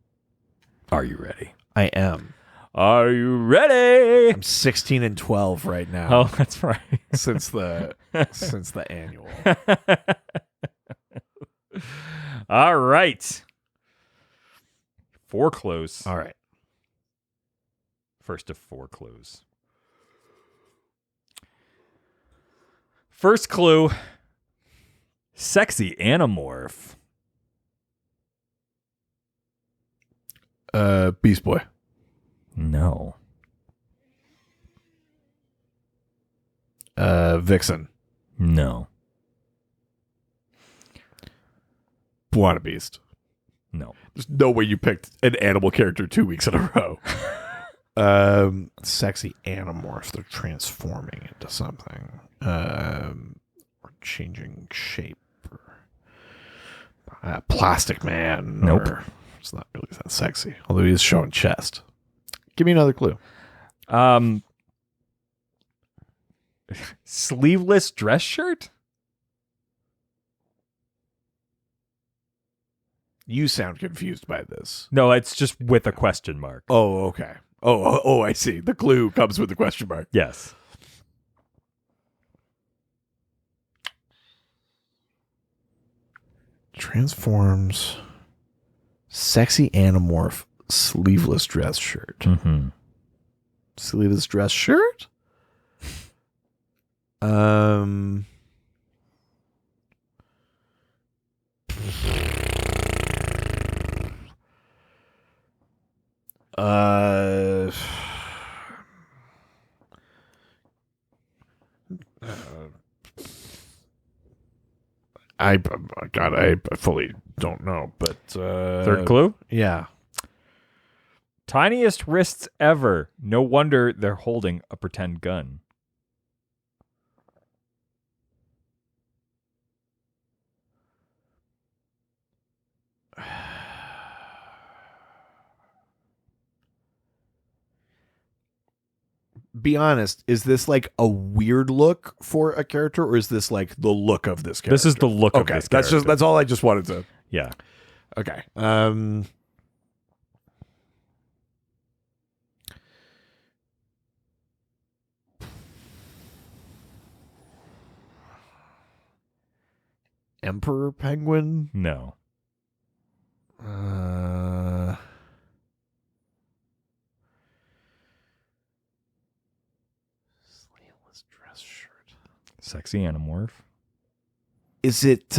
B: Are you ready?
A: I am.
B: Are you ready?
A: I'm 16 and 12 right now.
B: Oh, that's right.
A: since the annual.
B: All right. 4 clues.
A: All right.
B: First of 4 clues. First clue. Sexy Animorph.
A: Beast Boy.
B: No.
A: Vixen.
B: No.
A: Buona Beast.
B: No.
A: There's no way you picked an animal character 2 weeks in a row. Sexy Animorphs. They're transforming into something. Or changing shape. Or, Plastic Man.
B: Nope.
A: Or, it's not really that sexy. Although he is showing chest. Give me another clue.
B: Sleeveless dress shirt?
A: You sound confused by this.
B: No, it's just with a question mark.
A: Oh, okay. Oh, I see. The clue comes with the question mark.
B: Yes.
A: Transforms. Sexy Animorph. Sleeveless dress shirt.
B: Mm-hmm.
A: Sleeveless dress shirt? I fully don't know, but
B: Third clue?
A: yeah.
B: Tiniest wrists ever. No wonder they're holding a pretend gun.
A: be honest, is this like a weird look for a character, or is this like the look of this character?
B: This is the look of this character.
A: That's all I just wanted to.
B: Yeah.
A: Okay. Emperor Penguin?
B: No.
A: Sleeveless dress shirt.
B: Sexy Animorph?
A: Is it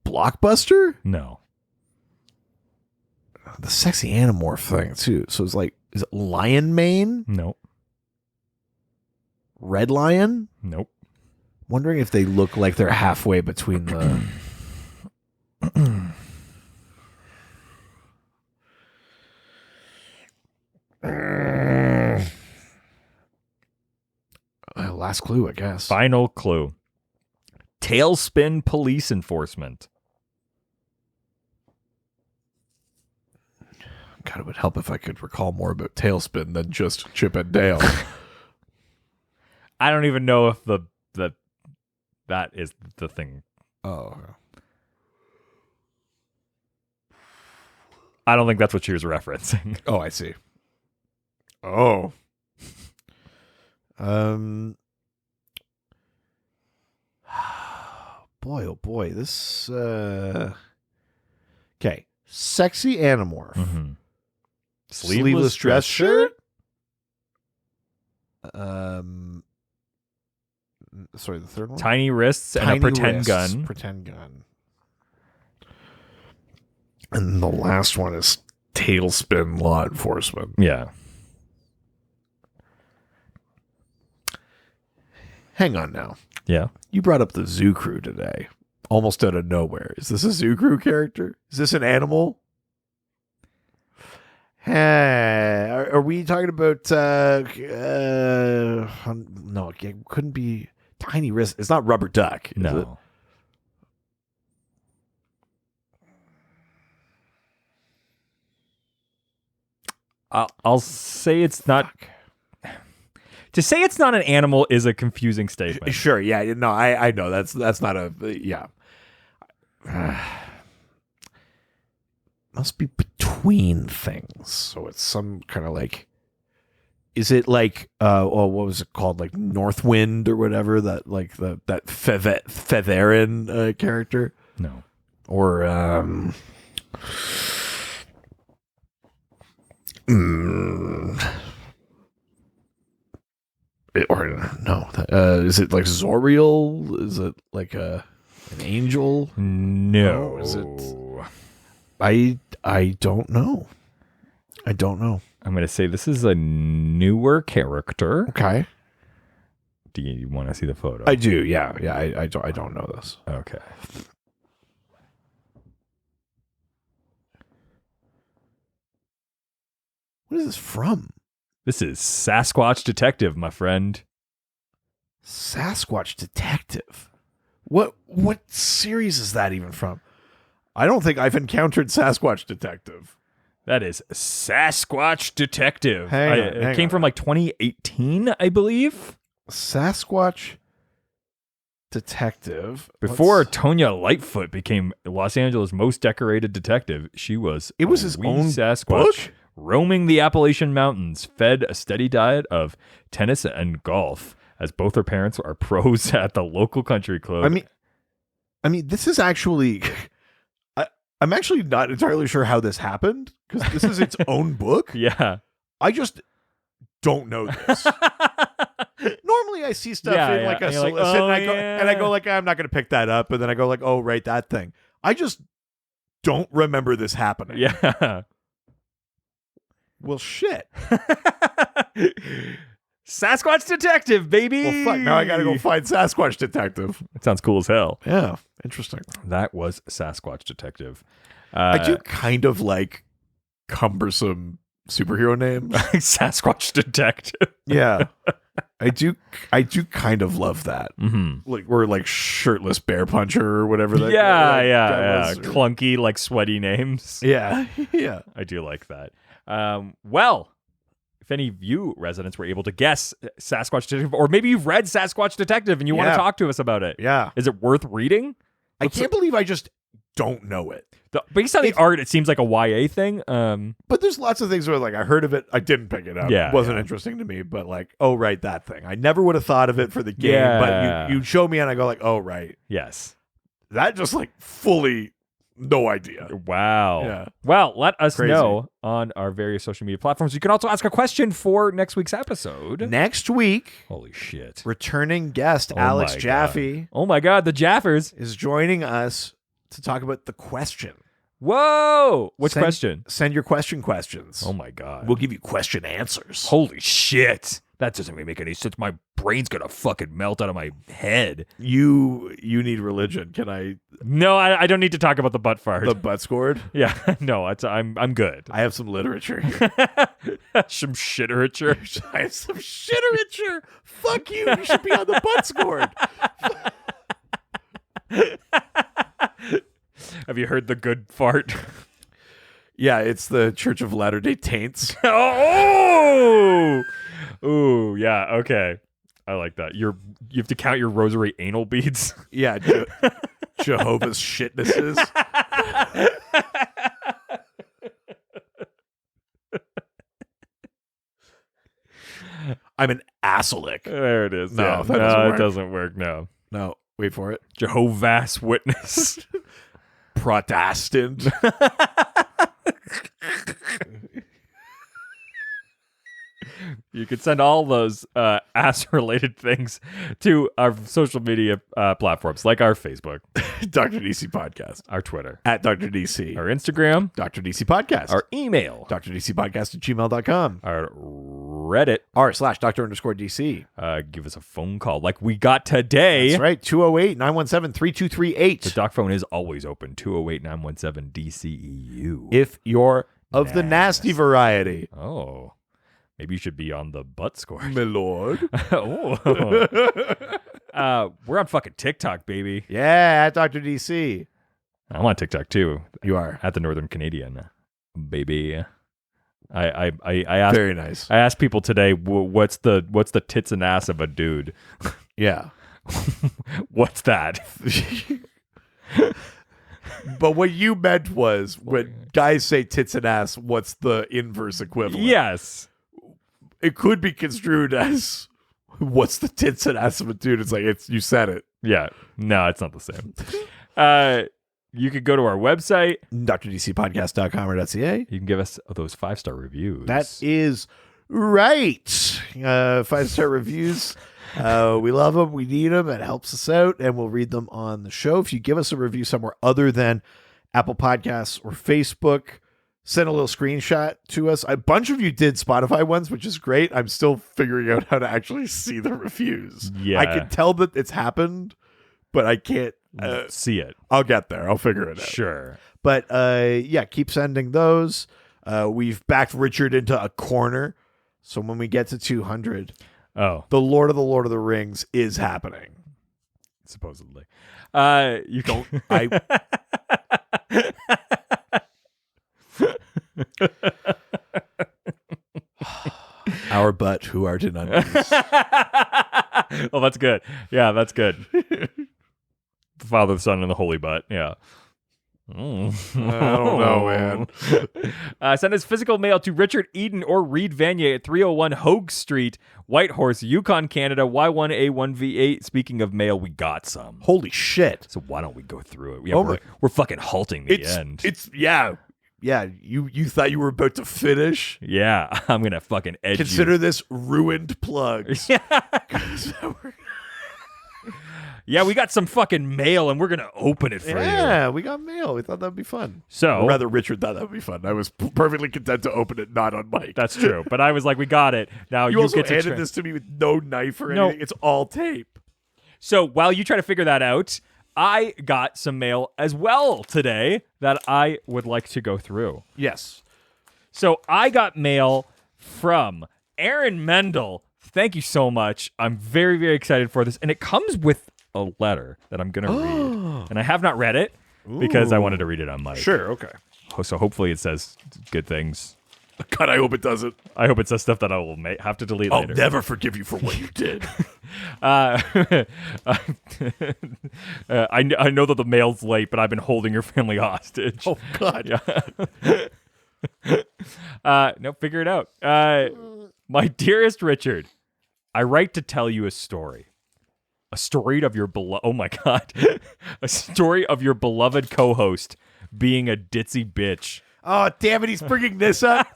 A: Blockbuster?
B: No.
A: The sexy Animorph thing too. So it's like, is it Lion Mane?
B: Nope.
A: Red Lion?
B: Nope.
A: Wondering if they look like they're halfway between the. Last clue, I guess.
B: Final clue. Tailspin Police Enforcement.
A: God, it would help if I could recall more about Tailspin than just Chip and Dale.
B: I don't even know if that is the thing.
A: Oh.
B: I don't think that's what she was referencing.
A: Oh, I see. Oh. Boy, oh boy. This okay. Sexy Animorph.
B: Mm-hmm.
A: Sleeveless dress shirt? Sorry, the third one?
B: Tiny wrists and a pretend gun.
A: Pretend gun. And the last one is Tailspin Law Enforcement.
B: Yeah.
A: Hang on now.
B: Yeah.
A: You brought up the Zoo Crew today, almost out of nowhere. Is this a Zoo Crew character? Is this an animal? Hey, are we talking about? No, it couldn't be Tiny Wrist. It's not Rubber Duck. Is it?
B: No. I'll say it's not.
A: Fuck.
B: To say it's not an animal is a confusing statement.
A: Sure, yeah, no, I know that's not a yeah. Must be between things, so it's some kind of like. Is it like what was it called, like Northwind or whatever, that like that Featherin character?
B: No.
A: Or or no, is it like Zoriel? Is it like an angel?
B: No.
A: Is it? I don't know. I don't know.
B: I'm going to say this is a newer character.
A: Okay.
B: Do you want to see the photo?
A: I do. Yeah. I don't know this.
B: Okay.
A: What is this from?
B: This is Sasquatch Detective, my friend.
A: Sasquatch Detective. What series is that even from? I don't think I've encountered Sasquatch Detective.
B: That is Sasquatch Detective.
A: Hang
B: It
A: on.
B: came from like 2018, I believe.
A: Sasquatch Detective.
B: Before Tonya Lightfoot became Los Angeles' most decorated detective, she was
A: It was his
B: wee
A: own
B: Sasquatch
A: book?
B: roaming the Appalachian Mountains, fed a steady diet of tennis and golf, as both her parents are pros at the local country club.
A: I mean, this is actually. I'm actually not entirely sure how this happened, because this is its own book.
B: Yeah.
A: I just don't know this. Normally, I see stuff in like a solicit, and I go like, I'm not going to pick that up, and then I go like, oh, right, that thing. I just don't remember this happening.
B: Yeah.
A: Well, shit.
B: Sasquatch Detective, baby.
A: Well, fuck. Now I got to go find Sasquatch Detective.
B: That sounds cool as hell.
A: Yeah, interesting.
B: That was Sasquatch Detective.
A: I do kind of like cumbersome superhero names.
B: Sasquatch Detective.
A: Yeah, I do kind of love that.
B: Mm-hmm.
A: Like we're like shirtless bear puncher or whatever. That
B: Yeah.
A: was, or-
B: Clunky, like sweaty names.
A: Yeah.
B: I do like that. Well, if any of you residents were able to guess Sasquatch Detective, or maybe you've read Sasquatch Detective and you want to talk to us about it.
A: Yeah.
B: Is it worth reading?
A: I can't believe I just don't know it.
B: Based on the art, it seems like a YA thing.
A: But there's lots of things where like I heard of it, I didn't pick it up.
B: Yeah,
A: it wasn't interesting to me, but like, oh right, that thing. I never would have thought of it for the game, but you show me and I go like, oh right.
B: Yes.
A: That just like fully no idea.
B: Wow.
A: Yeah.
B: Well, let us
A: Crazy.
B: know on our various social media platforms. You can also ask a question for next week's episode.
A: Next week,
B: Holy shit.
A: returning guest Alex
B: my
A: Jaffe
B: God. Oh my God, the Jaffers.
A: is joining us to talk about the question.
B: Whoa. Which
A: Send-
B: question?
A: Send your questions.
B: Oh my God.
A: We'll give you question answers.
B: Holy shit. That doesn't even make any sense. My brain's going to fucking melt out of my head.
A: You need religion. Can I
B: No, I don't need to talk about the butt fart.
A: the butt scored?
B: Yeah, no, I'm good.
A: I have some literature here.
B: Some shitterature.
A: I have some shiterature. Fuck you. You should be on the butt scored.
B: Have you heard the good fart?
A: Yeah, it's the Church of Latter-day Taints.
B: Oh! Ooh, yeah, okay. I like that. You have to count your rosary anal beads.
A: Yeah, Jehovah's shitnesses. I'm an assolic.
B: There it is.
A: No,
B: yeah.
A: that doesn't
B: it
A: work.
B: doesn't work, no.
A: No, wait for it.
B: Jehovah's Witness.
A: Protestant.
B: You can send all those ass-related things to our social media platforms, like our Facebook,
A: Dr. DC Podcast.
B: our Twitter,
A: At Dr. DC.
B: our Instagram,
A: Dr. DC Podcast.
B: our email,
A: DrDCPodcast@gmail.com.
B: our Reddit.
A: r/Dr_DC.
B: Give us a phone call like we got today.
A: That's right. 208-917-3238.
B: The doc phone is always open, 208-917-DCEU.
A: If you're of the nasty variety.
B: Oh, maybe you should be on the butt score.
A: My lord.
B: Oh. We're on fucking TikTok, baby.
A: Yeah, at Dr. DC.
B: I'm on TikTok too.
A: You are.
B: At the Northern Canadian, baby. I asked.
A: Very nice.
B: I asked people today, what's the tits and ass of a dude?
A: Yeah.
B: What's that?
A: But what you meant was when guys say tits and ass, what's the inverse equivalent?
B: Yes.
A: It could be construed as what's the tits and ass of a dude? It's like you said it.
B: Yeah. No, it's not the same. You could go to our website.
A: DrDCPodcast.com or .ca.
B: You can give us those 5-star reviews.
A: That is right. 5-star reviews. We love them. We need them. It helps us out, and we'll read them on the show. If you give us a review somewhere other than Apple Podcasts or Facebook, send a little screenshot to us. A bunch of you did Spotify ones, which is great. I'm still figuring out how to actually see the reviews.
B: Yeah.
A: I can tell that it's happened, but I can't
B: see it.
A: I'll get there. I'll figure it out.
B: Sure.
A: But yeah, keep sending those. We've backed Richard into a corner. So when we get to 200, the Lord of the Rings is happening.
B: Supposedly. You
A: Don't Our butt who art in undies.
B: Oh, that's good. Yeah, that's good. The Father, the Son, and the Holy Butt. Yeah.
A: I don't know, man.
B: Send us physical mail to Richard Eden or Reed Vanier at 301 Hogue Street, Whitehorse, Yukon, Canada, Y1A1V8. Speaking of mail, we got some.
A: Holy shit.
B: So why don't we go through it? Yeah, we're fucking halting the end.
A: Yeah, you thought you were about to finish?
B: Yeah, I'm going to fucking edge
A: Consider this ruined plugs.
B: Yeah, we got some fucking mail, and we're going to open it for you.
A: Yeah, we got mail. We thought that would be fun.
B: So,
A: or rather, Richard thought that would be fun. I was perfectly content to open it not on mic.
B: That's true. But I was like, we got it. Now
A: you also
B: get to
A: handed this to me with no knife or anything. It's all tape.
B: So while you try to figure that out, I got some mail as well today that I would like to go through.
A: Yes.
B: So I got mail from Aaron Mendel. Thank you so much. I'm very, very excited for this. And it comes with a letter that I'm going to read. And I have not read it because I wanted to read it on mic.
A: Sure, okay.
B: So hopefully it says good things.
A: God, I hope it doesn't.
B: I hope it says stuff that I will have to delete
A: I'll
B: later.
A: never forgive you for what you did.
B: I know that the mail's late, but I've been holding your family hostage.
A: Oh, God.
B: Yeah. No, figure it out. My dearest Richard, I write to tell you a story. A story of your oh my God. A story of your beloved co-host being a ditzy bitch.
A: Oh, damn it. He's bringing this up.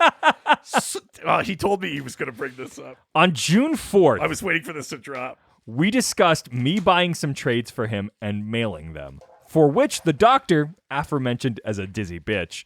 A: He told me he was going to bring this up.
B: On June 4th,
A: I was waiting for this to drop.
B: we discussed me buying some trades for him and mailing them, for which the doctor, aforementioned as a dizzy bitch,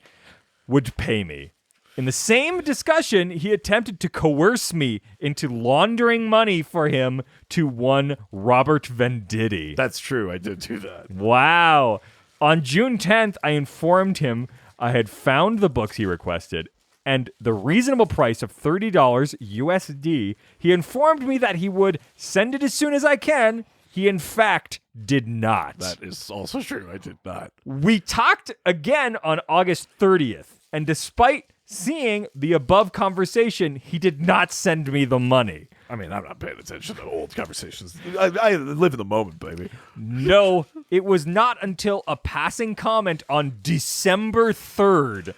B: would pay me. In the same discussion, he attempted to coerce me into laundering money for him to one Robert Venditti.
A: That's true. I did do that.
B: Wow. On June 10th, I informed him I had found the books he requested and the reasonable price of $30 USD. He informed me that he would send it as soon as I can. He, in fact, did not.
A: That is also true. I did not.
B: We talked again on August 30th, and despite seeing the above conversation, he did not send me the money.
A: I mean, I'm not paying attention to old conversations. I live in the moment, baby.
B: No, it was not until a passing comment on December 3rd,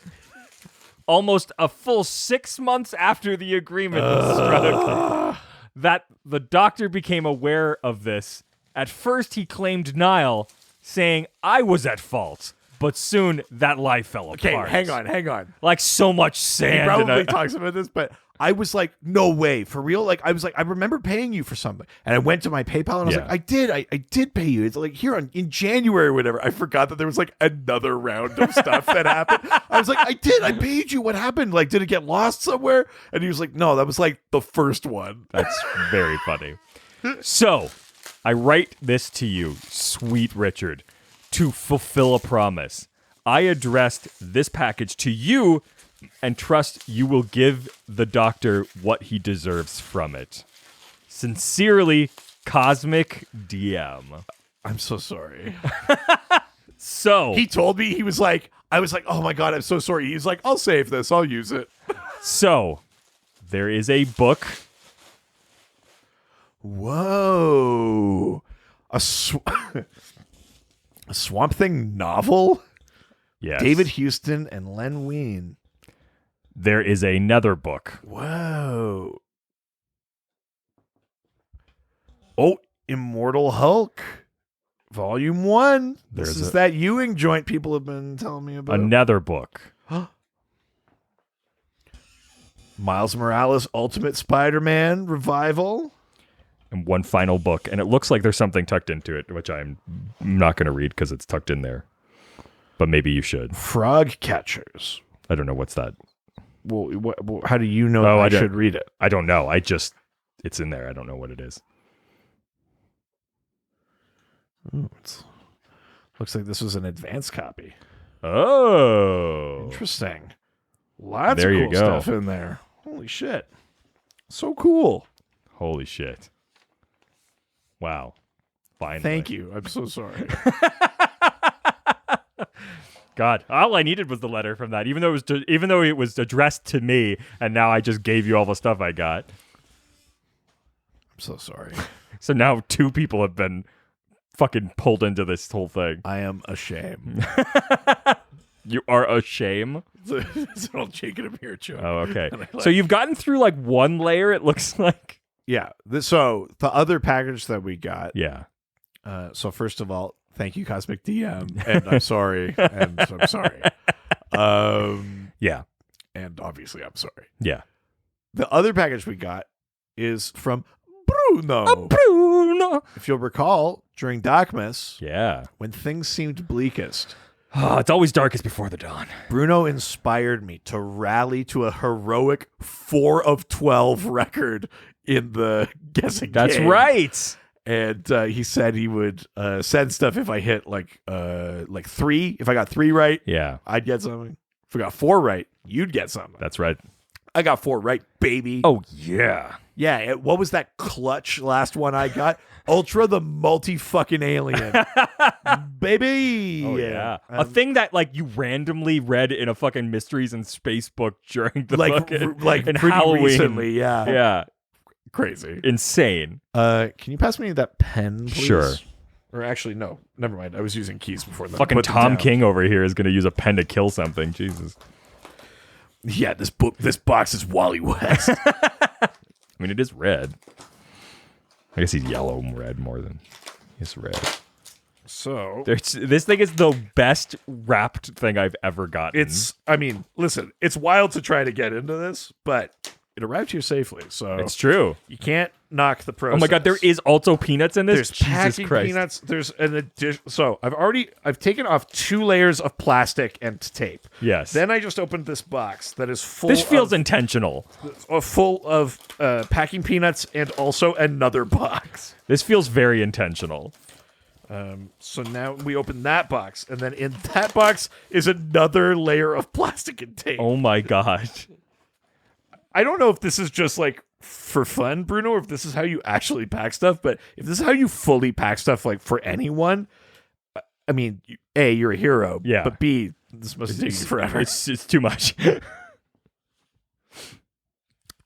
B: almost a full 6 months after the agreement was struck, that the doctor became aware of this. At first, he claimed denial, saying I was at fault. But soon, that lie fell apart.
A: Okay, hang on.
B: Like so much sand.
A: He probably talks about this, but I was like, no way, for real? Like, I was like, I remember paying you for something. And I went to my PayPal and I was like, I did pay you. It's like here in January or whatever. I forgot that there was like another round of stuff that happened. I was like, I paid you. What happened? Like, did it get lost somewhere? And he was like, no, that was like the first one.
B: That's very funny. So, I write this to you, sweet Richard, to fulfill a promise. I addressed this package to you and trust you will give the doctor what he deserves from it. Sincerely, Cosmic DM.
A: I'm so sorry.
B: So
A: he told me, I was like, oh my God, I'm so sorry. He's like, I'll save this. I'll use it.
B: So there is a book.
A: Whoa. A Swamp Thing novel?
B: Yes.
A: David Houston and Len Wein.
B: There is another book.
A: Whoa. Oh, Immortal Hulk. Volume 1. This is that Ewing joint people have been telling me about.
B: Another book.
A: Miles Morales Ultimate Spider-Man Revival.
B: And one final book. And it looks like there's something tucked into it, which I'm not going to read because it's tucked in there. But maybe you should.
A: Frog Catchers.
B: I don't know what's that.
A: Well, how do you know I should read it?
B: I don't know. It's in there. I don't know what it is.
A: Ooh, looks like this was an advanced copy.
B: Oh.
A: Interesting. Lots
B: there
A: of
B: you
A: cool
B: go.
A: stuff in there. Holy shit. So cool.
B: Holy shit. Wow. Finally.
A: Thank you. I'm so sorry.
B: God, all I needed was the letter from that, even though it was addressed to me, and now I just gave you all the stuff I got.
A: I'm so sorry.
B: So now 2 people have been fucking pulled into this whole thing.
A: I am ashamed.
B: You are ashamed?
A: It's an old Jacob here joke.
B: Oh, okay. So you've gotten through like one layer, it looks like.
A: Yeah. So the other package that we got.
B: Yeah.
A: So first of all, thank you, Cosmic DM, and I'm sorry, and I'm sorry.
B: Yeah.
A: And obviously, I'm sorry.
B: Yeah.
A: The other package we got is from Bruno.
B: Bruno.
A: If you'll recall, during Darkmas,
B: Yeah.
A: when things seemed bleakest,
B: It's always darkest before the dawn.
A: Bruno inspired me to rally to a heroic 4 of 12 record in the guessing
B: That's
A: game.
B: right.
A: And he said he would send stuff if I hit like 3. If I got 3 right,
B: Yeah.
A: I'd get something. If I got 4 right, you'd get something.
B: That's right.
A: I got 4 right, baby.
B: Oh, yeah.
A: Yeah, what was that clutch last one I got? Ultra the multi-fucking alien. Baby!
B: Oh, yeah. A thing that, like, you randomly read in a fucking Mysteries in Space book during the fucking...
A: Like
B: in
A: pretty
B: Halloween.
A: recently, yeah.
B: Yeah.
A: Crazy.
B: Insane.
A: Can you pass me that pen, please?
B: Sure.
A: Or actually, no. Never mind. I was using keys before.
B: Fucking Tom King over here is going to use a pen to kill something. Jesus.
A: Yeah, this box is Wally West.
B: I mean, it is red. I guess he's yellow and red more than he's red.
A: So
B: this thing is the best wrapped thing I've ever gotten.
A: Listen, it's wild to try to get into this, but it arrived here safely. So
B: it's true.
A: You can't knock the process.
B: Oh my god, there is also peanuts in this.
A: There's
B: Jesus
A: packing
B: Christ.
A: peanuts. There's an addition. So I've taken off 2 layers of plastic and tape.
B: Yes.
A: Then I just opened this box that is full.
B: This feels intentional.
A: Full of packing peanuts and also another box.
B: This feels very intentional.
A: So now we open that box, and then in that box is another layer of plastic and tape.
B: Oh my god.
A: I don't know if this is just like for fun, Bruno, or if this is how you actually pack stuff, but if this is how you fully pack stuff, like for anyone, I mean, A, you're a hero,
B: yeah.
A: But B, this must take you forever.
B: It's too much.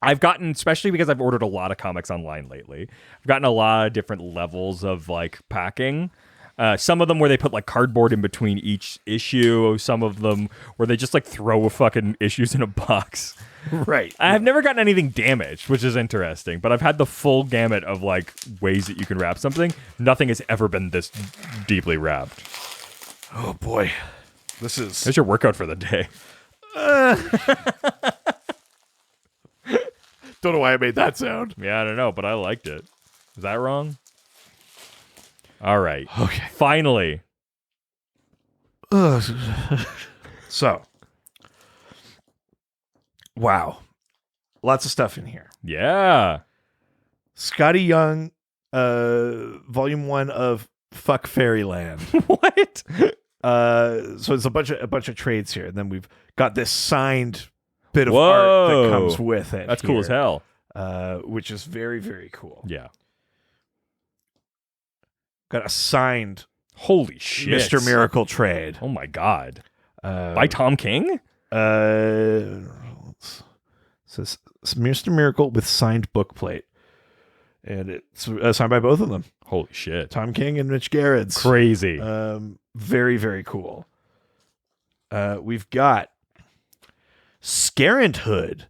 B: I've gotten, especially because I've ordered a lot of comics online lately, I've gotten a lot of different levels of like packing. Some of them where they put like cardboard in between each issue. Some of them where they just like throw fucking issues in a box.
A: Right.
B: I have never gotten anything damaged, which is interesting, but I've had the full gamut of like ways that you can wrap something. Nothing has ever been this deeply wrapped.
A: Oh boy. There's
B: your workout for the day.
A: Don't know why I made that sound.
B: Yeah, I don't know, but I liked it. Is that wrong? All right.
A: Okay.
B: Finally.
A: So. Wow. Lots of stuff in here.
B: Yeah.
A: Scotty Young, volume 1 of Fuck Fairyland.
B: What?
A: So it's a bunch of trades here, and then we've got this signed bit of art that comes with it.
B: That's cool as hell.
A: Which is very, very cool.
B: Yeah.
A: Got a signed
B: holy shit
A: Mr. Miracle trade.
B: Oh my god. By Tom King?
A: Says Mr. Miracle with signed bookplate. And it's signed by both of them.
B: Holy shit.
A: Tom King and Mitch Gerrits.
B: Crazy.
A: Very, very cool. We've got Scarenthood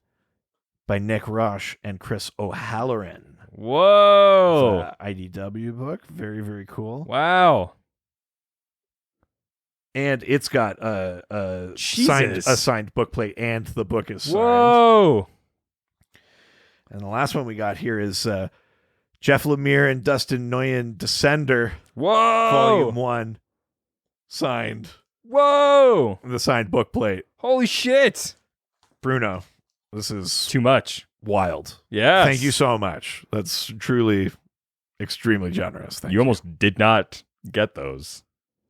A: by Nick Rush and Chris O'Halloran.
B: Whoa.
A: IDW book. Very, very cool.
B: Wow.
A: And it's got a signed bookplate, and the book is signed.
B: Whoa.
A: And the last one we got here is Jeff Lemire and Dustin Nguyen Descender.
B: Whoa.
A: Volume 1. Signed.
B: Whoa.
A: The signed bookplate.
B: Holy shit.
A: Bruno, this is
B: too much.
A: Wild.
B: Yeah.
A: Thank you so much. That's truly extremely generous. Thank you.
B: You almost did not get those.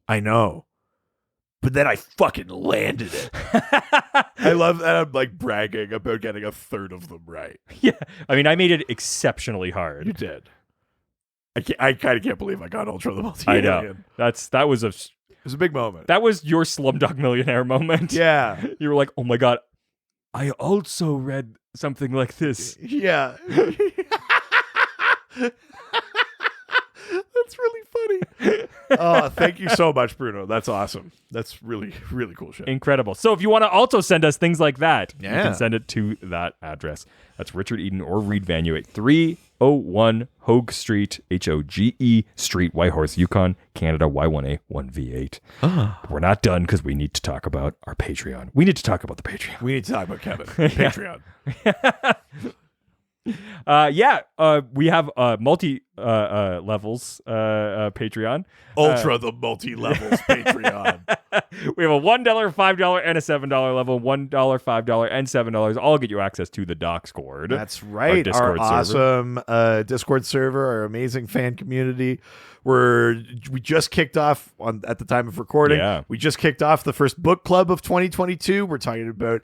A: I know. But then I fucking landed it. I love that I'm like bragging about getting a third of them right.
B: Yeah. I mean, I made it exceptionally hard.
A: You did. I kind of can't believe I got Ultra the Multi.
B: I know. That was
A: it was a big moment.
B: That was your Slumdog Millionaire moment.
A: Yeah.
B: You were like, oh my god, I also read something like this.
A: Yeah. That's really funny. Oh, thank you so much, Bruno. That's awesome. That's really, really cool shit.
B: Incredible. So if you want to also send us things like that, you
A: Yeah.
B: can send it to that address. That's Richard Eden or Reed Vanuate at 301 Hogue Street, Hoge Street, Whitehorse, Yukon, Canada, Y1A 1V8. We're not done because we need to talk about our Patreon. We need to talk about the Patreon.
A: We need to talk about Kevin. Patreon.
B: We have multi levels Patreon.
A: Ultra the multi-levels Patreon.
B: We have a $1, $5, and a $7 level. $1, $5, and $7 all get you access to the Discord.
A: That's right. Our awesome Discord server, our amazing fan community. We just kicked off at the time of recording.
B: Yeah.
A: We just kicked off the first book club of 2022. We're talking about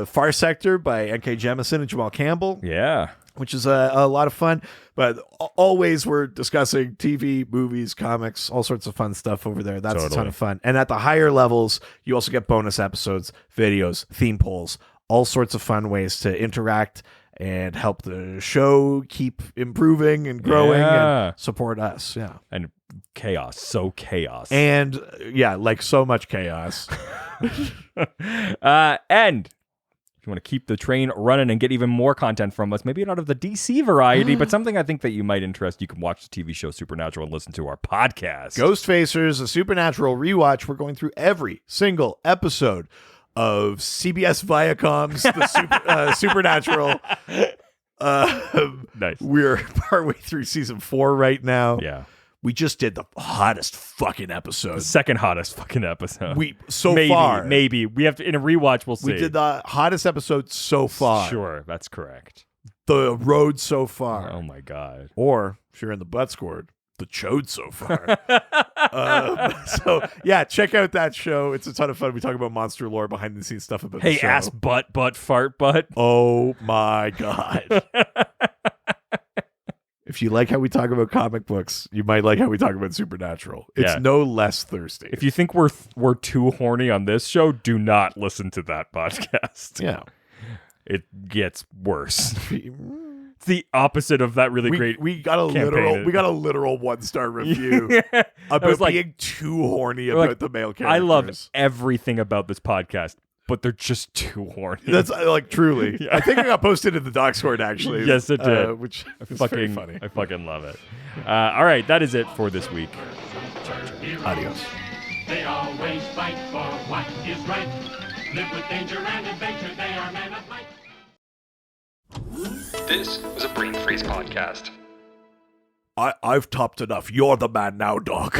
A: Far Sector by N.K. Jemisin and Jamal Campbell.
B: Yeah.
A: which is a lot of fun. But always we're discussing TV, movies, comics, all sorts of fun stuff over there. That's a ton of fun. And at the higher levels, you also get bonus episodes, videos, theme polls, all sorts of fun ways to interact and help the show keep improving and growing and support us. Yeah.
B: And chaos. So chaos.
A: And like so much chaos.
B: And if you want to keep the train running and get even more content from us, maybe not of the DC variety, but something I think that you might interest, you can watch the TV show Supernatural and listen to our podcast.
A: Ghostfacers, a Supernatural rewatch. We're going through every single episode of CBS Viacom's Supernatural.
B: Nice.
A: We're partway through season 4 right now.
B: Yeah.
A: We just did the hottest fucking episode.
B: The second hottest fucking episode. Maybe. We have to, in a rewatch, we'll see.
A: We did the hottest episode so far.
B: Sure, that's correct.
A: The road so far.
B: Oh my God.
A: Or, if you're in the butt scored, the chode so far. So, yeah, check out that show. It's a ton of fun. We talk about monster lore, behind the scenes stuff about the show.
B: Hey, ass, butt, fart, butt.
A: Oh my God. If you like how we talk about comic books, you might like how we talk about Supernatural. It's no less thirsty.
B: If you think we're too horny on this show, do not listen to that podcast.
A: Yeah.
B: It gets worse. It's the opposite of that really great
A: we got a literal 1-star review about being too horny about the male characters.
B: I love everything about this podcast, but they're just too horny.
A: That's truly. Yeah. I think it got posted in the Discord actually.
B: Yes, it did.
A: Which is very funny.
B: I fucking love it. All right, that is it for this week.
A: Adios.
D: They always fight for what is right. Live with danger and adventure. They are men of might.
E: This was a Brain Freeze podcast.
A: I've topped enough. You're the man now, dog.